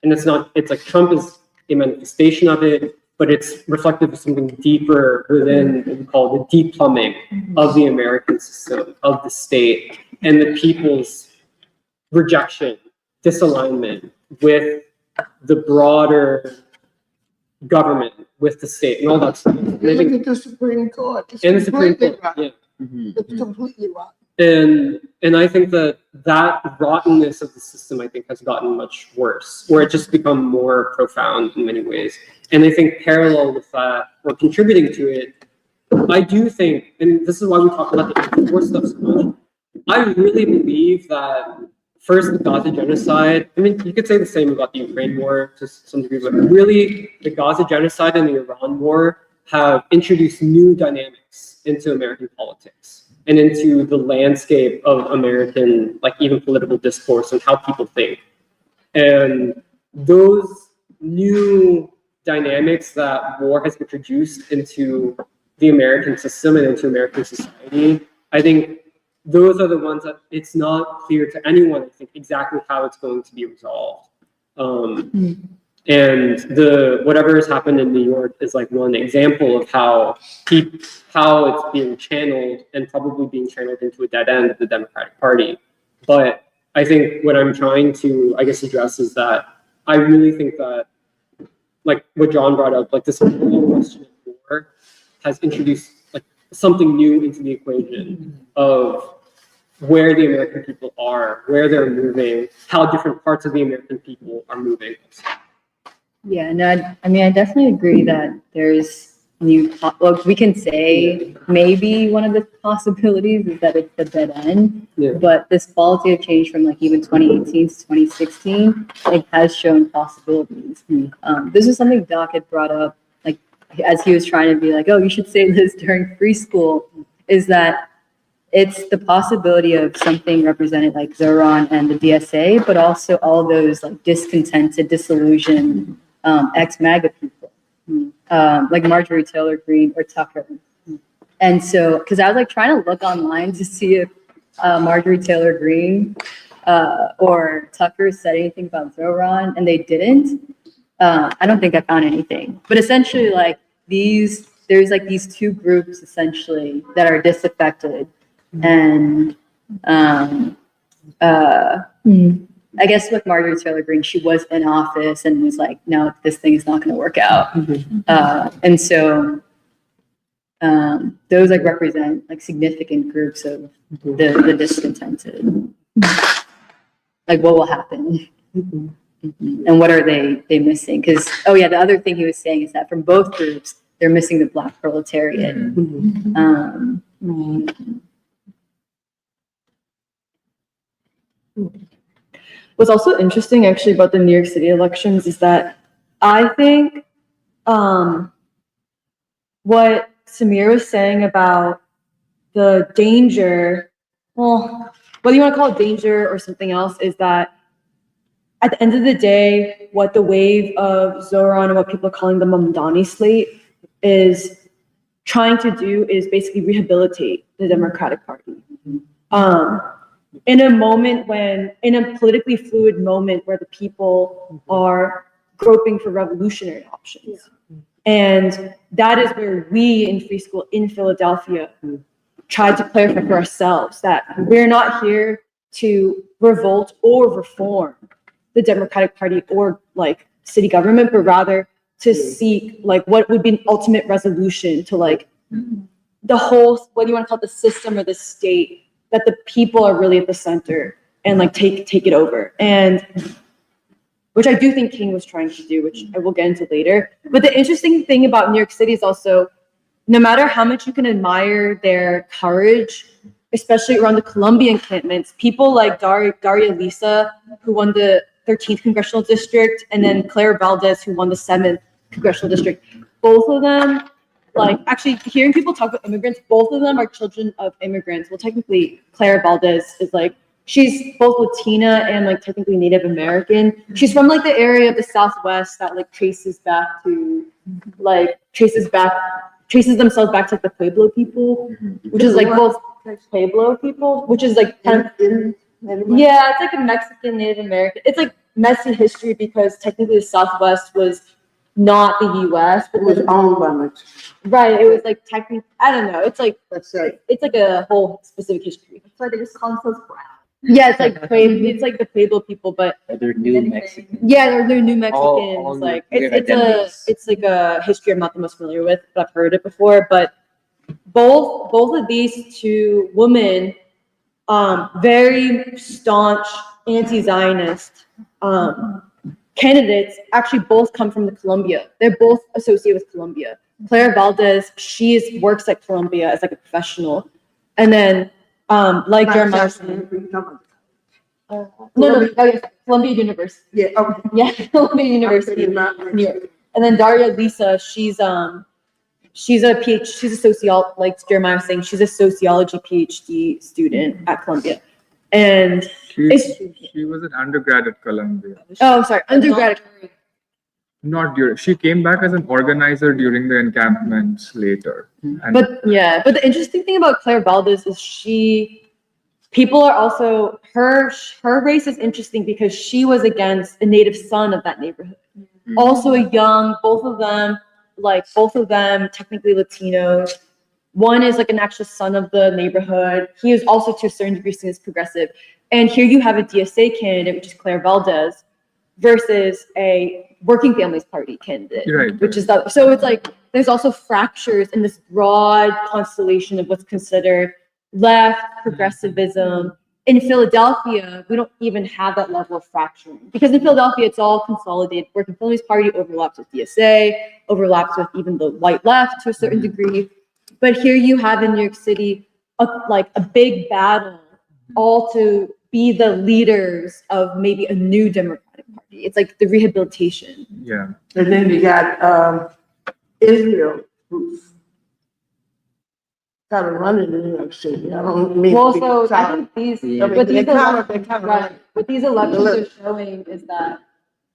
And it's like Trump is a manifestation of it, but it's reflective of something deeper within what we call the deep plumbing of the American system, of the state, and the people's rejection, disalignment with the broader government, with the state, and all that stuff. And I think the Supreme Court. and the Supreme Court, yeah. It's completely rotten. And I think that rottenness of the system, I think, has gotten much worse, or it's just become more profound in many ways. And I think parallel with that, or contributing to it, I do think, and this is why we talk about the anti-war stuff so much, I really believe that first the Gaza genocide, I mean, you could say the same about the Ukraine war to some degree, but really the Gaza genocide and the Iran war have introduced new dynamics into American politics and into the landscape of American, like even political discourse and how people think. And those new dynamics that war has introduced into the American system and into American society, I think those are the ones that it's not clear to anyone, I think, exactly how it's going to be resolved. And whatever has happened in New York is like one example of how it's being channeled and probably being channeled into a dead end of the Democratic Party. But I think what I'm trying to, I guess, address is that I really think that, like what John brought up, like this whole question of war has introduced like something new into the equation of where the American people are, where they're moving, how different parts of the American people are moving. Yeah, no, I mean, I definitely agree that there's well, we can say maybe one of the possibilities is that it's the dead end, but this qualitative change from like even 2018 to 2016, like has shown possibilities. This is something Doc had brought up, like as he was trying to be like, oh, you should say this during free school, is that it's the possibility of something represented like Zoran and the DSA, but also all those like discontented, disillusioned ex-MAGA people, like Marjorie Taylor Greene or Tucker. And so, because I was like trying to look online to see if Marjorie Taylor Greene or Tucker said anything about Zoran, and they didn't. I don't think I found anything. But essentially, like there's like these two groups essentially that are disaffected. And I guess with Marjorie Taylor Greene, she was in office and was like, no, this thing is not going to work out. And so those like represent like significant groups of the discontented. Like what will happen? And what are they missing? Because, oh yeah, the other thing he was saying is that from both groups, they're missing the Black proletariat. What's also interesting actually about the New York City elections is that I think what Samir was saying about the danger, well, whether you want to call it danger or something else, is that at the end of the day, what the wave of Zoran and what people are calling the Mamdani slate is trying to do is basically rehabilitate the Democratic Party. In a moment in a politically fluid moment where the people are groping for revolutionary options. And that is where we in Free School in Philadelphia tried to clarify for ourselves that we're not here to revolt or reform the Democratic Party or like city government, but rather to seek like what would be an ultimate resolution to like the whole, what do you want to call it, the system or the state, that the people are really at the center and like take it over. And which I do think King was trying to do, which I will get into later. But the interesting thing about New York City is also, no matter how much you can admire their courage, especially around the Columbia encampments, people like Daria Lisa, who won the 13th congressional district, and then Claire Valdez, who won the 7th congressional district, both of them, like actually hearing people talk about immigrants, both of them are children of immigrants. Well, technically Claire Valdez is like, she's both Latina and like technically Native American. She's from like the area of the Southwest that like traces themselves back to like the Pueblo people, which is like both Pueblo people, which is like kind of, yeah, it's like a Mexican Native American. It's like messy history because technically the Southwest was not the U.S. but It was owned by Mexico. Right. It was like technically, I don't know. It's like, That's right. it's like a whole specific history. That's why they just call themselves brown. Yeah, it's like it's like the Pueblo people, but They're new Mexican. yeah, they're New Mexicans. All like weird it's identities. it's like a history I'm not the most familiar with, but I've heard it before. But both of these two women, very staunch anti-Zionist candidates, actually both come from the Columbia. They're both associated with Columbia. Claire Valdez, works at Columbia as like a professional. And then, like Jeremiah. Columbia University. Yeah, okay. Yeah, Columbia University, New York. And then Daria Lisa, she's a like Jeremiah was saying, she's a sociology PhD student at Columbia. And She was an undergrad at Columbia. undergrad. Not during. She came back as an organizer during the encampments later. And But the interesting thing about Claire Valdez is people are also, her race is interesting because she was against a native son of that neighborhood. Also a young, both of them technically Latinos. One is like an actual son of the neighborhood. He is also to a certain degree seen as progressive. And here you have a DSA candidate, which is Claire Valdez, versus a Working Families Party candidate, Right. which is so it's like there's also fractures in this broad constellation of what's considered left progressivism. In Philadelphia, we don't even have that level of fracturing because in Philadelphia, it's all consolidated. Working Families Party overlaps with DSA, overlaps with even the white left to a certain degree. But here you have in New York City, a big battle, all to be the leaders of maybe a new Democratic Party. It's like the rehabilitation. yeah. And then you got, Israel, who's kind of running in New York City. I don't mean. Well, to be so I sound- think Yeah. what these They're kind elections, of right, what these elections are showing is that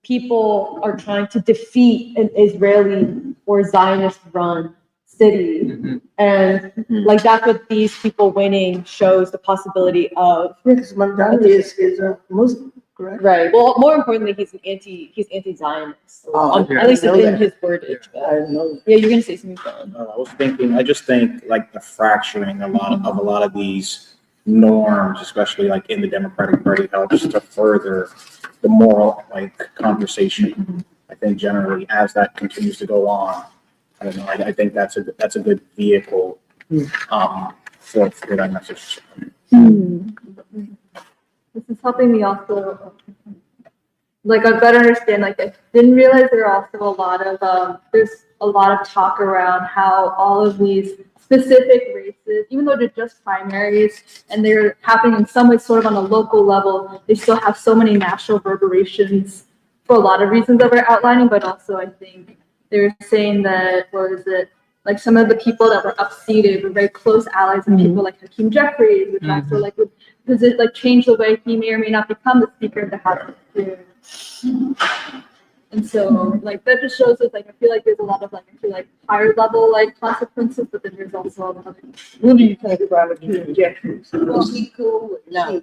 people are trying to defeat an Israeli or Zionist-run city. Mhm. And like that's what these people winning shows the possibility of. Because Mandela is a Muslim, correct? Right. Well, more importantly, he's anti-Zionist. Oh, yeah. At least I know in that. his wordage. I But, know. yeah, you're gonna say something, John. I was thinking, I just think like the fracturing a lot of these norms, especially like in the Democratic Party, helps to further the moral conversation. I think generally as that continues to go on, I don't know, I think that's a good vehicle for that message. This is helping me also, I better understand, I didn't realize there are also a lot of, there's a lot of talk around how all of these specific races, even though they're just primaries and they're happening in some ways sort of on a local level, they still have so many national reverberations for a lot of reasons that we're outlining, but also I think they're saying that, some of the people that were upseated were very close allies and people like Hakeem Jeffries, which also would change the way he may or may not become the Speaker of the House. And so that just shows us I feel like there's a lot of higher level consequences, but then there's also a lot of What do you think about Hakeem Jeffries? Was he cool? No.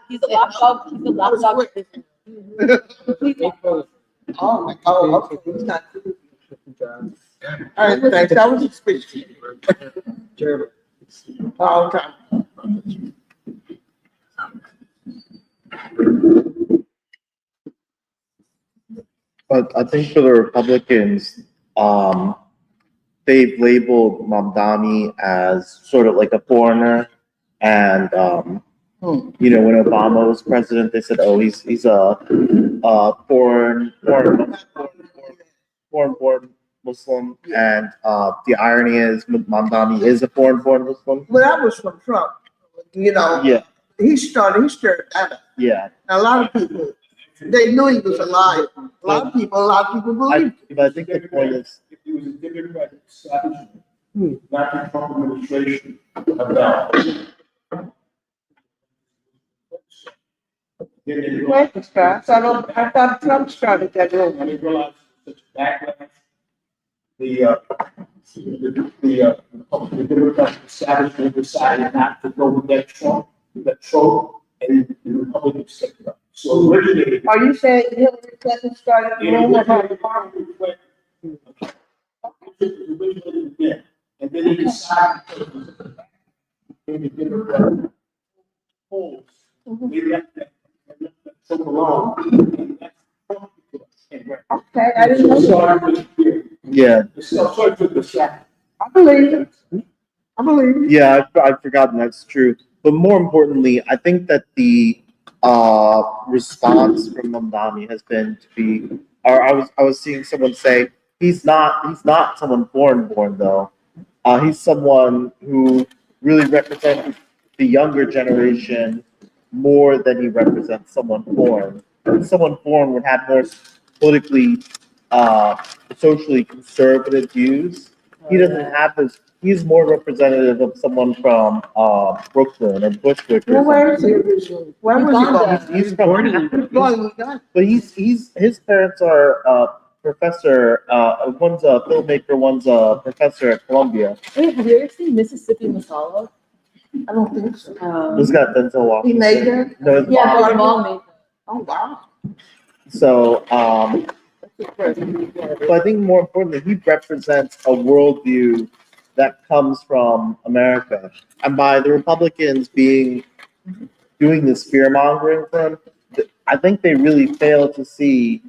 He's a lapdog. Oh, okay. He's not cool. All right, thanks. That was a speech. Jeremy. Oh, okay. But I think for the Republicans, they've labeled Mamdani as sort of like a foreigner. And, when Obama was president, they said, oh, he's a foreign Muslim. And the irony is Mamdani is a foreign Muslim. Well, that was from Trump. Yeah, He stirred that up. yeah. A lot of people, they knew he was a liar. A lot of people believe. But I think the point is, If he was a Democratic establishment, not the Trump administration, about. Wait, I thought Trump started that When rumor. he realized such a backlash, the Democratic establishment decided not to go with that Trump, and the Republicans took it up. So originally, Are you saying Hillary Clinton started the rumor? and then he decided to in the Democratic polls, they left that Trump alone. Okay, I didn't know that. yeah, So took the shot. I believe it. I believe it. yeah, I've forgotten that's true. But more importantly, I think that the response from Mamdani has been to be or I was seeing someone say he's not someone foreign born though. He's someone who really represents the younger generation more than he represents someone foreign. Someone foreign would have more politically, socially conservative views. He doesn't have those. He's more representative of someone from Brooklyn or Bushwick or Well, where is something. he originally? Where was he born? He's from born in Africa. Born in Uganda. But his parents are professor. One's a filmmaker, one's a professor at Columbia. Wait, have you ever seen Mississippi Masala? I don't think so. Who's got Denzel He Washington? made that? No, his Yeah, mom. his mom made Oh, wow. So, That's impressive. so I think more importantly, he represents a worldview that comes from America, and by the Republicans doing this fear mongering for him, I think they really fail to see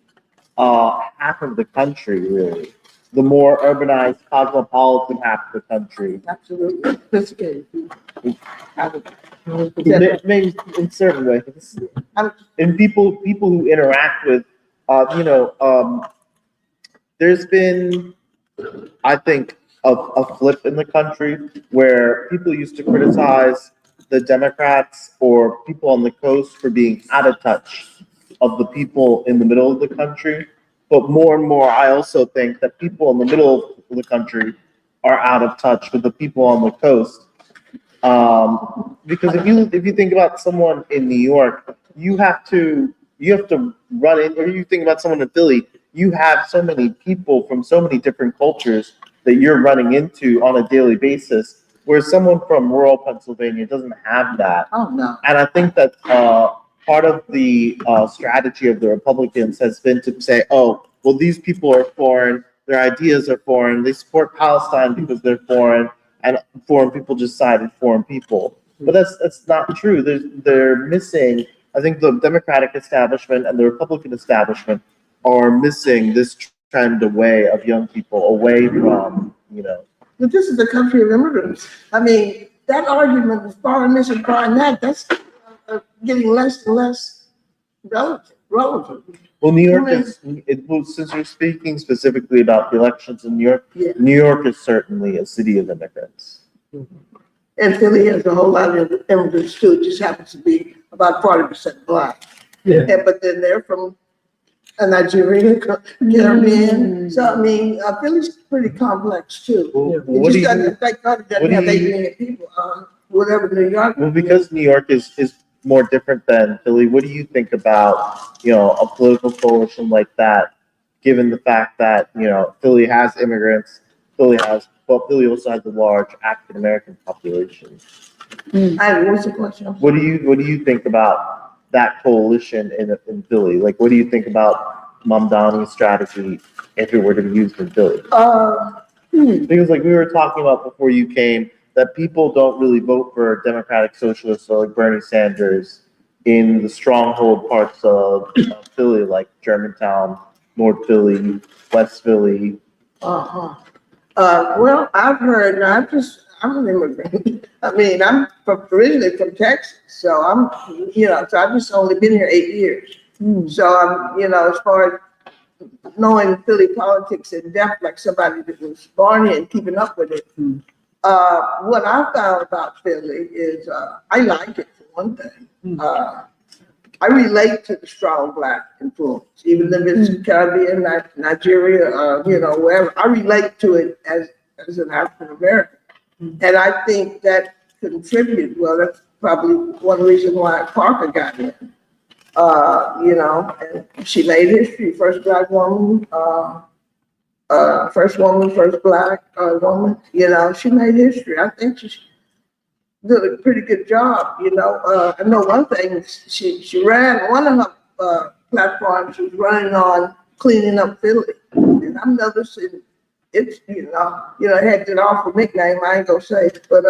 half of the country really, the more urbanized, cosmopolitan half of the country. Absolutely. Sophisticated. Maybe in certain ways, and people who interact with, there's been, I think, a flip in the country where people used to criticize the Democrats or people on the coast for being out of touch of the people in the middle of the country. But more and more, I also think that people in the middle of the country are out of touch with the people on the coast. Because if you think about someone in New York, you have to run in, or you think about someone in Philly, you have so many people from so many different cultures that you're running into on a daily basis, whereas someone from rural Pennsylvania doesn't have that. Oh, no. And I think that part of the strategy of the Republicans has been to say, oh, well, these people are foreign, their ideas are foreign, they support Palestine because they're foreign, and foreign people just side with foreign people. But that's not true. They're missing, I think the Democratic establishment and the Republican establishment are missing this trend of young people away from, But this is a country of immigrants. I mean, that argument is foreign this and foreign that, that's getting less and less relevant. Well, New York since you're speaking specifically about the elections in New York, Yeah. New York is certainly a city of immigrants. And Philly has a whole lot of immigrants too. It just happens to be about 40% black. Yeah. But then they're from Nigeria, Caribbean. So I mean, Philly's pretty complex too. Well, It just doesn't, thank God it doesn't have 8 million people. Whatever New York. Well, because New York is more different than Philly, what do you think about, a political coalition like that, given the fact that, Philly has immigrants, Philly also has a large African American population. What's the question? What do you think about that coalition in Philly? Like, what do you think about Mamdani's strategy if it were to be used in Philly? Because like we were talking about before you came, that people don't really vote for Democratic Socialists or like Bernie Sanders in the stronghold parts of Philly, like Germantown, North Philly, West Philly. Well, I've heard, and I'm an immigrant. I mean, I'm originally from Texas, so I'm, so I've just only been here 8 years. So I'm, as far as knowing Philly politics in depth, like somebody that was born here and keeping up with it. What I found about Philly is I like it for one thing. I relate to the strong black influence, even if it's Caribbean, Nigeria, wherever. I relate to it as an African American, and I think that contributed. Well, that's probably one reason why Parker got in. And she made history. First black woman, first black woman. She made history. I think she did a pretty good job. I know one thing. She ran one of her platforms. She was running on cleaning up Philly, and I'm noticing it's it had an awful nickname. I ain't gonna say, but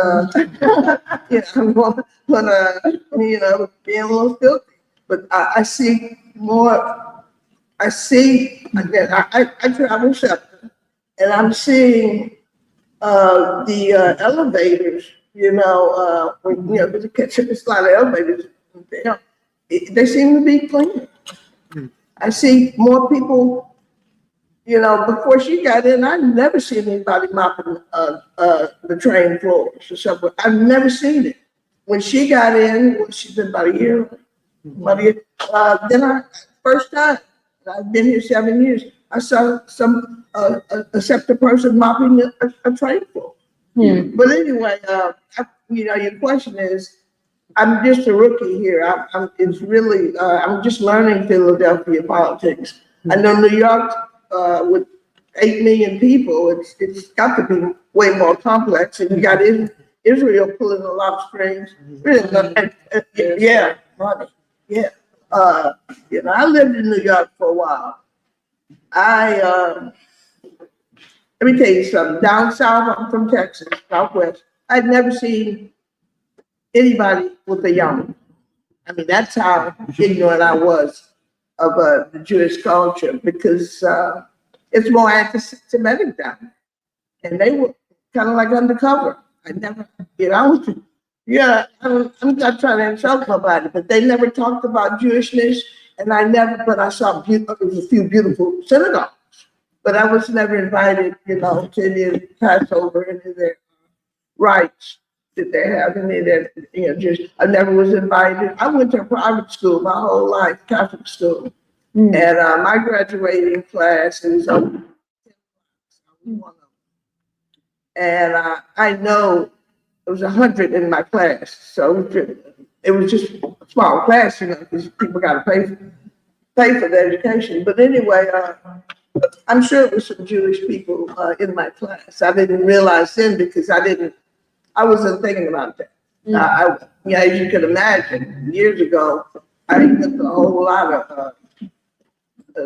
being a little filthy. But I see more. I see again. I travel SEPTA, and I'm seeing the elevators. It's a lot of elevators. They seem to be clean. I see more people You know, before she got in, I'd never seen anybody mopping the train floors or something. I've never seen it. When she got in, well, she's been about a year. Then first time, I've been here 7 years, I saw some a SEPTA person mopping a train floor. But anyway, you know, your question is, I'm just a rookie here. It's really, I'm just learning Philadelphia politics. I know New York, with 8 million people, it's got to be way more complex. And you got Israel pulling a lot of strings. Yeah, money. Yeah. You know, I lived in New York for a while. Let me tell you something. Down south, I'm from Texas, Southwest. I'd never seen anybody with a yarmulke. I mean, that's how ignorant I was of the Jewish culture, because it's more anti-Semitic down there. And they were kind of like undercover. I never, you know, I'm not trying to insult nobody, but they never talked about Jewishness. And but I saw a few beautiful synagogues, but I was never invited, you know, to any of the Passover, any of their rites that they have, any of their, you know, just, I never was invited. I went to a private school my whole life, Catholic school. And my graduating class is one of them. And I know it was 100 in my class, so it was just a small class, you know, because people got to pay for the education. But anyway, I'm sure it was some Jewish people in my class. I didn't realize then because I wasn't thinking about that. Yeah, as you can imagine, years ago, I didn't get a whole lot of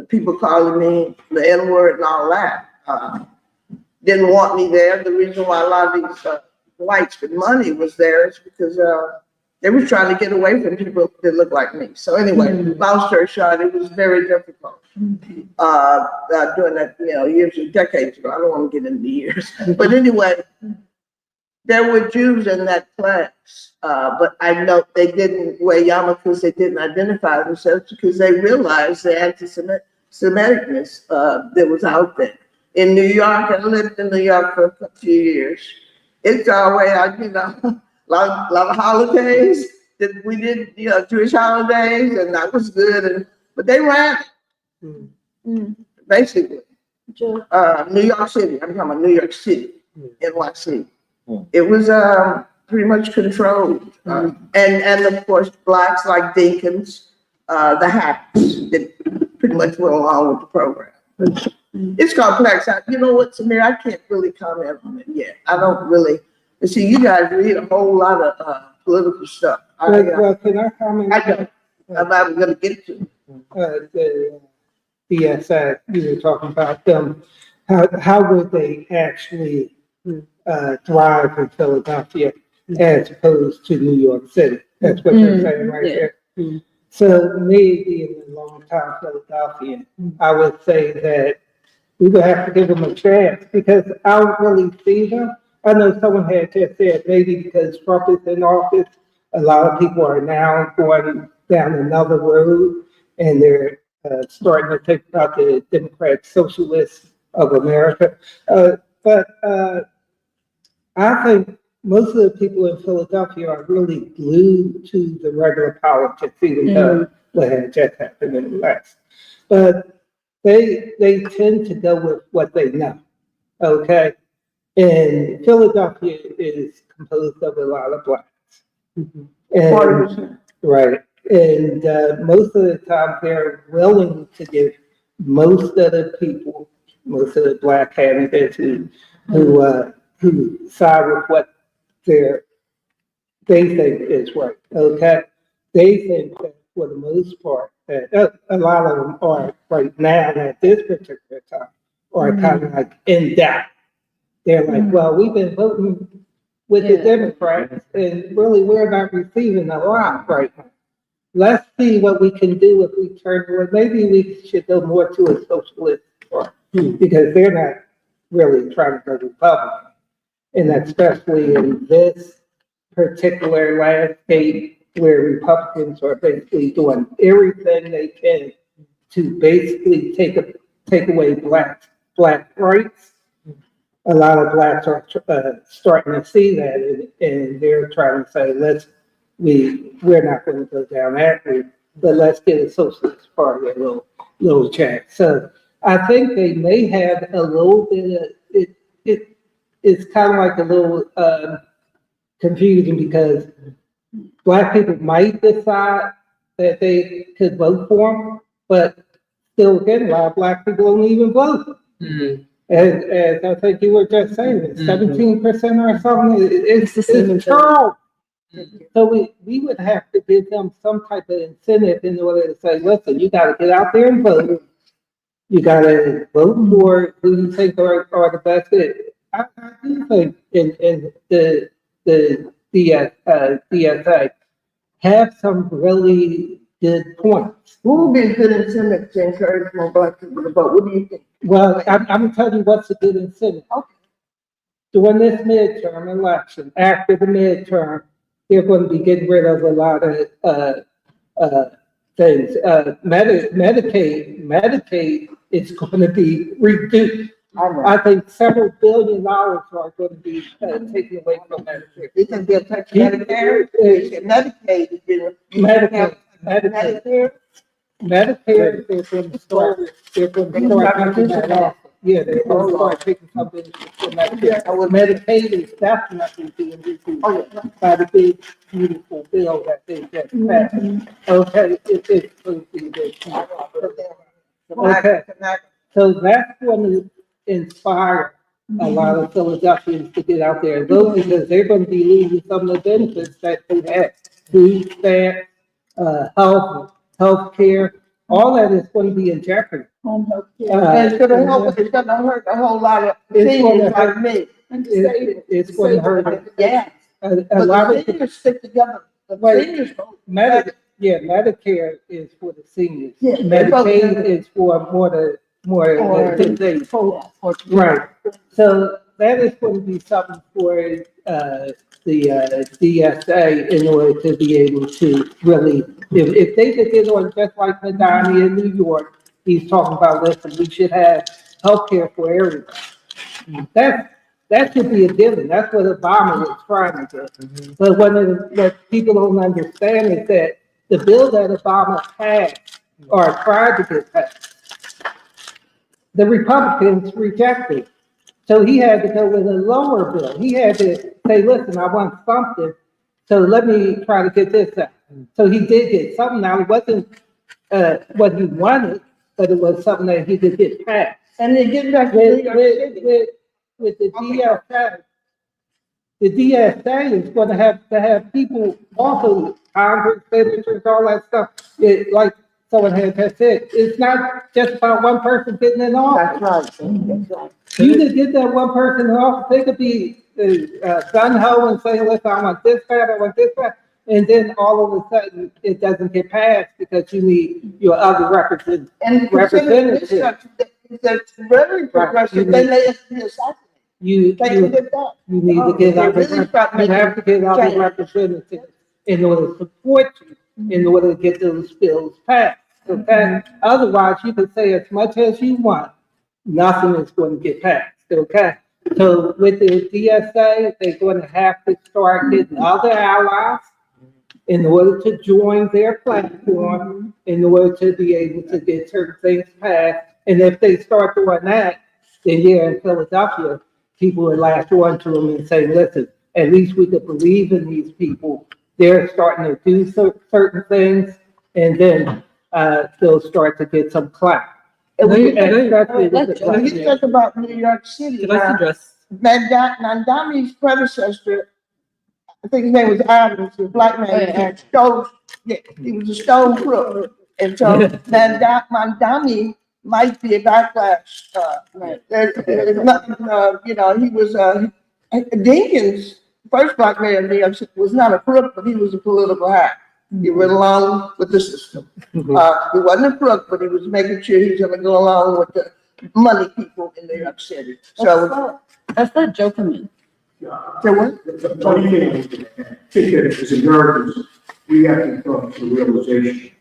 people calling me the N-word and all that. Didn't want me there. The reason why a lot of these whites with money was there is because they were trying to get away from people that look like me. So anyway, long story short, it was very difficult doing that, you know, years and decades ago. I don't want to get into the years, but anyway, there were Jews in that class, but I know they didn't wear yarmulkes. They didn't identify themselves because they realized the anti-Semiticness that was out there. In New York, I lived in New York for a few years. It's our way out, you know, a lot of holidays that we did, you know, Jewish holidays, and that was good. But they ran it, basically. New York City, I'm talking about New York City, NYC. It was pretty much controlled. And of course, blacks like deacons, the Haps, that pretty much went along with the program. It's complex. You know what, Samir, I can't really comment on it yet. I don't really, see, you guys read a whole lot of political stuff. Well, can I comment? I don't. I'm not going to get to the BSI, you were talking about them. How would they actually thrive in Philadelphia as opposed to New York City? That's what they're saying right there. So me being a long-time Philadelphian, I would say that we would have to give them a chance because I don't really see them. I know someone had just said maybe because Trump is in office, a lot of people are now going down another road and they're starting to think about the Democratic Socialists of America. But I think most of the people in Philadelphia are really glued to the regular politics, even though what had just happened in the West. But they tend to go with what they know, okay? And Philadelphia is composed of a lot of blacks. And, right. And most of the time they're willing to give most of the people, most of the black candidates who side with what they think is right, okay? They think that for the most part, that a lot of them are right now at this particular time are kind of like in doubt. They're like, well, we've been voting with the Democrats and really we're not receiving a lot right now. Let's see what we can do if we turn to maybe we should go more to a socialist party because they're not really trying to go Republican. And especially in this particular landscape where Republicans are basically doing everything they can to basically take take away black rights. A lot of blacks are starting to see that, and they're trying to say, we're not going to go down that route, but let's get a socialist party, a little check. So I think they may have a little bit of it's kind of like a little confusing because black people might decide that they could vote for them, but still again, a lot of black people don't even vote. Mm-hmm. As I think you were just saying, it's 17% or something. It's terrible. So we would have to give them some type of incentive in order to say, listen, you got to get out there and vote. You got to vote for who you think are the best fit. I do think in the DSA have some really good points. Who would be a good incentive to encourage more black people to vote? What do you think? Well, I'm going to tell you what's a good incentive. Okay. During this midterm election, after the midterm, they're going to be getting rid of a lot of things. Medicaid is going to be reduced. I think several $billions are going to be taken away from Medicare. You think they'll take Medicare? Medicaid is being Medicare, Medicare. they're going to start taking that off. Yeah, they're going to start taking something from Medicare. Medicaid is definitely being reduced by the big, beautiful bill that they just passed. Okay, it's going to be this. Okay, so that's going to inspire a lot of Philadelphians to get out there and vote because they're going to be losing some of the benefits that they have. Food stamps, health care, all that is going to be in jeopardy. And it's going to hurt a whole lot of seniors like me. It's going to hurt. Yeah. A lot of seniors stick together. The seniors vote. Medicare is for the seniors. Yeah, Medicaid is for more disabled. Right. So that is going to be something for the DSA in order to be able to really, if they could get on just like Madani in New York, he's talking about, listen, we should have healthcare for everybody. That should be a given. That's what Obama was trying to do. But what people don't understand is that the bill that Obama passed or tried to get passed, the Republicans rejected. So he had to go with a lower bill. He had to say, listen, I want something, so let me try to get this out. So he did get something. Now, it wasn't what he wanted, but it was something that he could get passed. And they get back with the DSA. The DSA is going to have people also, Congress, senators, all that stuff. Like someone had said, it's not just about one person getting in office. That's right. You could get that one person in office, they could be gung-ho and say, listen, I want this bad, I want this bad. And then all of a sudden, it doesn't get passed because you need your other representatives. That's very progressive. Then they have to be assassinated. You need to get other, you have to get other representatives in order to support you, in order to get those bills passed. Okay? Otherwise, you can say as much as you want, nothing is going to get passed. Okay? So with the DSA, they're going to have to start getting other allies in order to join their platform, in order to be able to get certain things passed. And if they start doing that, then here in Philadelphia, people will latch on to them and say, listen, at least we could believe in these people. They're starting to do certain things, and then they'll start to get some clout. When you talk about New York City, Can I suggest? Mandami's predecessor, I think his name was Adams, a black man, he was a stone crook. And so Mandami might be a backlash. He was, Dinkins, first black mayor of New York City, was not a crook, but he was a political hack. He went along with the system. He wasn't a crook, but he was making sure he was going to go along with the money people in New York City. So that's not joking. So what? The funny thing is, as Americans, we have to come to the realization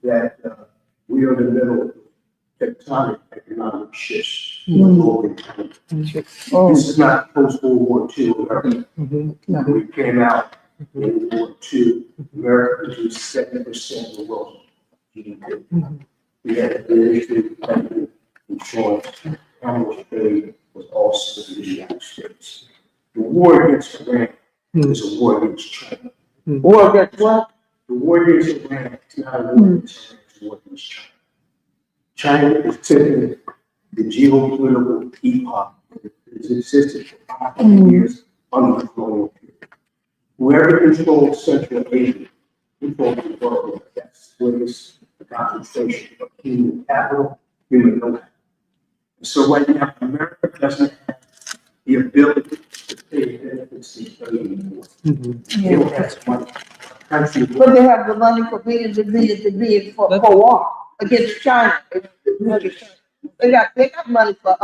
that we are in the middle tectonic economic shifts in the global economy. This is not post-World War II America. When we came out in World War II, America produced 7% of the world's GDP. We had military, banking, insurance, commerce, trade was also in the United States. The war against Iran is a war against China. War against what? The war against Iran is not a war against Iran, it's a war against China. China is taking the geopolitical epoch that has existed for 500 years under the colonial period. Whoever controls Central Asia controls the world. That's where this concentration of human capital, human know-how. So right now, America doesn't have the ability to pay benefits in trade anymore. They don't have money. Country. But they have the money for billions and billions and billions for war against China. They got money for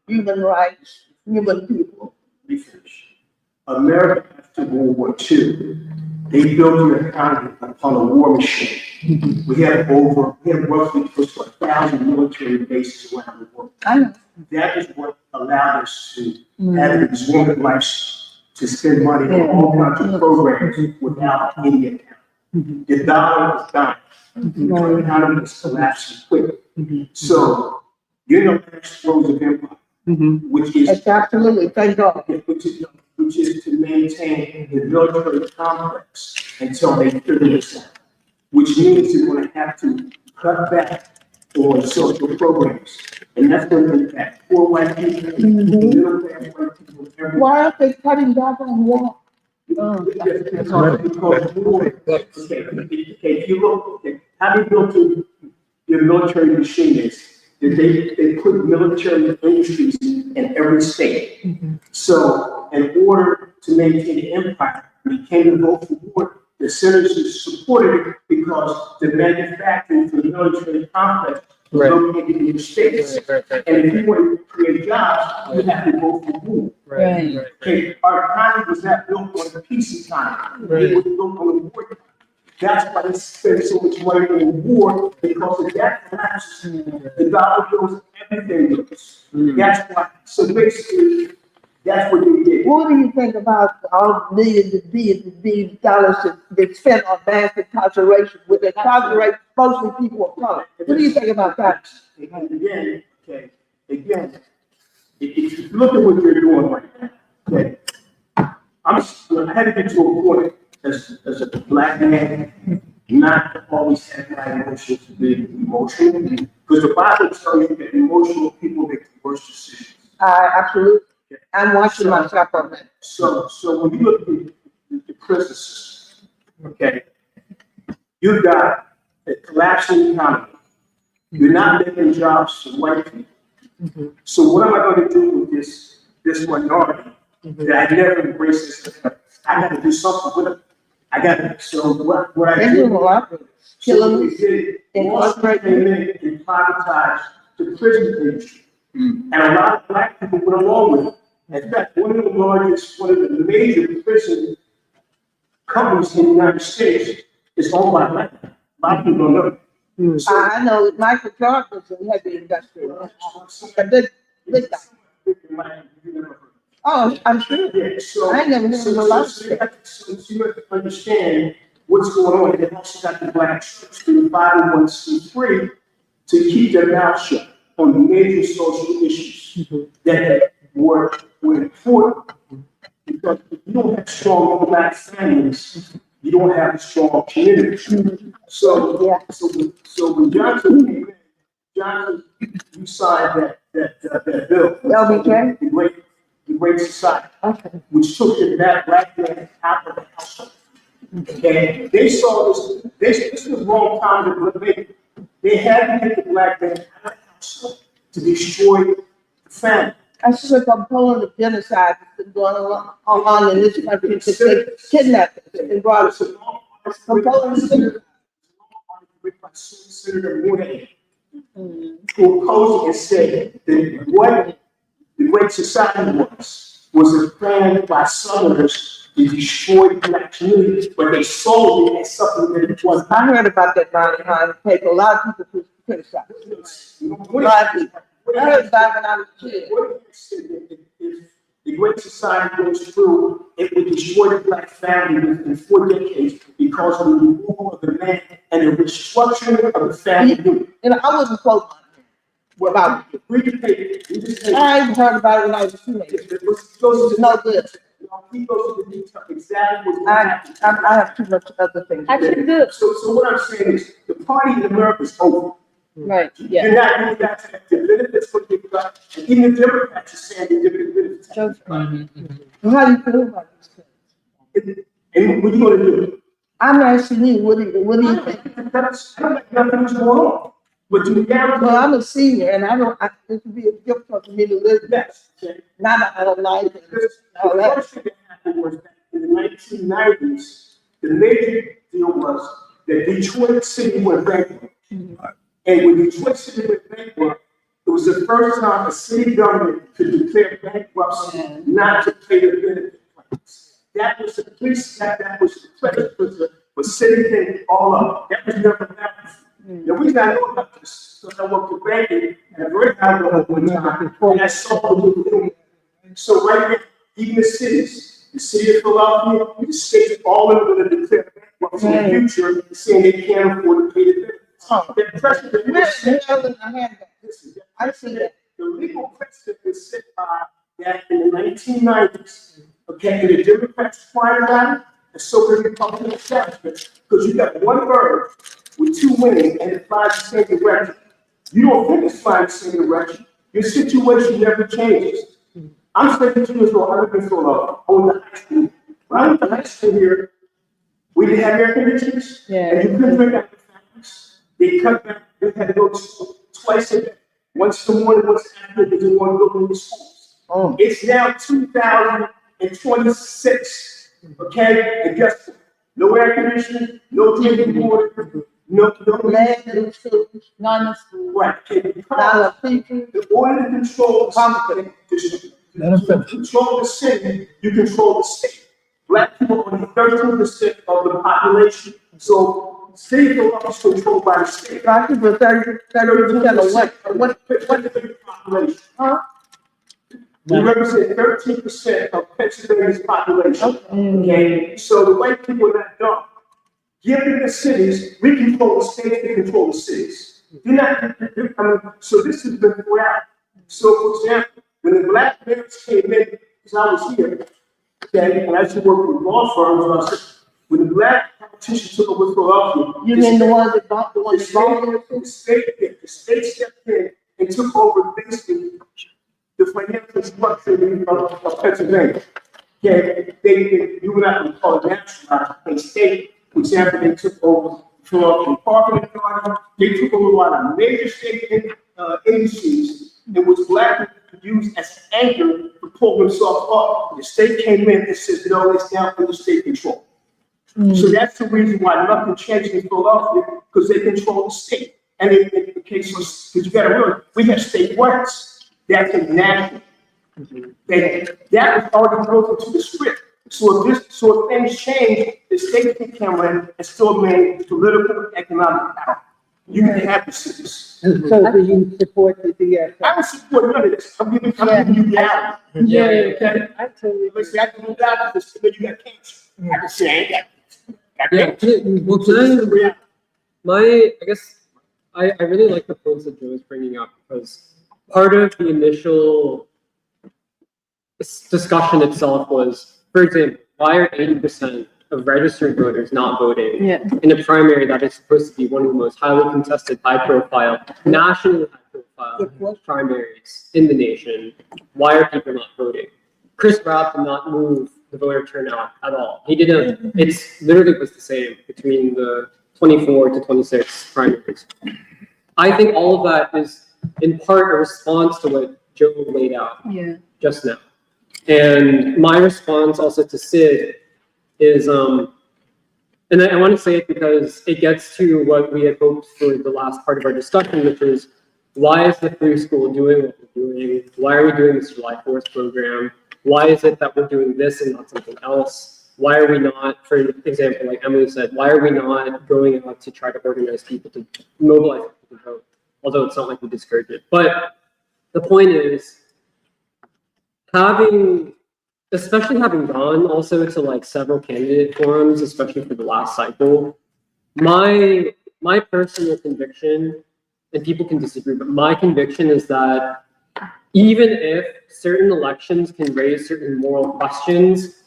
human rights, human people. Let me finish. America after World War II, they built an economy upon a war machine. We have roughly close to 1,000 military bases around the world. I know. That is what allowed us to have an exorbitant lifestyle, to spend money on all kinds of programs without any account. The dollar is down. The economy is collapsing quickly. So you're in the last throes of empire, which is It's absolutely, thank God. which is to maintain the military complex until they figure this out. Which means you're going to have to cut back on social programs, and that's going to impact poor white people, middle class white people, everyone. Why aren't they cutting back on war? Because war, okay, if you look, how they built their military machine is, that they put military industries in every state. So in order to maintain the empire, we came to vote for war. The senators supported it because the manufacturing for the military complex was located in the states. And if you want to create jobs, you have to vote for war. Right. Okay, our economy was not built on a peace economy. It was built on a war economy. That's why they spend so much money in war, because if that collapses, the dollar goes, everything goes. That's why. So basically, that's what they did. What do you think about all millions and billions of dollars that they spent on mass incarceration, where they incarcerate mostly people of color? What do you think about that? Again, if you look at what you're doing right now, okay, I had to get to a point as a black man, not always have my emotions to be emotional, because the Bible tells you that emotional people make the worst decisions. Absolutely. I'm watching myself on that. So when you look at the prison system, okay, you've got a collapsing economy. You're not making jobs for white people. So what am I going to do with this minority that I never embraced this? I got to do something with it. I got to. So what I They do? do a lot. So we did incarcerate and privatize the prison industry. And a lot of black people went along with it. In fact, one of the major prison companies in the United States is owned by black people. A lot of people don't know. I know that Michael Jordan was a heavy investor. Oh, I'm sure. Yeah, so I never heard of a lot of so you have to understand what's going on. And they also got the black church, the 501c3, to keep their mouth shut on the major social issues that were important. Because if you don't have strong black families, you don't have a strong community. So when Johnson came in, Johnson, you signed that bill. LBJ? The Great Society, which took the black man out of the household. Okay, they saw this was wrong time to they had to get the black man out of the household to destroy the family. That's just a component of genocide that's been going on in this country. They kidnapped us and brought us. It's a component of genocide. Senator Mooney, who opposed and said that what the Great Society was a plan by Southerners to destroy the black community, but they sold it as something that it wasn't. I heard about that behind the paper. A lot of people criticize. What I heard about when I was a kid. if the Great Society goes through, it would destroy the black family within 4 decades because of the removal of the man and the restructuring of the family. And I wasn't close. What about it? Read the paper. You just say, I even heard about it when I was a teenager. it goes to No good. he goes to the detail exactly what's I happening. have too much other things. Actually, good. So what I'm saying is, the party in America is over. Right, yeah. You're not doing that, the benefits for the cut, and even the Democrats are saying they're giving benefits. Joe's Well, how do you feel about this? And what are you gonna do? I'm asking you, what do you think? That's, nothing's going on. But you got Well, I'm a senior and this would be difficult for me to live yes, okay. now that I don't like it. Because All the that. first thing that happened was that in the 1990s, the major deal was that Detroit City went bankrupt. And when Detroit City went bankrupt, it was the first time a city government could declare bankruptcy not to pay the benefit plans. That was the police, that was the place for city thing all up. That was never happened. The reason I know about this, because I worked at banking and I read how it went one time, and I saw what we were doing. So right now, even the cities, the city of Philadelphia, the states, all of them are going to declare bankruptcy in the future, saying they can't afford to pay the benefits. The precedent was I see that. the legal precedent was set by that in the 1990s. Okay, and the Democrats tried about it, and so did the Republican establishment, because you got one bird with 2 wings and it flies the same direction. You don't think it's flying the same direction. Your situation never changes. I'm 72 years old. I live in Philadelphia. I went to high school. When I went to high school here, we didn't have air conditioners. Yeah. And you couldn't drink out of the factories. They cut back. They had to go twice a day. Once in the morning, once after, because they wanted to go to the schools. Oh. It's now 2026. Okay? And guess what? No air conditioning, no drinking water, no Land and food, None of school. right. not a people. In order to control control the city, you control the state. Black people are only 13% of the population. So city is controlled by the state. Black people, 30% of what? What is the population? We represent 13% of Pennsylvania's population. Okay, so the white people are not dumb. Given the cities, we control the states, they control the cities. They're not, so this has been throughout. So for example, when the black parents came in, because I was here, okay, and I used to work with law firms, when the black politicians took over Philadelphia. You mean the ones that bought, the ones that bought? The state stepped in and took over basically the financial structure of Pennsylvania. Okay, you would not call it national, a state. For example, they took over Philadelphia Parking Authority. They took over a lot of major state agencies in which black people could use as an anchor to pull themselves up. The state came in and said, no, it's now under state control. So that's the reason why nothing changed in Philadelphia, because they control the state. And in the case of, because you got to realize, we have state rights. That's a national. That was already built into the script. So if things change, the state can come in and still maintain political, economic power. You can have the cities. So do you support the DSA? I don't support none of this. I'm giving you reality. Yeah. Okay? I totally. Listen, I can move out of this, you got cancer. I can say I ain't got Yeah, I guess, I really like the points that Joe is bringing up, because part of the initial discussion itself was, for example, why are 80% of registered voters not voting in a primary that is supposed to be one of the most highly contested, high-profile, nationally high-profile primaries in the nation? Why are people not voting? Chris Rapp did not move the voter turnout at all. He didn't. It's literally was the same between the 24 to 26 primaries. I think all of that is in part a response to what Joe laid out just now. And my response also to Sid is, and I want to say it because it gets to what we had hoped for the last part of our discussion, which is, why is the free school doing what we're doing? Why are we doing this July 4th program? Why is it that we're doing this and not something else? Why are we not, for example, like Emily said, why are we not going out to try to organize people to mobilize people to vote? although it's not like we discourage it. But the point is, especially having gone also to like several candidate forums, especially for the last cycle, my personal conviction, and people can disagree, but my conviction is that even if certain elections can raise certain moral questions,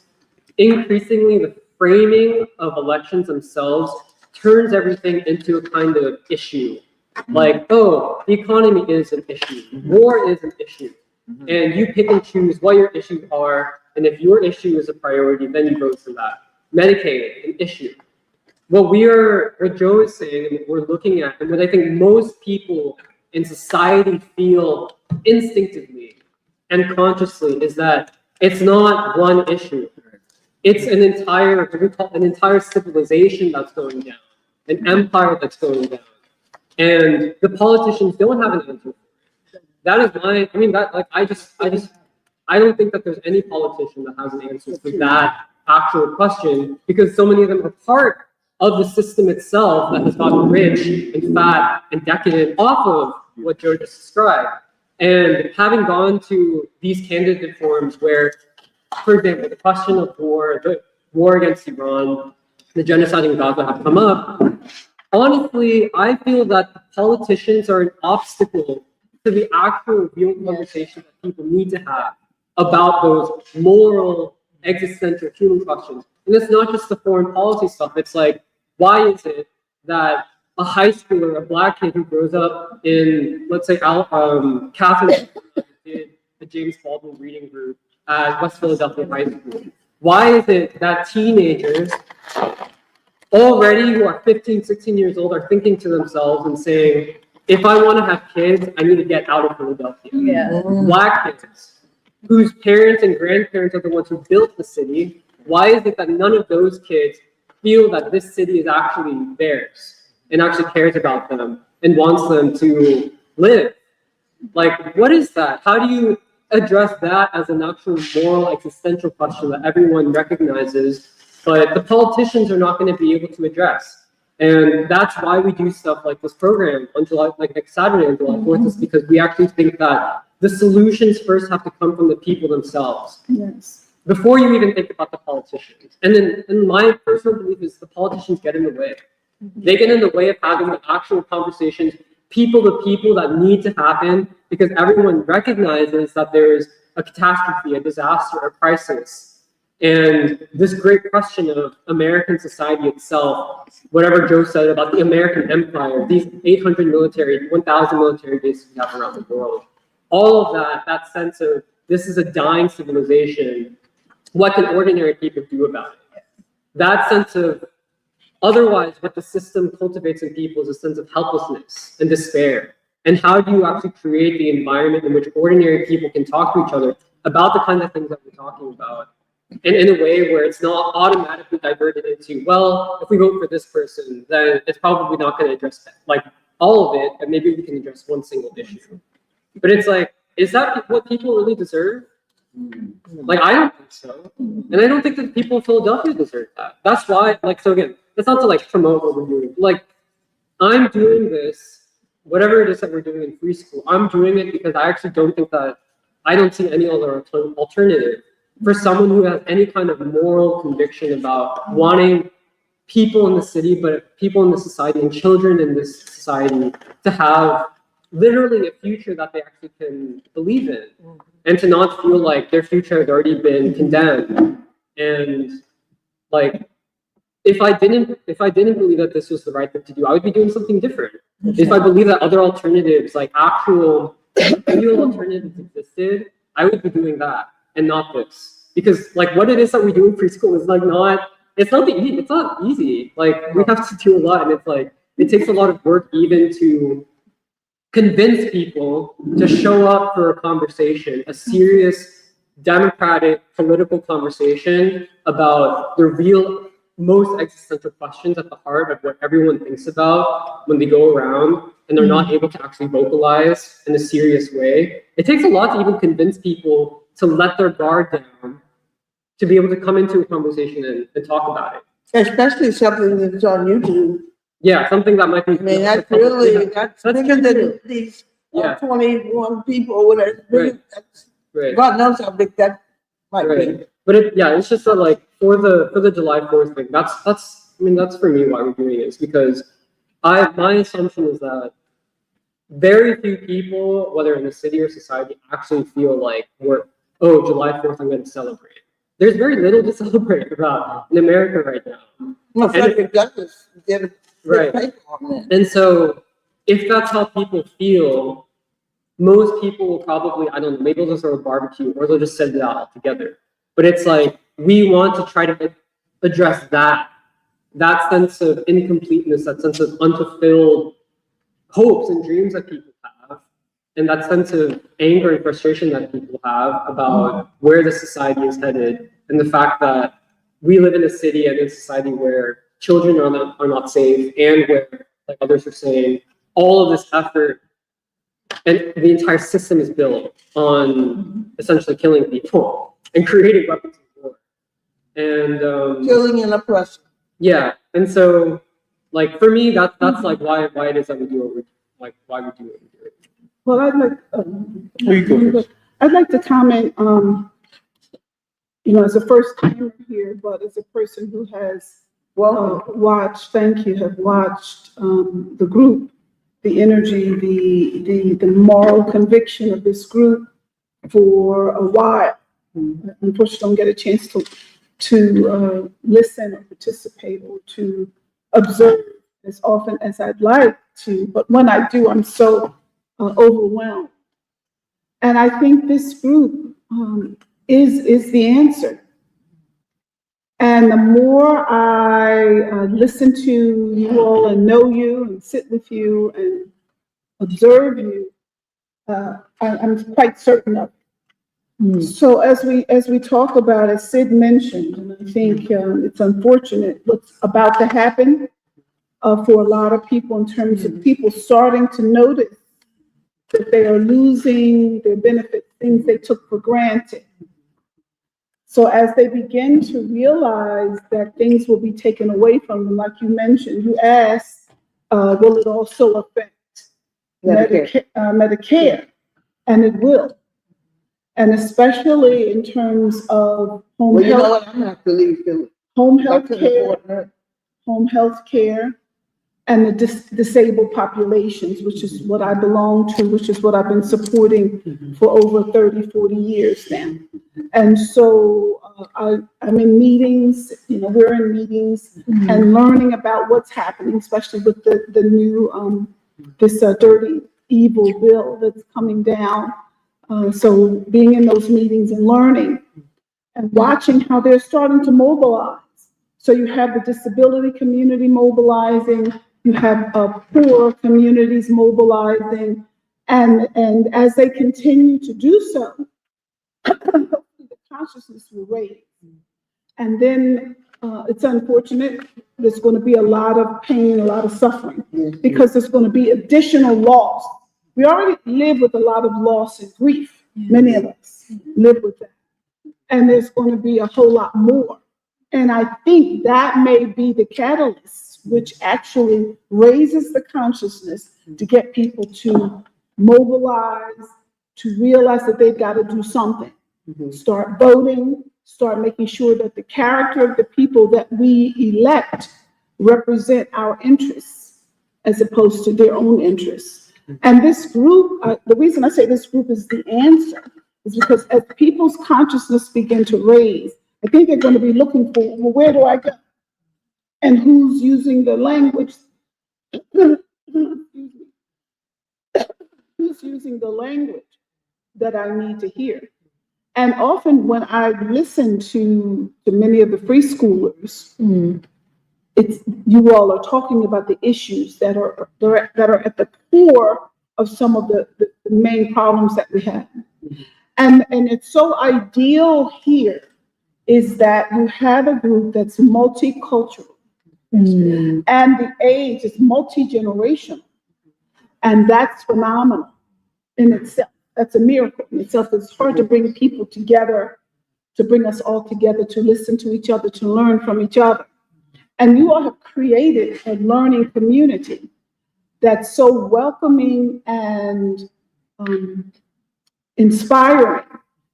increasingly the framing of elections themselves turns everything into a kind of issue. Like, oh, the economy is an issue, war is an issue, and you pick and choose what your issues are, and if your issue is a priority, then you vote for that. Medicaid, an issue. What Joe is saying, and what we're looking at, and what I think most people in society feel instinctively and consciously is that it's not one issue. It's an entire civilization that's going down, an empire that's going down. And the politicians don't have an answer. That is I don't think that there's any politician that has an answer for that actual question, because so many of them are part of the system itself that has gotten rich and fat and decadent off of what Joe just described. And having gone to these candidate forums where, for example, the question of war, the war against Iran, the genocide in Gaza have come up, honestly, I feel that politicians are an obstacle to the actual real conversation that people need to have about those moral, existential human questions. And it's not just the foreign policy stuff. It's like, why is it that a high schooler, a Black kid who grows up in, let's say, Catherine did the James Baldwin reading group at West Philadelphia High School, why is it that teenagers already who are 15, 16 years old are thinking to themselves and saying, if I want to have kids, I need to get out of Philadelphia. Yeah. Black kids whose parents and grandparents are the ones who built the city, why is it that none of those kids feel that this city is actually theirs and actually cares about them and wants them to live? Like, what is that? How do you address that as an actual moral existential question that everyone recognizes, but the politicians are not going to be able to address? And that's why we do stuff like this program on July, like next Saturday on July 4th, is because we actually think that the solutions first have to come from the people themselves. Yes. Before you even think about the politicians. And then, and my personal belief is the politicians get in the way. They get in the way of having the actual conversations, people to people, that need to happen, because everyone recognizes that there's a catastrophe, a disaster, a crisis. And this great question of American society itself, whatever Joe said about the American empire, these 800 military, 1,000 military bases we have around the world, all of that sense of this is a dying civilization, what can ordinary people do about it? That sense of, otherwise what the system cultivates in people is a sense of helplessness and despair. And how do you actually create the environment in which ordinary people can talk to each other about the kind of things that we're talking about, and in a way where it's not automatically diverted into, well, if we vote for this person, then it's probably not going to address like all of it, and maybe we can address one single issue. But it's like, is that what people really deserve? Like, I don't think so. And I don't think that people in Philadelphia deserve that. That's why, like, so again, it's not to like promote what we're doing. Like, I'm doing this, whatever it is that we're doing in free school, I'm doing it because I actually don't think that, I don't see any other alternative for someone who has any kind of moral conviction about wanting people in the city, but people in the society and children in this society to have literally a future that they actually can believe in, and to not feel like their future has already been condemned. And like, if I didn't believe that this was the right thing to do, I would be doing something different. If I believe that other alternatives, like actual real alternatives existed, I would be doing that and not this. Because like what it is that we do in preschool is like it's not easy. Like we have to do a lot, and it's like it takes a lot of work even to convince people to show up for a conversation, a serious democratic political conversation about the real most existential questions at the heart of what everyone thinks about when they go around and they're not able to actually vocalize in a serious way. It takes a lot to even convince people to let their guard down, to be able to come into a conversation and talk about it. Especially something that's on YouTube Yeah, something that might be. I mean, that's really, that's bigger than these Yeah. 21 people or whatever. Right. That's- Right. God knows how big that might be. Right. But it's just that like for the July 4th thing, that's for me why we're doing it, is because my assumption is that very few people, whether in the city or society, actually feel like July 4th, I'm going to celebrate. There's very little to celebrate about in America right now. Well, Frederick Douglass did a Right. paper on that. And so if that's how people feel, most people will probably, I don't know, maybe they'll just throw a barbecue or they'll just send it out altogether. But it's like, we want to try to address that sense of incompleteness, that sense of unfulfilled hopes and dreams that people have, and that sense of anger and frustration that people have about where the society is headed, and the fact that we live in a city and in a society where children are not safe, and where, like others are saying, all of this effort and the entire system is built on essentially killing people and creating weapons of war. And Killing and oppression. yeah, and so like for me, that's like why it is that we do what we why we do what we do. Well, I'd like to comment, as a first timer here, but as a person who has watched the group, the energy, the moral conviction of this group for a while. Unfortunately, don't get a chance to listen or participate or to observe as often as I'd like to, but when I do, I'm so overwhelmed. And I think this group is the answer. And the more I listen to you all and know you and sit with you and observe you, I'm quite certain of it. So as we talk about, as Sid mentioned, and I think it's unfortunate what's about to happen for a lot of people in terms of people starting to notice that they are losing their benefits, things they took for granted. So as they begin to realize that things will be taken away from them, like you mentioned, you asked, will it also affect Medicare? And it will. And especially in terms of home You know health. what, I'm gonna have to leave. Home health care, and the disabled populations, which is what I belong to, which is what I've been supporting for over 30, 40 years now. And so I'm in meetings, we're in meetings and learning about what's happening, especially with the new, this dirty, evil bill that's coming down. So being in those meetings and learning and watching how they're starting to mobilize. So you have the disability community mobilizing, you have poor communities mobilizing, and as they continue to do so, the consciousness will raise. And then it's unfortunate, there's going to be a lot of pain, a lot of suffering, because there's going to be additional loss. We already live with a lot of loss and grief. Many of us live with that. And there's going to be a whole lot more. And I think that may be the catalyst, which actually raises the consciousness to get people to mobilize, to realize that they've got to do something. Start voting, start making sure that the character of the people that we elect represent our interests as opposed to their own interests. And this group, the reason I say this group is the answer is because as people's consciousness begin to raise, I think they're going to be looking for, well, where do I go? And who's using the language? Who's using the language that I need to hear? And often when I listen to many of the free schoolers, it's you all are talking about the issues that are at the core of some of the main problems that we have. And it's so ideal here is that you have a group that's multicultural, and the age is multi-generational, and that's phenomenal in itself. That's a miracle in itself. It's hard to bring people together, to bring us all together, to listen to each other, to learn from each other. And you all have created a learning community that's so welcoming and inspiring.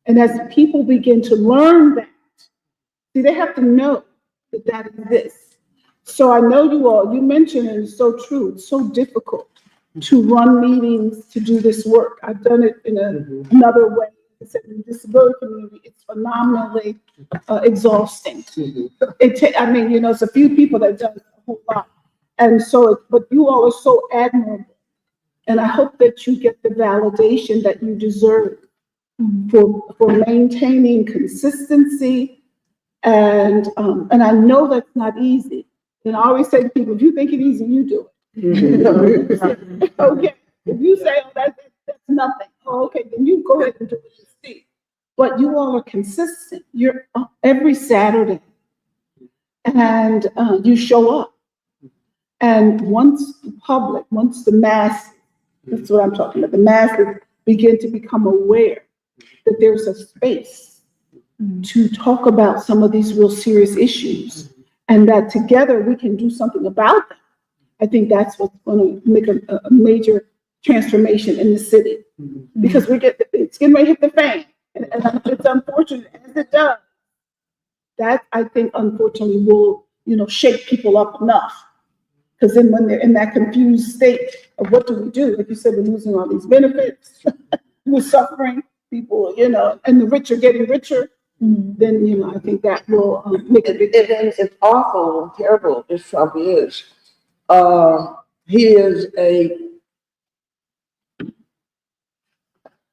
And as people begin to learn that, see, they have to know that that exists. So I know you all, you mentioned, and it's so true, it's so difficult to run meetings, to do this work. I've done it in another way. I said in the disability community, it's phenomenally exhausting. I mean, you know, it's a few people that have done a whole lot. And so, but you all are so admirable. And I hope that you get the validation that you deserve for maintaining consistency. And I know that's not easy. And I always say to people, if you think it's easy, you do it. Okay. If you say, oh, that's nothing. Oh, okay, then you go ahead and do it and see. But you all are consistent. You're up every Saturday. And you show up. And once the public, once the mass, that's what I'm talking about, the masses begin to become aware that there's a space to talk about some of these real serious issues, and that together we can do something about them. I think that's what's going to make a major transformation in the city, because it's getting ready to hit the fan, and it's unfortunate as it does. That, I think, unfortunately will, you know, shake people up enough. Because then when they're in that confused state of what do we do, like you said, we're losing all these benefits, we're suffering, people, you know, and the rich are getting richer, then, you know, I think that will make a big difference. It's awful and terrible, this Trump is. He is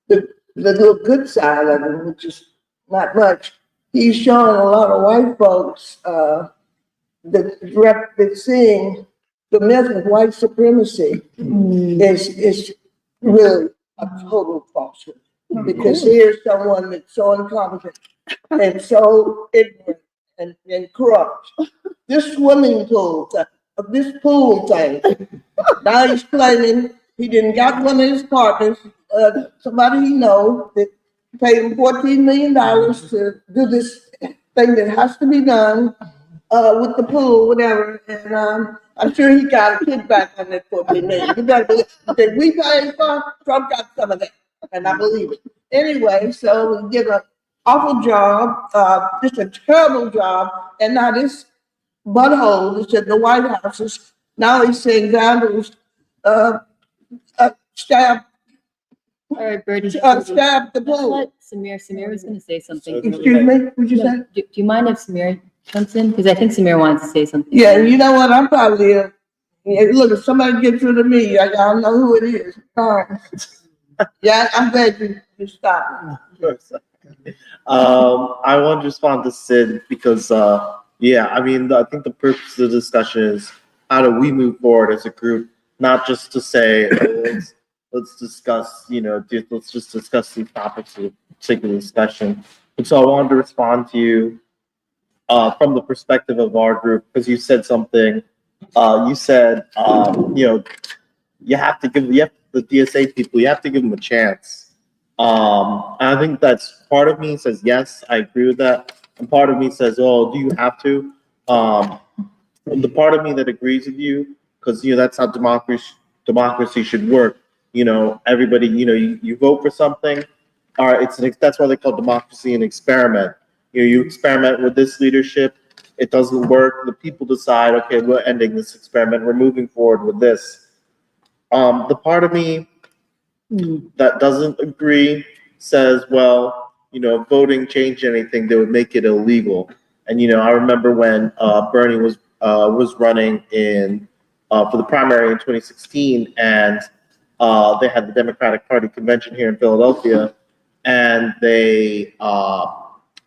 the little good side of it, which is not much. He's showing a lot of white folks that seeing the myth of white supremacy is really a total falsehood. Because here's someone that's so incompetent and so ignorant and corrupt. This swimming pool, this pool thing, now he's claiming he didn't got one of his partners, somebody he knows, that paid him $14 million to do this thing that has to be done with the pool, whatever. And I'm sure he got a kickback on that $14 million. You better believe that we paid for, Trump got some of that, and I believe it. Anyway, so we did an awful job, just a terrible job, and now this butthole that's in the White House now he's saying vandals stab All right, Bertie. stab the pool. Let Samir was going to say something. Excuse me, what'd you say? Do you mind if Samir comes in? Because I think Samir wanted to say something. Yeah, you know what? I'm probably look, if somebody gets through to me, I don't know who it is. Yeah, I'm glad you stopped. I want to respond to Sid because, yeah, I mean, I think the purpose of the discussion is how do we move forward as a group, not just to say, oh, let's discuss, you know, let's just discuss these topics of particular discussion. And so I wanted to respond to you from the perspective of our group, because you said something. You said, you know, you have to give the DSA people, you have to give them a chance. And I think that's part of me says, yes, I agree with that. And part of me says, oh, do you have to? The part of me that agrees with you, because, you know, that's how democracy should work. You know, everybody, you know, you vote for something. All right, that's why they call democracy an experiment. You know, you experiment with this leadership, it doesn't work. The people decide, okay, we're ending this experiment. We're moving forward with this. The part of me that doesn't agree says, well, you know, if voting changed anything, they would make it illegal. And, you know, I remember when Bernie was running in for the primary in 2016, and they had the Democratic Party convention here in Philadelphia, and they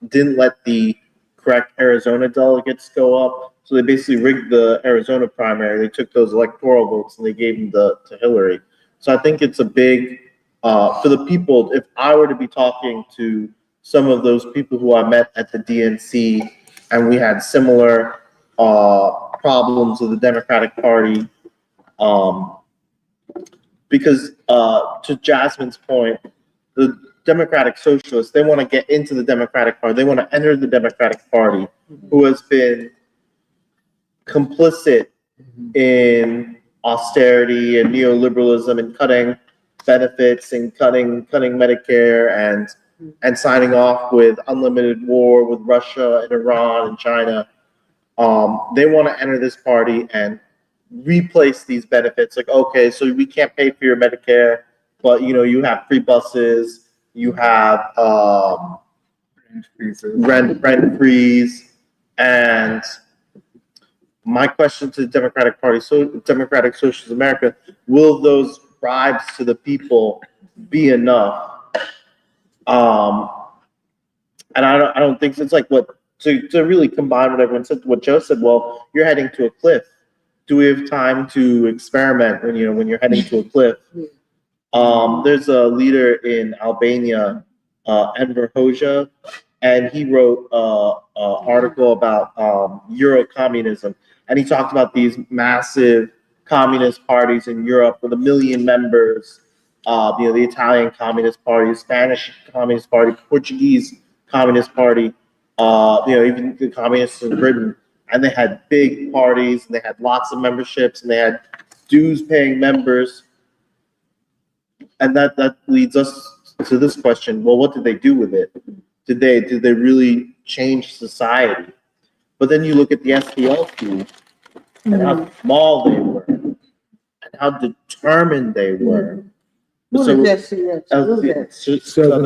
didn't let the correct Arizona delegates go up. So they basically rigged the Arizona primary. They took those electoral votes and they gave them to Hillary. So I think it's a big, for the people, if I were to be talking to some of those people who I met at the DNC and we had similar problems with the Democratic Party, because to Jasmine's point, the Democratic Socialists, they want to get into the Democratic Party. They want to enter the Democratic Party, who has been complicit in austerity and neoliberalism and cutting benefits and cutting Medicare and signing off with unlimited war with Russia and Iran and China. They want to enter this party and replace these benefits. Like, okay, so we can't pay for your Medicare, but you have free buses, you have rent freeze, and my question to the Democratic Party, so Democratic Socialists of America, will those bribes to the people be enough? And I don't think so. It's like to really combine what everyone said, what Joe said. Well, you're heading to a cliff. Do we have time to experiment when you're heading to a cliff? There's a leader in Albania, Enver Hoxha, and he wrote an article about Euro communism, and he talked about these massive communist parties in Europe with 1 million members. The Italian Communist Party, the Spanish Communist Party, Portuguese Communist Party, even the communists in Britain. And they had big parties, and they had lots of memberships, and they had dues-paying members. And that leads us to this question: well, what did they do with it? Did they really change society? But then you look at the SDLC and how small they were, and how determined they were. Southern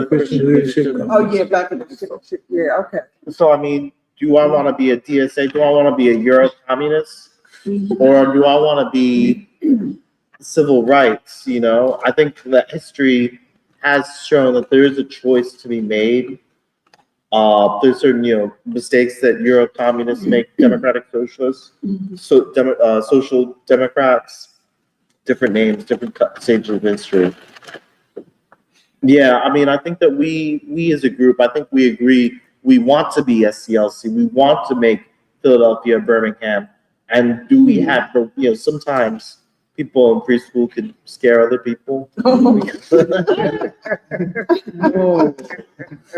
Christian Leadership. Oh, yeah, back in the, yeah, okay. So, I mean, do I want to be a DSA? Do I want to be a Euro communist? Or do I want to be civil rights? I think that history has shown that there is a choice to be made. There's certain, mistakes that Euro communists make, democratic socialists, social democrats, different names, different stages of history. Yeah, I mean, I think that we as a group, I think we agree, we want to be SCLC, we want to make Philadelphia, Birmingham, and do we have the, sometimes people in preschool can scare other people. What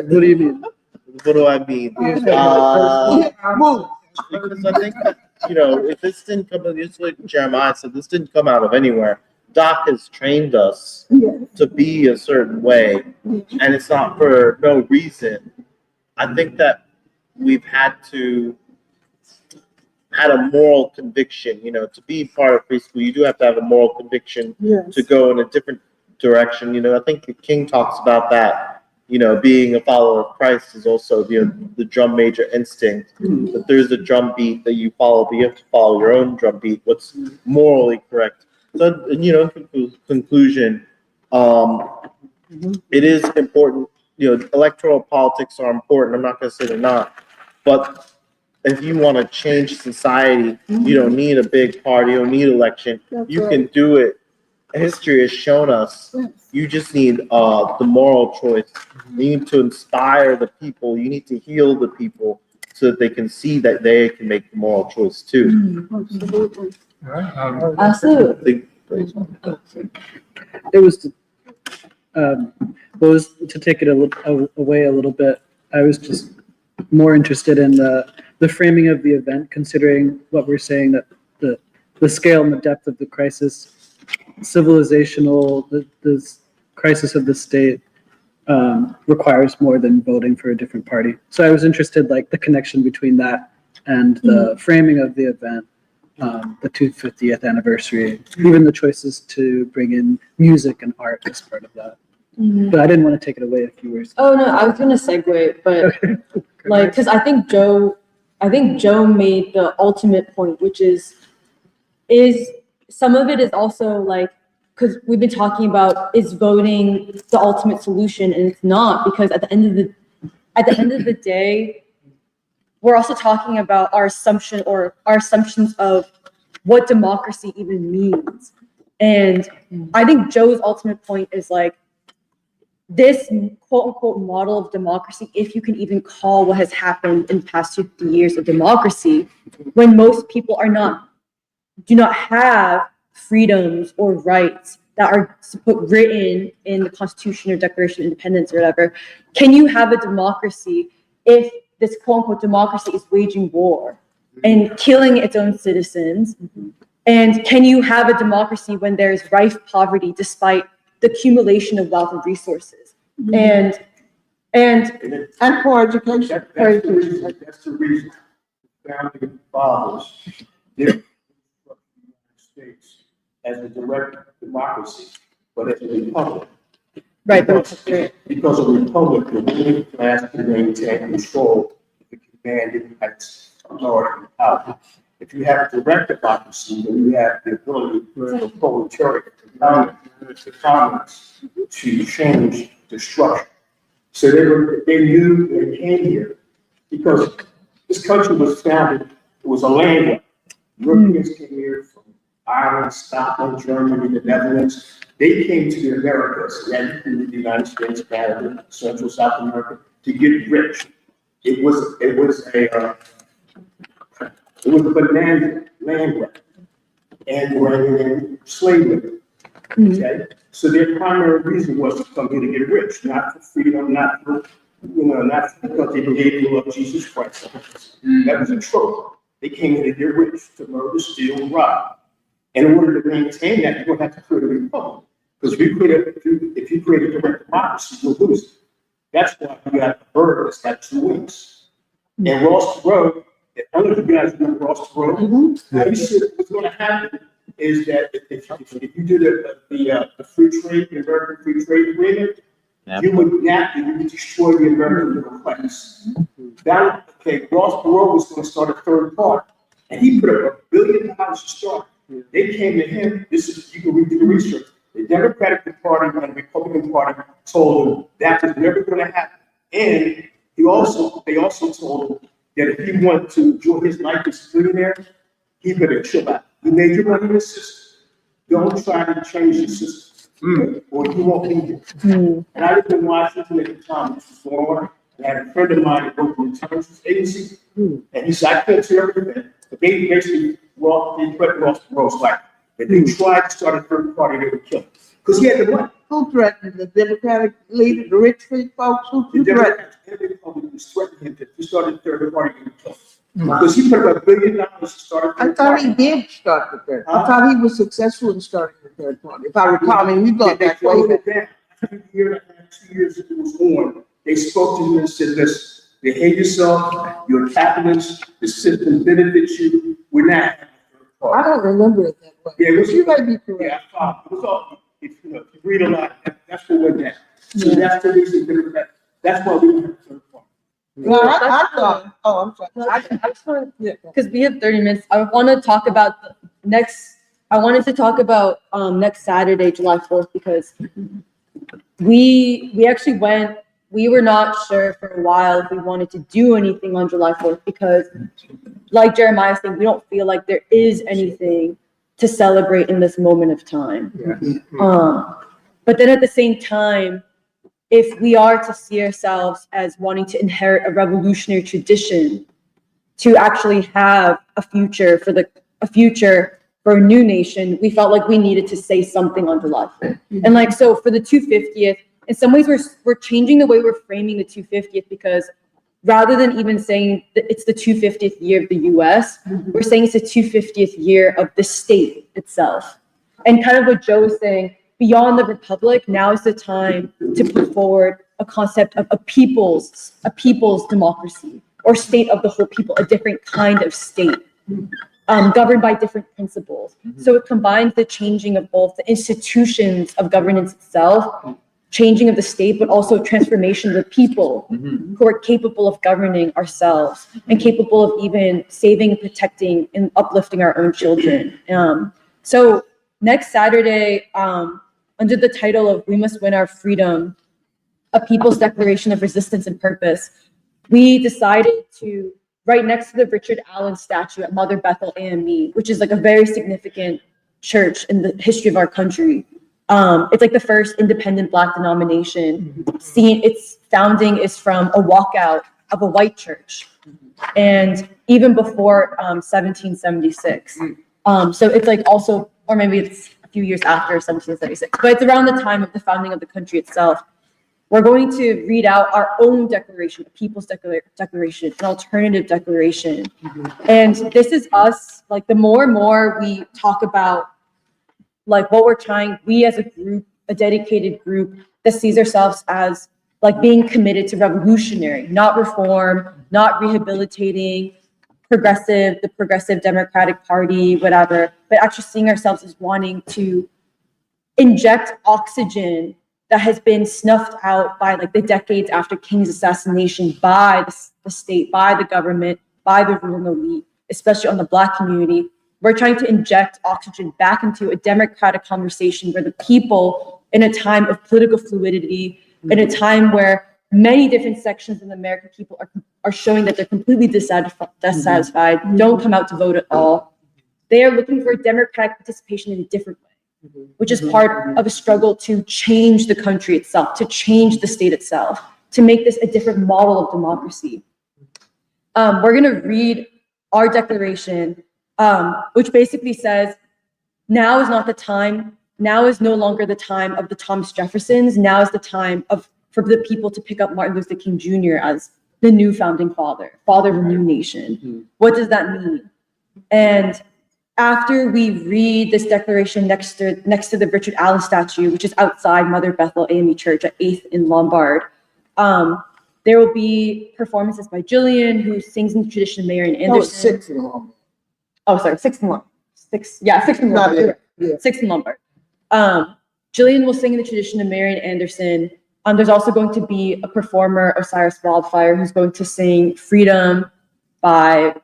do you mean? What do I mean? Because I think that, if this didn't come, just like Jeremiah said, this didn't come out of anywhere. Doc has trained us to be a certain way, and it's not for no reason. I think that we've had a moral conviction, to be part of preschool, you do have to have a moral conviction to go in a different direction. I think the King talks about that, being a follower of Christ is also the drum major instinct, that there's a drum beat that you follow, but you have to follow your own drum beat, what's morally correct. So, in conclusion, it is important, electoral politics are important. I'm not going to say they're not, but if you want to change society, you don't need a big party, you don't need election. You can do it. History has shown us. You just need the moral choice. You need to inspire the people. You need to heal the people so that they can see that they can make the moral choice too. Absolutely. Absolutely. It was to take it away a little bit. I was just more interested in the framing of the event, considering what we're saying, that the scale and the depth of the crisis, civilizational, the crisis of the state requires more than voting for a different party. So I was interested, like, the connection between that and the framing of the event, the 250th anniversary, even the choices to bring in music and art as part of that. But I didn't want to take it away if you were. Oh no, I was gonna segue, but like, because I think Joe made the ultimate point, which is some of it is also like, because we've been talking about, is voting the ultimate solution, and it's not, because at the end of the day, we're also talking about our assumptions of what democracy even means. And I think Joe's ultimate point is like, this quote unquote model of democracy, if you can even call what has happened in the past 50 years of democracy, when most people do not have freedoms or rights that are written in the Constitution or Declaration of Independence or whatever. Can you have a democracy if this quote unquote democracy is waging war? and killing its own citizens? And can you have a democracy when there's rife poverty despite the accumulation of wealth and resources? And for education. That's the reason founding fathers did the United States as a direct democracy, but as a republic. right, Because a republic, the ruling class can maintain control, the commanding rights, authority, and power. If you have a direct democracy, then you have the ability for the proletariat, the commons, to change the structure. So they knew they came here because this country was founded, it was a land grab. Europeans came here from Ireland, Scotland, Germany, the Netherlands. They came to the Americas, and included the United States, Canada, Central South America, to get rich. It was a bonanza land grab, and bringing in slavery. Okay, so their primary reason was to come here to get rich, not for freedom, not for not because they believed in Lord Jesus Christ. That was a trope. They came here to get rich, to murder, steal, and rob. And in order to maintain that, you're going to have to create a republic. Because if you create a direct democracy, you'll lose it. That's why you got a bird that's got two wings. And Ross Perot, I don't know if you guys remember Ross Perot. What's going to happen is that if you do the free trade, the American free trade agreement, you would destroy the American middle class. Ross Perot was going to start a third party, and he put up $1 billion to start. They came to him. You can read the research. The Democratic Party and the Republican Party told him that was never going to happen, and they also told him that if he wanted to enjoy his life as a billionaire, he better chill out. You made your money in the system. Don't try to change the system, or you won't be here. And I lived in Washington at the time, which was born. I had a friend of mine that worked for the intelligence agency, and he said, I couldn't tell everything. But they basically, they threatened Ross Perot's life. If they tried to start a third party, they would kill him. Because he had the money. Who threatened the Democratic leader, the rich folks? Who threatened? The Republicans threatened him that if he started a third party, he would kill him. Because he put up $1 billion to start a third party. I thought he did start the third. I thought he was successful in starting the third party. If I recall, I mean, we got that way. A year and a half, 2 years it was on. They spoke to him and said, listen, behave yourself, you're a capitalist, the system benefits you, we're not having a third party. I don't remember it that way. Yeah, You might be correct. Yeah, I thought it was all, if you read a lot, that's what went down. So that's the reason, that's why we have a third party. No, I thought, I'm sorry. I just want to, because we have 30 minutes, I want to talk about next Saturday, July 4th, because we actually we were not sure for a while if we wanted to do anything on July 4th, because like Jeremiah said, we don't feel like there is anything to celebrate in this moment of time. But then at the same time, if we are to see ourselves as wanting to inherit a revolutionary tradition, to actually have a future for a new nation, we felt like we needed to say something on July 4th. And so for the 250th, in some ways we're changing the way we're framing the 250th, because rather than even saying that it's the 250th year of the US, we're saying it's the 250th year of the state itself. And kind of what Joe was saying, beyond the republic, now is the time to put forward a concept of a people's democracy, or state of the whole people, a different kind of state, governed by different principles. So it combines the changing of both the institutions of governance itself, changing of the state, but also transformation of the people who are capable of governing ourselves and capable of even saving and protecting and uplifting our own children. So next Saturday, under the title of We Must Win Our Freedom, a People's Declaration of Resistance and Purpose, we decided to, right next to the Richard Allen statue at Mother Bethel AME, which is like a very significant church in the history of our country. It's like the first independent Black denomination. Its founding is from a walkout of a white church, and even before 1776. So it's like also, or maybe it's a few years after 1776, but it's around the time of the founding of the country itself. we're going to read out our own declaration, a people's declaration, an alternative declaration. And this is us, like the more and more we talk about like what we're trying, we as a group, a dedicated group that sees ourselves as like being committed to revolutionary, not reform, not rehabilitating, progressive, the Progressive Democratic Party, whatever, but actually seeing ourselves as wanting to inject oxygen that has been snuffed out by like the decades after King's assassination by the state, by the government, by the ruling elite, especially on the Black community. We're trying to inject oxygen back into a democratic conversation where the people, in a time of political fluidity, in a time where many different sections of the American people are showing that they're completely dissatisfied, don't come out to vote at all. They are looking for democratic participation in a different way, which is part of a struggle to change the country itself, to change the state itself, to make this a different model of democracy. We're gonna read our declaration, which basically says, now is not the time, now is no longer the time of the Thomas Jeffersons, now is the time for the people to pick up Martin Luther King Jr. as the new founding father of a new nation. What does that mean? And after we read this declaration next to the Richard Allen statue, which is outside Mother Bethel AME Church at 8th in Lombard, there will be performances by Jillian, who sings in the tradition of Marian Anderson. 6th in Lombard. Oh, sorry, 6th in Lombard. 6th in Lombard. Yeah. 6th in Lombard. Jillian will sing in the tradition of Marian Anderson. There's also going to be a performer, Osiris Wildfire, who's going to sing Freedom by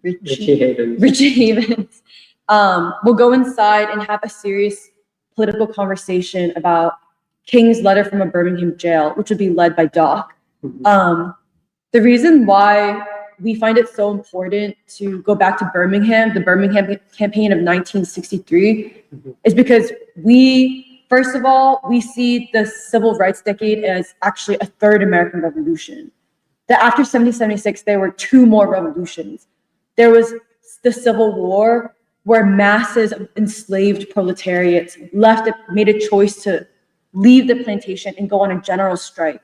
Richie Havens. We'll go inside and have a serious political conversation about King's letter from a Birmingham jail, which would be led by Doc. The reason why we find it so important to go back to Birmingham, the Birmingham campaign of 1963, is because first of all, we see the civil rights decade as actually a third American Revolution. That after 1776, there were two more revolutions. There was the Civil War, where masses of enslaved proletariats made a choice to leave the plantation and go on a general strike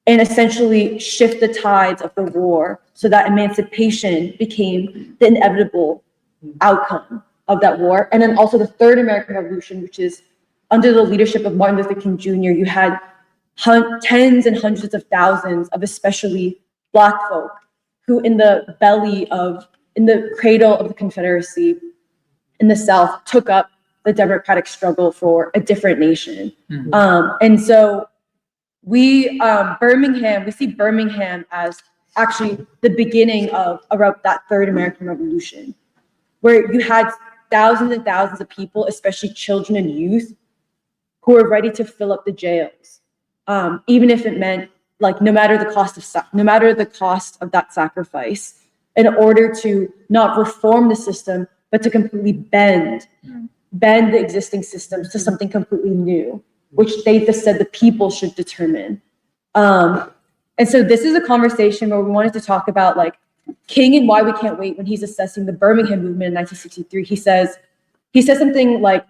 and essentially shift the tides of the war so that emancipation became the inevitable outcome of that war. And then also the third American Revolution, which is under the leadership of Martin Luther King Jr., you had tens and hundreds of thousands of especially Black folk who in the cradle of the Confederacy in the South took up the democratic struggle for a different nation. And so we see Birmingham as actually the beginning of around that third American Revolution, where you had thousands and thousands of people, especially children and youth, who were ready to fill up the jails, even if it meant like no matter the cost of that sacrifice, in order to not reform the system, but to completely bend the existing systems to something completely new, which they just said the people should determine. And so this is a conversation where we wanted to talk about like King and why we can't wait. When he's assessing the Birmingham movement in 1963, he says something like,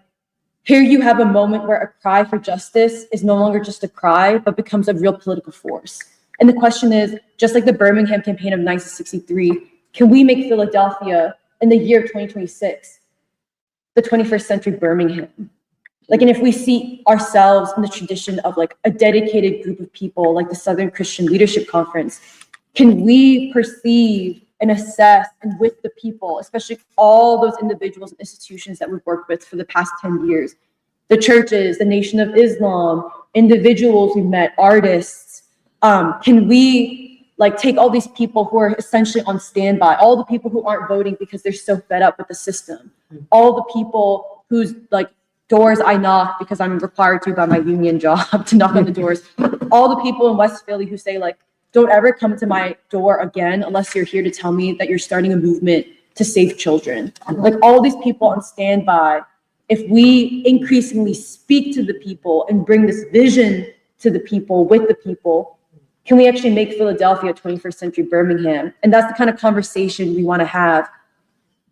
here you have a moment where a cry for justice is no longer just a cry, but becomes a real political force. And the question is, just like the Birmingham campaign of 1963, can we make Philadelphia in the year 2026 the 21st century Birmingham? Like, and if we see ourselves in the tradition of like a dedicated group of people, like the Southern Christian Leadership Conference, can we perceive and assess and with the people, especially all those individuals and institutions that we've worked with for the past 10 years, the churches, the Nation of Islam, individuals we met, artists, can we like take all these people who are essentially on standby, all the people who aren't voting because they're so fed up with the system, all the people whose like doors I knock because I'm required to by my union job to knock on the doors, all the people in West Philly who say like, don't ever come to my door again unless you're here to tell me that you're starting a movement to save children. Like all these people on standby, if we increasingly speak to the people and bring this vision to the people, with the people, can we actually make Philadelphia 21st century Birmingham? And that's the kind of conversation we want to have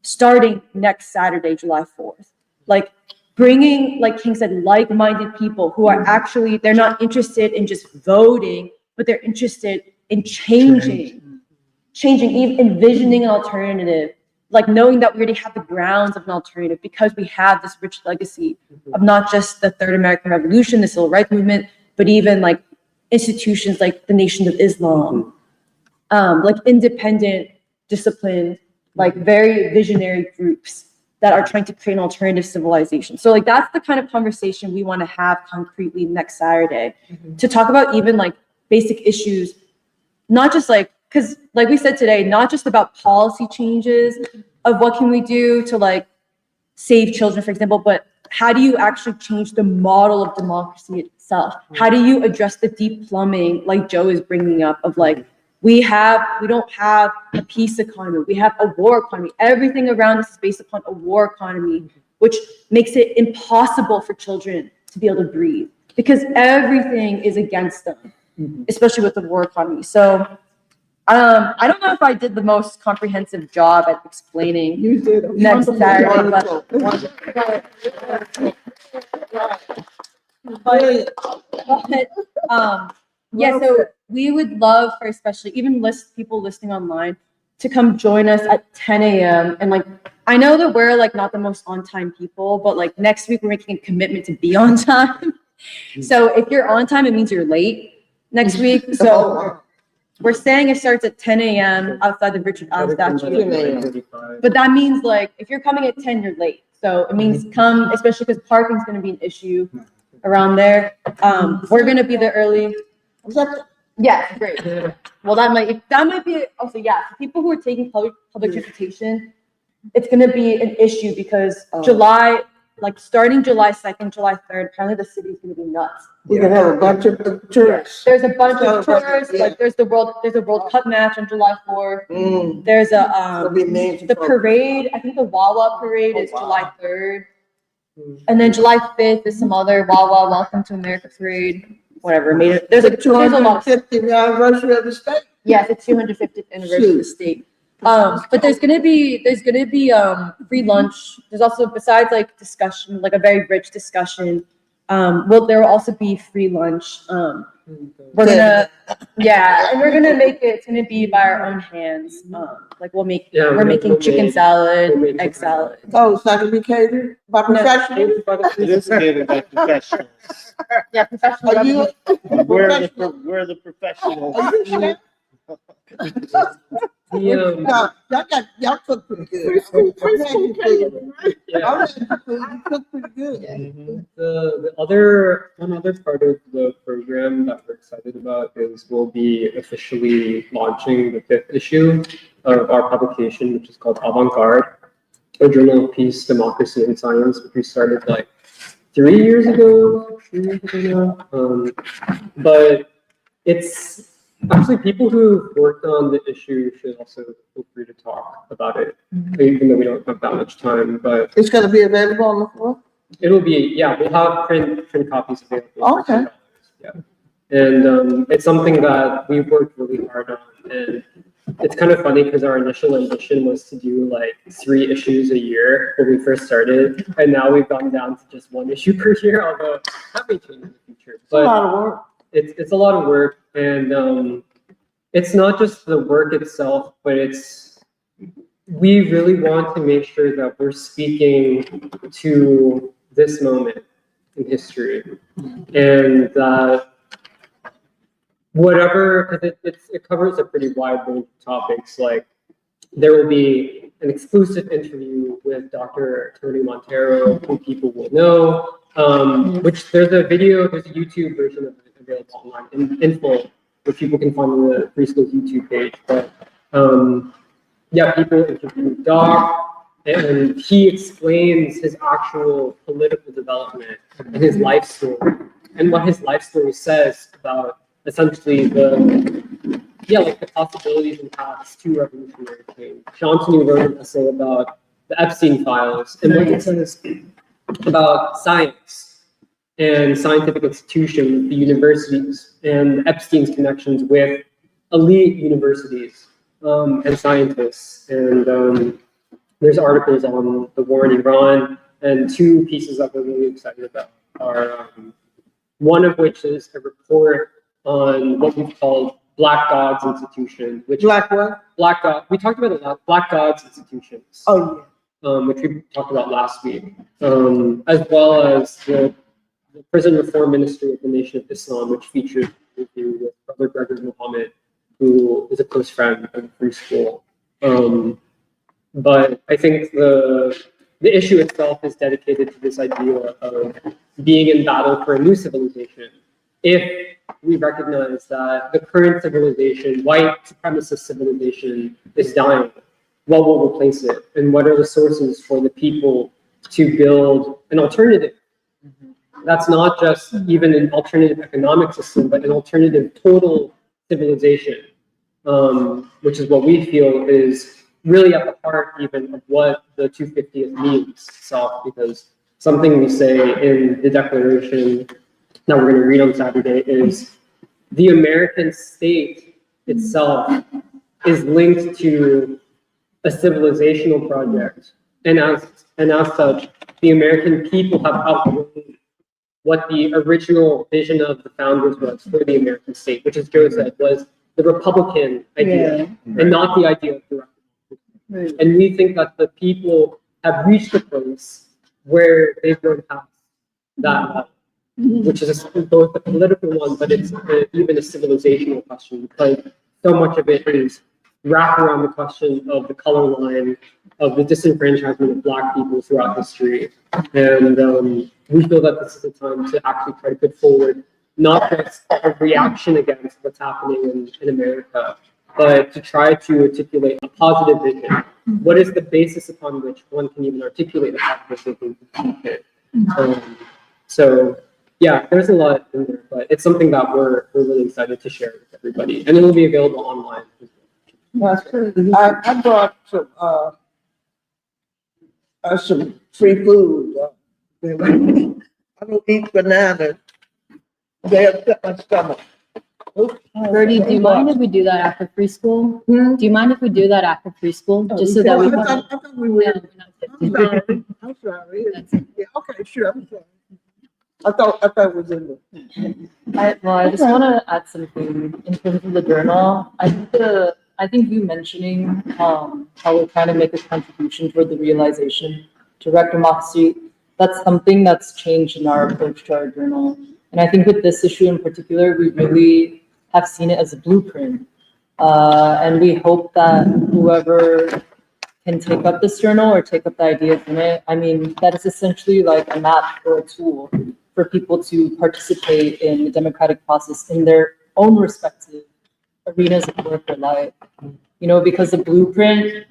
starting next Saturday, July 4th. Like bringing, like King said, like-minded people who are actually, they're not interested in just voting, but they're interested in changing, even envisioning an alternative, like knowing that we already have the grounds of an alternative because we have this rich legacy of not just the Third American Revolution, the Civil Rights Movement, but even like institutions like the Nation of Islam, like independent, disciplined, like very visionary groups that are trying to create an alternative civilization. So like that's the kind of conversation we want to have concretely next Saturday, to talk about even like basic issues, not just like, because like we said today, not just about policy changes of what can we do to like save children, for example, but how do you actually change the model of democracy itself? How do you address the deep plumbing, like Joe is bringing up, of like, we don't have a peace economy. We have a war economy. Everything around us is based upon a war economy, which makes it impossible for children to be able to breathe because everything is against them, especially with the war economy. So I don't know if I did the most comprehensive job at explaining You did. next Saturday, but yeah, so we would love for especially even people listening online to come join us at 10 a.m. And like, I know that we're like not the most on time people, but like next week we're making a commitment to be on time. So if you're on time, it means you're late next week. So we're saying it starts at 10 a.m. outside the Richard Allen statue. But that means like, if you're coming at 10, you're late. So it means come, especially because parking is going to be an issue around there. We're going to be there early. Yeah, great. Well, that might be also, yeah, for people who are taking public transportation, it's going to be an issue because July, like starting July 2nd, July 3rd, apparently the city is going to be nuts. We're gonna have a bunch of tourists. There's a bunch of tourists, like there's a World Cup match on July 4th. There's the parade, I think the Wawa parade is July 3rd. And then July 5th is some other Wawa Welcome to America parade. Whatever, there's a lot. 250th anniversary of the state. Yeah, it's the 250th anniversary of the state. But there's gonna be free lunch. There's also, besides like discussion, like a very rich discussion. There will also be free lunch. We're gonna make it. It's gonna be by our own hands. Like we're making chicken salad, egg salad. Oh, it's not gonna be catered by professionals? It is catered by professionals. Yeah, professionals. Are you? We're the professionals. Are you chef? Y'all cook pretty good. You cook pretty good. One other part of the program that we're excited about is we'll be officially launching the 5th issue of our publication, which is called Avant-Garde, a journal of peace, democracy, and science, which we started like 3 years ago now. But it's actually people who worked on the issue should also feel free to talk about it, even though we don't have that much time. But it's going to be available on the floor? It'll be, yeah, we'll have print copies available. Okay. Yeah. And it's something that we've worked really hard on. And it's kind of funny because our initial ambition was to do like 3 issues a year when we first started. And now we've gone down to just 1 issue per year, although that may change in the future. But it's a lot of work. It's a lot of work. And it's not just the work itself, but we really want to make sure that we're speaking to this moment in history, and that whatever, because it covers a pretty wide range of topics. Like there will be an exclusive interview with Dr. Tony Montero, who people will know, which there's a YouTube version of it available online in full, which people can find on the Preschool's YouTube page. But yeah, people interview Doc, and he explains his actual political development and his life story, and what his life story says about essentially the possibilities and paths to revolutionary change. Shantanu wrote an essay about the Epstein files and what it says about science and scientific institutions, the universities, and Epstein's connections with elite universities and scientists. And there's articles on the war in Iran And two pieces that we're really excited about are one of which is a report on what we've called Black Gods Institution, which Black what? Black God. We talked about it a lot. Black Gods Institutions. Oh, Which we talked about last week, as well as the Prison Reform Ministry of the Nation of Islam, which features an interview with Brother Gregory Muhammad, who is a close friend of Free School. But I think the issue itself is dedicated to this idea of being in battle for a new civilization. If we recognize that the current civilization, white supremacist civilization, is dying, what will replace it? And what are the sources for the people to build an alternative? That's not just even an alternative economic system, but an alternative total civilization, which is what we feel is really at the heart even of what the 250th means itself, because something we say in the Declaration that we're going to read on Saturday is the American state itself is linked to a civilizational project, and as such, the American people have outgrown what the original vision of the founders was for the American state, which, as Joe said, was the Republican idea, and not the idea of direct democracy. And we think that the people have reached a place where they've grown past that level, which is both a political one, but it's even a civilizational question, because so much of it is wrapped around the question of the color line, of the disenfranchisement of Black people throughout history. And we feel that this is a time to actually try to put forward not just a reaction against what's happening in America, but to try to articulate a positive vision. What is the basis upon which one can even articulate a positive vision? So yeah, there's a lot in there, but it's something that we're really excited to share with everybody, and it will be available online. that's good. I brought some free food. I don't eat bananas. They upset my stomach. Bertie, do you mind if we do that after preschool? Do you mind if we do that after preschool? Just so that we. I thought we were. I'm sorry. Yeah, okay, sure. I'm sorry. I thought it was in there. I just want to add something in terms of the journal. I think you mentioning how we're trying to make a contribution toward the realization direct democracy, that's something that's changed in our approach to our journal. And I think with this issue in particular, we really have seen it as a blueprint. And we hope that whoever can take up this journal or take up the idea from it, I mean, that is essentially like a map or a tool for people to participate in the democratic process in their own respective arenas of work or life. You know, because the blueprint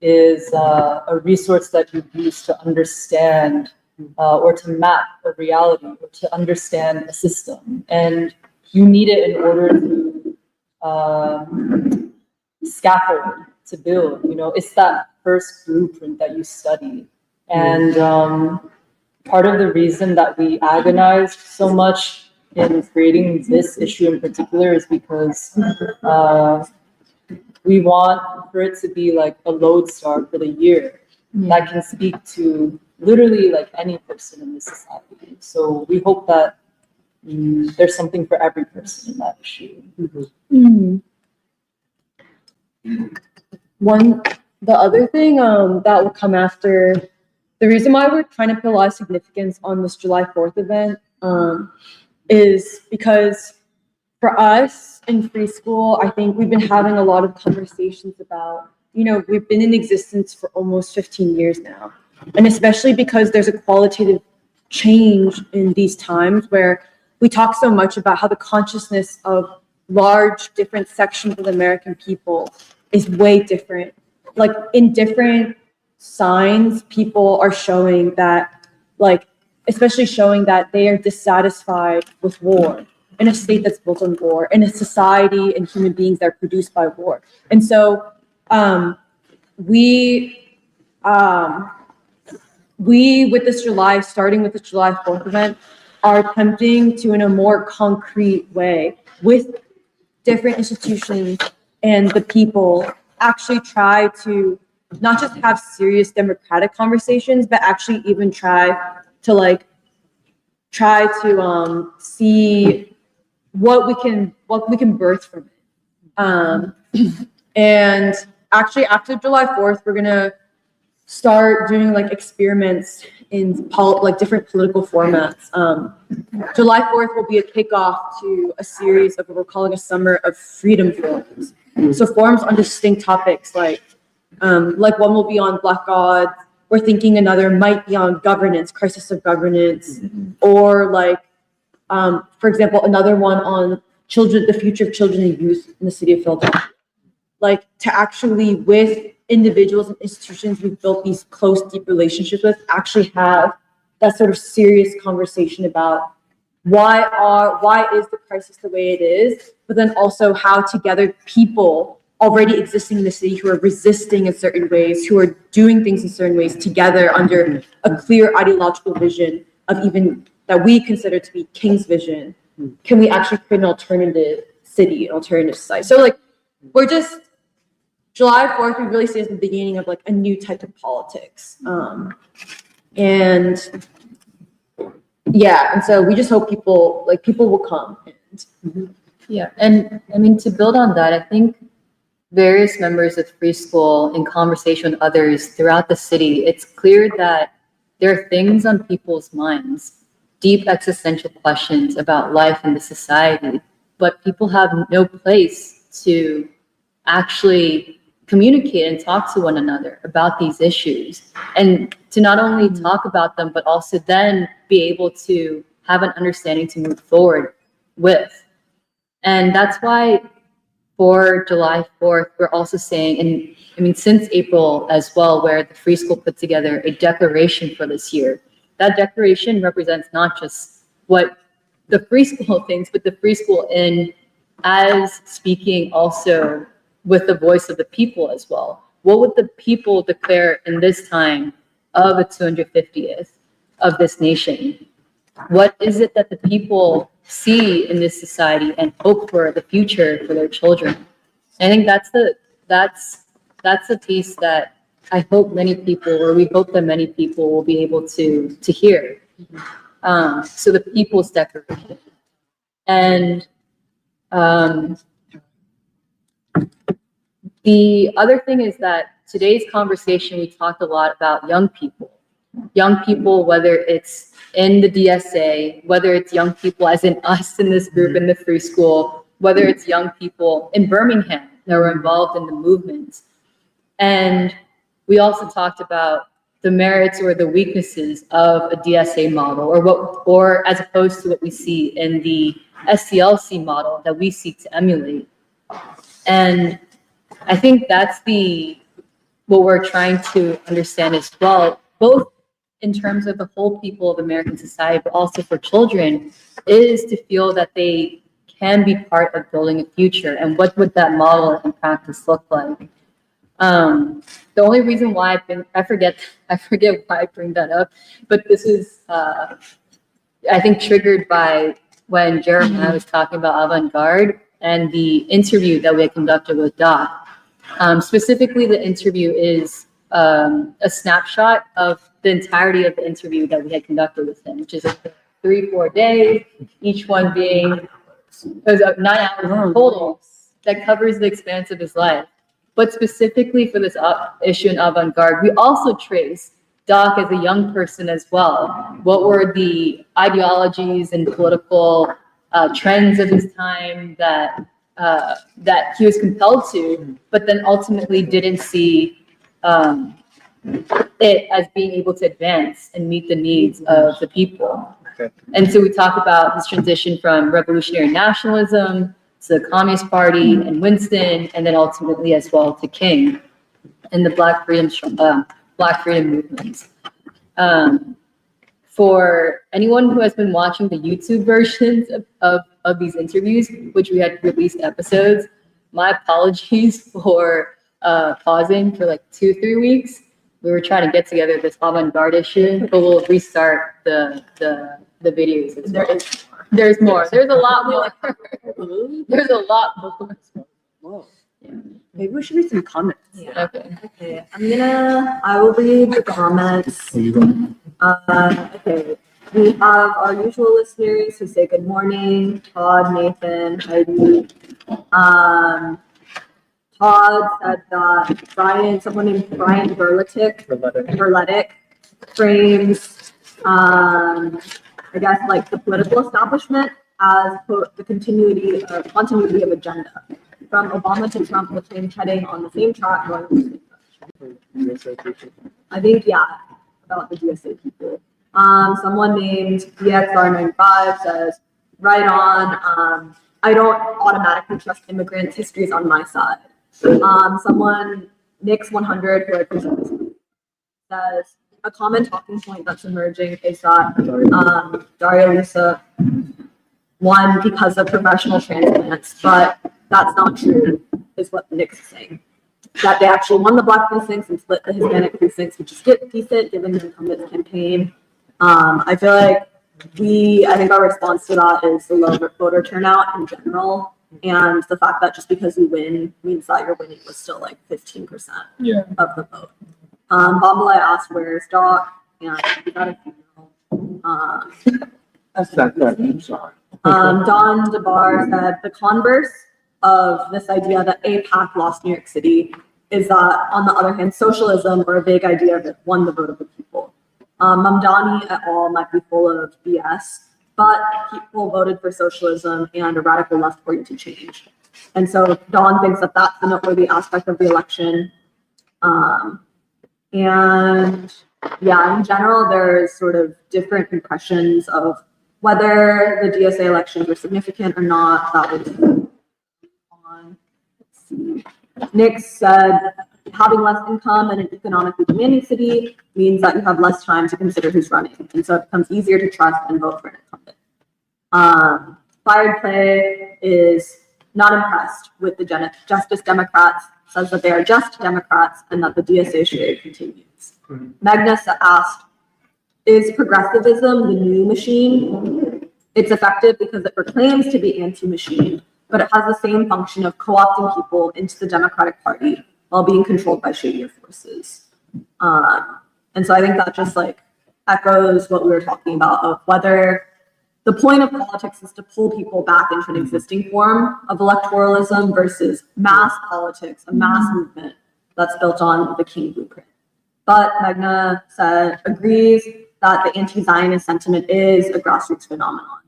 is a resource that you use to understand or to map a reality or to understand a system. And you need it in order to scaffold, to build. You know, it's that first blueprint that you study. And part of the reason that we agonized so much in creating this issue in particular is because we want for it to be like a lodestar for the year that can speak to literally like any person in the society. So we hope that there's something for every person in that issue. The other thing that will come after, the reason why we're trying to put a lot of significance on this July 4th event is because for us in Free School, I think we've been having a lot of conversations about, you know, we've been in existence for almost 15 years now. And especially because there's a qualitative change in these times where we talk so much about how the consciousness of large different sections of the American people is way different. Like in different signs, people are showing that, like, especially showing that they are dissatisfied with war, in a state that's built on war, in a society and human beings that are produced by war. And so we with this starting with the July 4th event, are attempting to, in a more concrete way, with different institutions and the people, actually try to not just have serious democratic conversations, but actually even try to see what we can birth from it. And actually after July 4th, we're gonna start doing like experiments in different political formats. July 4th will be a kickoff to a series of what we're calling a summer of freedom forums. So forums on distinct topics like one will be on Black God. We're thinking another might be on governance, crisis of governance, or for example, another one on children, the future of children and youth in the city of Philadelphia. Like to actually, with individuals and institutions we've built these close, deep relationships with, actually have that sort of serious conversation about why is the crisis the way it is, but then also how together people already existing in the city who are resisting in certain ways, who are doing things in certain ways together under a clear ideological vision of even that we consider to be King's vision, can we actually create an alternative city, an alternative society? So we're just, July 4th, we really see as the beginning of a new type of politics. And so we just hope people will come. Yeah, and I mean, to build on that, I think various members of Free School in conversation with others throughout the city, it's clear that there are things on people's minds, deep existential questions about life and the society, but people have no place to actually communicate and talk to one another about these issues, and to not only talk about them, but also then be able to have an understanding to move forward with. And that's why for July 4th, we're also saying, and I mean, since April as well, where the Free School put together a declaration for this year. That declaration represents not just what the Free School thinks, but the Free School as speaking also with the voice of the people as well. What would the people declare in this time of the 250th of this nation? What is it that the people see in this society and hope for the future for their children? I think that's the piece that I hope many people, or we hope that many people will be able to hear. So the People's Declaration. And the other thing is that today's conversation, we talked a lot about young people. Young people, whether it's in the DSA, whether it's young people as in us in this group in the Free School, whether it's young people in Birmingham that were involved in the movement. And we also talked about the merits or the weaknesses of a DSA model, or as opposed to what we see in the SCLC model that we seek to emulate. And I think that's what we're trying to understand as well, both in terms of the whole people of American society, but also for children, is to feel that they can be part of building a future. And what would that model in practice look like? The only reason why I forget why I bring that up, but this is, I think, triggered by when Jeremiah was talking about avant-garde and the interview that we had conducted with Doc. Specifically, the interview is a snapshot of the entirety of the interview that we had conducted with him, which is 3-4 days, each one being 9 hours total, that covers the expanse of his life. But specifically for this issue in avant-garde, we also trace Doc as a young person as well. What were the ideologies and political trends of his time that he was compelled to, but then ultimately didn't see it as being able to advance and meet the needs of the people. Okay. And so we talk about this transition from revolutionary nationalism to the Communist Party and Winston, and then ultimately as well to King and the Black freedom movements. For anyone who has been watching the YouTube versions of these interviews, which we had released episodes, my apologies for pausing for 2-3 weeks. We were trying to get together this avant-garde issue, but we'll restart the videos as well. There's more. There's a lot more. There's a lot more. Maybe we should read some comments. Okay. Okay, I will read the comments. Okay, we have our usual listeners who say good morning, Todd, Nathan, Heidi. Todd said that someone named Brian Berletic frames, I guess, like the political establishment as quote, the continuity of agenda. From Obama to Trump, the same heading on the same track going in the same direction. I think, yeah, about the DSA people. Someone named BXR95 says, right on, I don't automatically trust immigrants, history's on my side. Someone, Nix100, who I presume says, a common talking point that's emerging is that Daria Lisa won because of professional transplants, but that's not true, is what Nix is saying. That they actually won the Black precincts and split the Hispanic precincts, which is decent given the incumbent's campaign. I feel like I think our response to that is the low voter turnout in general, and the fact that just because you win means that your winning was still like 15% of the vote. Bombay asked, where's Doc? And we got a funeral. That's not good, I'm sorry. Don DeBar said the converse of this idea that AIPAC lost New York City is that, on the other hand, socialism, or a vague idea that won the vote of the people. Mamdani et al. Might be full of BS, but people voted for socialism and a radical left-oriented change. And so Don thinks that that's the noteworthy aspect of the election. And yeah, in general, there's sort of different impressions of whether the DSA elections were significant or not. That was on. Let's see. Nick said, having less income in an economically demanding city means that you have less time to consider who's running. And so it becomes easier to trust and vote for an incumbent. Fired Play is not impressed with the Justice Democrats, says that they are just Democrats and that the DSA charade continues. Magnus asked, is progressivism the new machine? It's effective because it proclaims to be anti-machine, but it has the same function of co-opting people into the Democratic Party while being controlled by shadier forces. And so I think that just like echoes what we were talking about of whether the point of politics is to pull people back into an existing form of electoralism versus mass politics, a mass movement that's built on the King blueprint. But Magna agrees that the anti-Zionist sentiment is a grassroots phenomenon,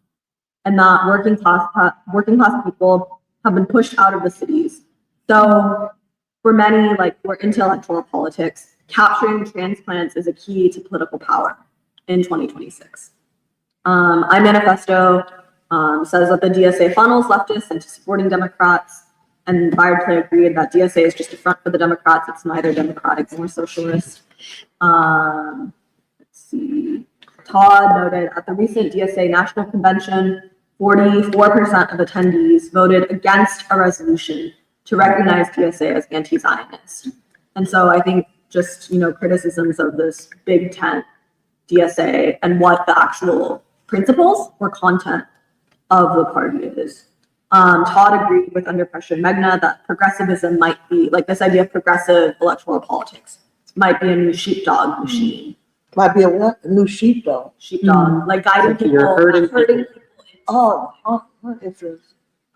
and that working class people have been pushed out of the cities. So for many, like we're into electoral politics, capturing transplants is a key to political power in 2026. iManifesto says that the DSA funnels leftists into supporting Democrats, and Fired Play agreed that DSA is just a front for the Democrats. It's neither Democratic nor socialist. Let's see. Todd noted at the recent DSA National Convention, 44% of attendees voted against a resolution to recognize DSA as anti-Zionist. And so I think just, criticisms of this big tent DSA and what the actual principles or content of the party is. Todd agreed with Under Pressure Magna that progressivism might be, like this idea of progressive electoral politics, might be a new sheepdog machine. Might be a what? A new sheepdog. Sheepdog, like guiding people, hurting people. Oh, what interesting.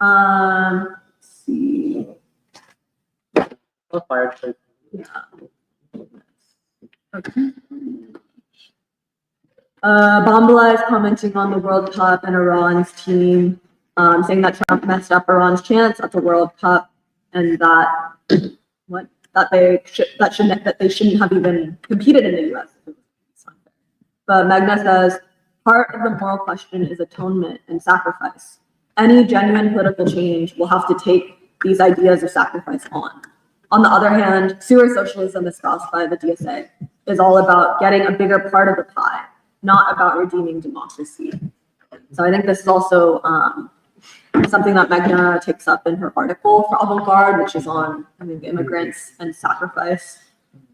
Let's see. Fired Play. Yeah. Okay. Bombala is commenting on the World Cup and Iran's team, saying that Trump messed up Iran's chance at the World Cup, and that they shouldn't have even competed in the U.S. But Magna says part of the moral question is atonement and sacrifice. Any genuine political change will have to take these ideas of sacrifice on. On the other hand, sewer socialism espoused by the DSA is all about getting a bigger part of the pie, not about redeeming democracy. So I think this is also something that Magna takes up in her article for Avant-Garde, which is on, I think, immigrants and sacrifice.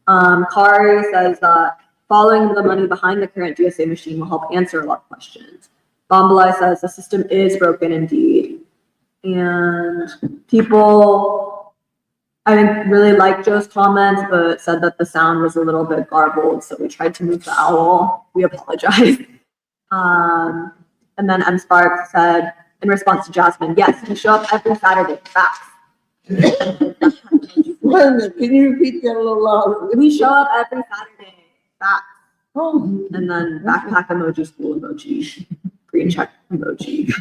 Kari says that following the money behind the current DSA machine will help answer a lot of questions. Bombalai says the system is broken indeed. And people I didn't really like Joe's comments, but said that the sound was a little bit garbled, so we tried to move the owl. We apologize. And then M. Sparks said, in response to Jasmine, yes, we show up every Saturday. Facts. Wait a minute, can you repeat that a little louder? We show up every Saturday. Facts. Oh. And then backpack emoji, school emoji, green check emoji.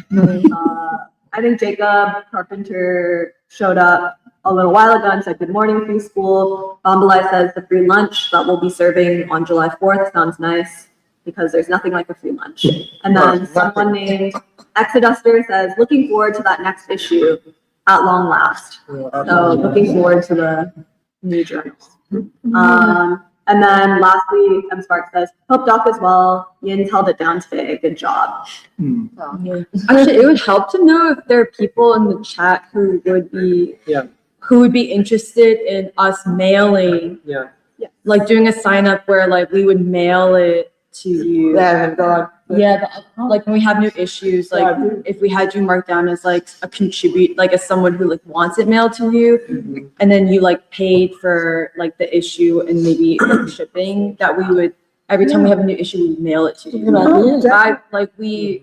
I think Jacob Carpenter showed up a little while ago and said, good morning, free school. Bombalai says the free lunch that we'll be serving on July 4th sounds nice because there's nothing like a free lunch. And then someone named Exoduster says, looking forward to that next issue at long last. So looking forward to the new journals. And then lastly, M. Sparks says, hope Doc as well. Yin's held it down today. Good job. Actually, it would help to know if there are people in the chat who would be interested in us mailing, like doing a sign up where like we would mail it to you. Like when we have new issues, like if we had you marked down as like a contribute, like as someone who like wants it mailed to you, and then you like paid for like the issue and maybe like, shipping, that we would every time we have a new issue, we mail it to you.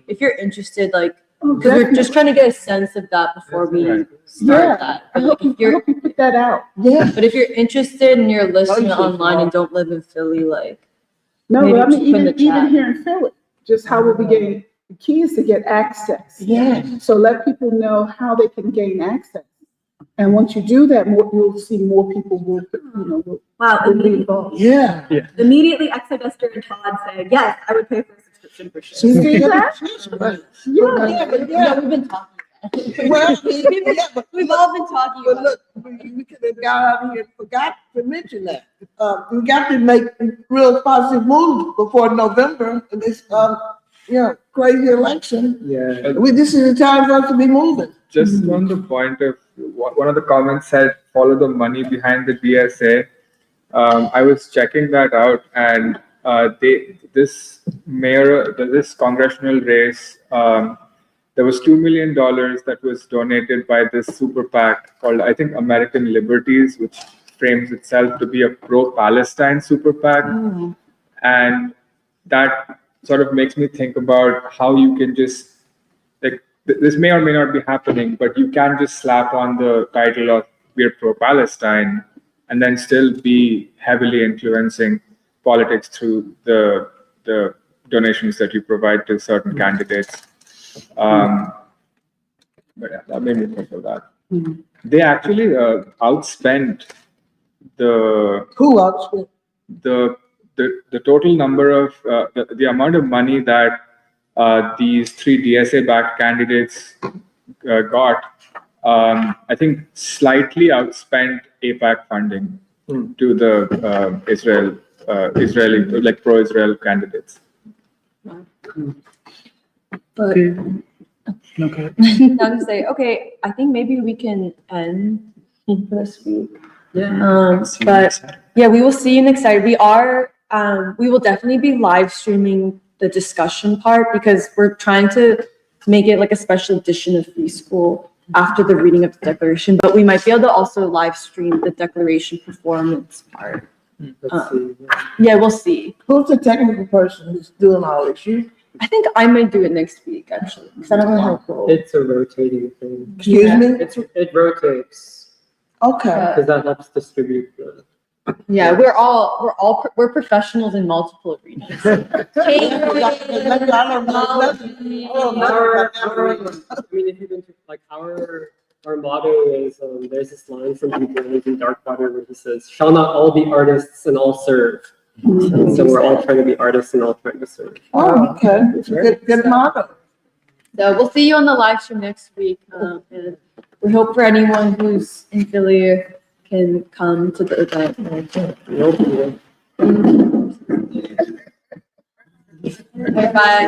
If you're interested, like, because we're just trying to get a sense of that before we start that. But, like, if you're put that out. But if you're interested and you're listening online and don't live in Philly, like, No, maybe but I mean, just put in the even chat. here in Philly, just how we'll be getting the kids to get access. So let people know how they can gain access. And once you do that, you'll see more people will, will be involved. Immediately, Exoduster and Todd said, yes, I would pay for a subscription for sure. We've been talking. We've all been talking. But look, we could have got out here and forgot to mention that. We got to make real positive moves before November in this, crazy election. This is the time for us to be moving. Just on the point of one of the comments said, follow the money behind the DSA. I was checking that out, and this congressional race, there was $2 million that was donated by this super PAC called, I think, American Liberties, which frames itself to be a pro-Palestine super PAC. And that sort of makes me think about how you can just, like, this may or may not be happening, but you can just slap on the title of we're pro-Palestine and then still be heavily influencing politics through the donations that you provide to certain candidates. But yeah, that made me think of that. They actually outspent the total number of the amount of money that these three DSA-backed candidates got. I think slightly outspent APAC funding to the Israeli, like pro-Israel candidates. But Okay. now to say, okay, I think maybe we can end for this week. But yeah, we will see you next time. We will definitely be live streaming the discussion part because we're trying to make it like a special edition of Free School after the reading of the Declaration, but we might be able to also live stream the Declaration performance part. Yeah, we'll see. Who's the technical person who's doing all this? You? I think I might do it next week, actually, because I don't know how cool. It's a rotating thing. Excuse me? It rotates. Okay. Because that helps distribute the. Yeah, we're professionals in multiple arenas. I mean, if you've been to, like, our motto is there's this line from Beginnings in Darkwater where he says, "Shall not all be artists and all serve." And so we're all trying to be artists and all trying to serve. Oh, okay. It's a good motto. So we'll see you on the live stream next week. And we hope for anyone who's in Philly can come to the event. Bye.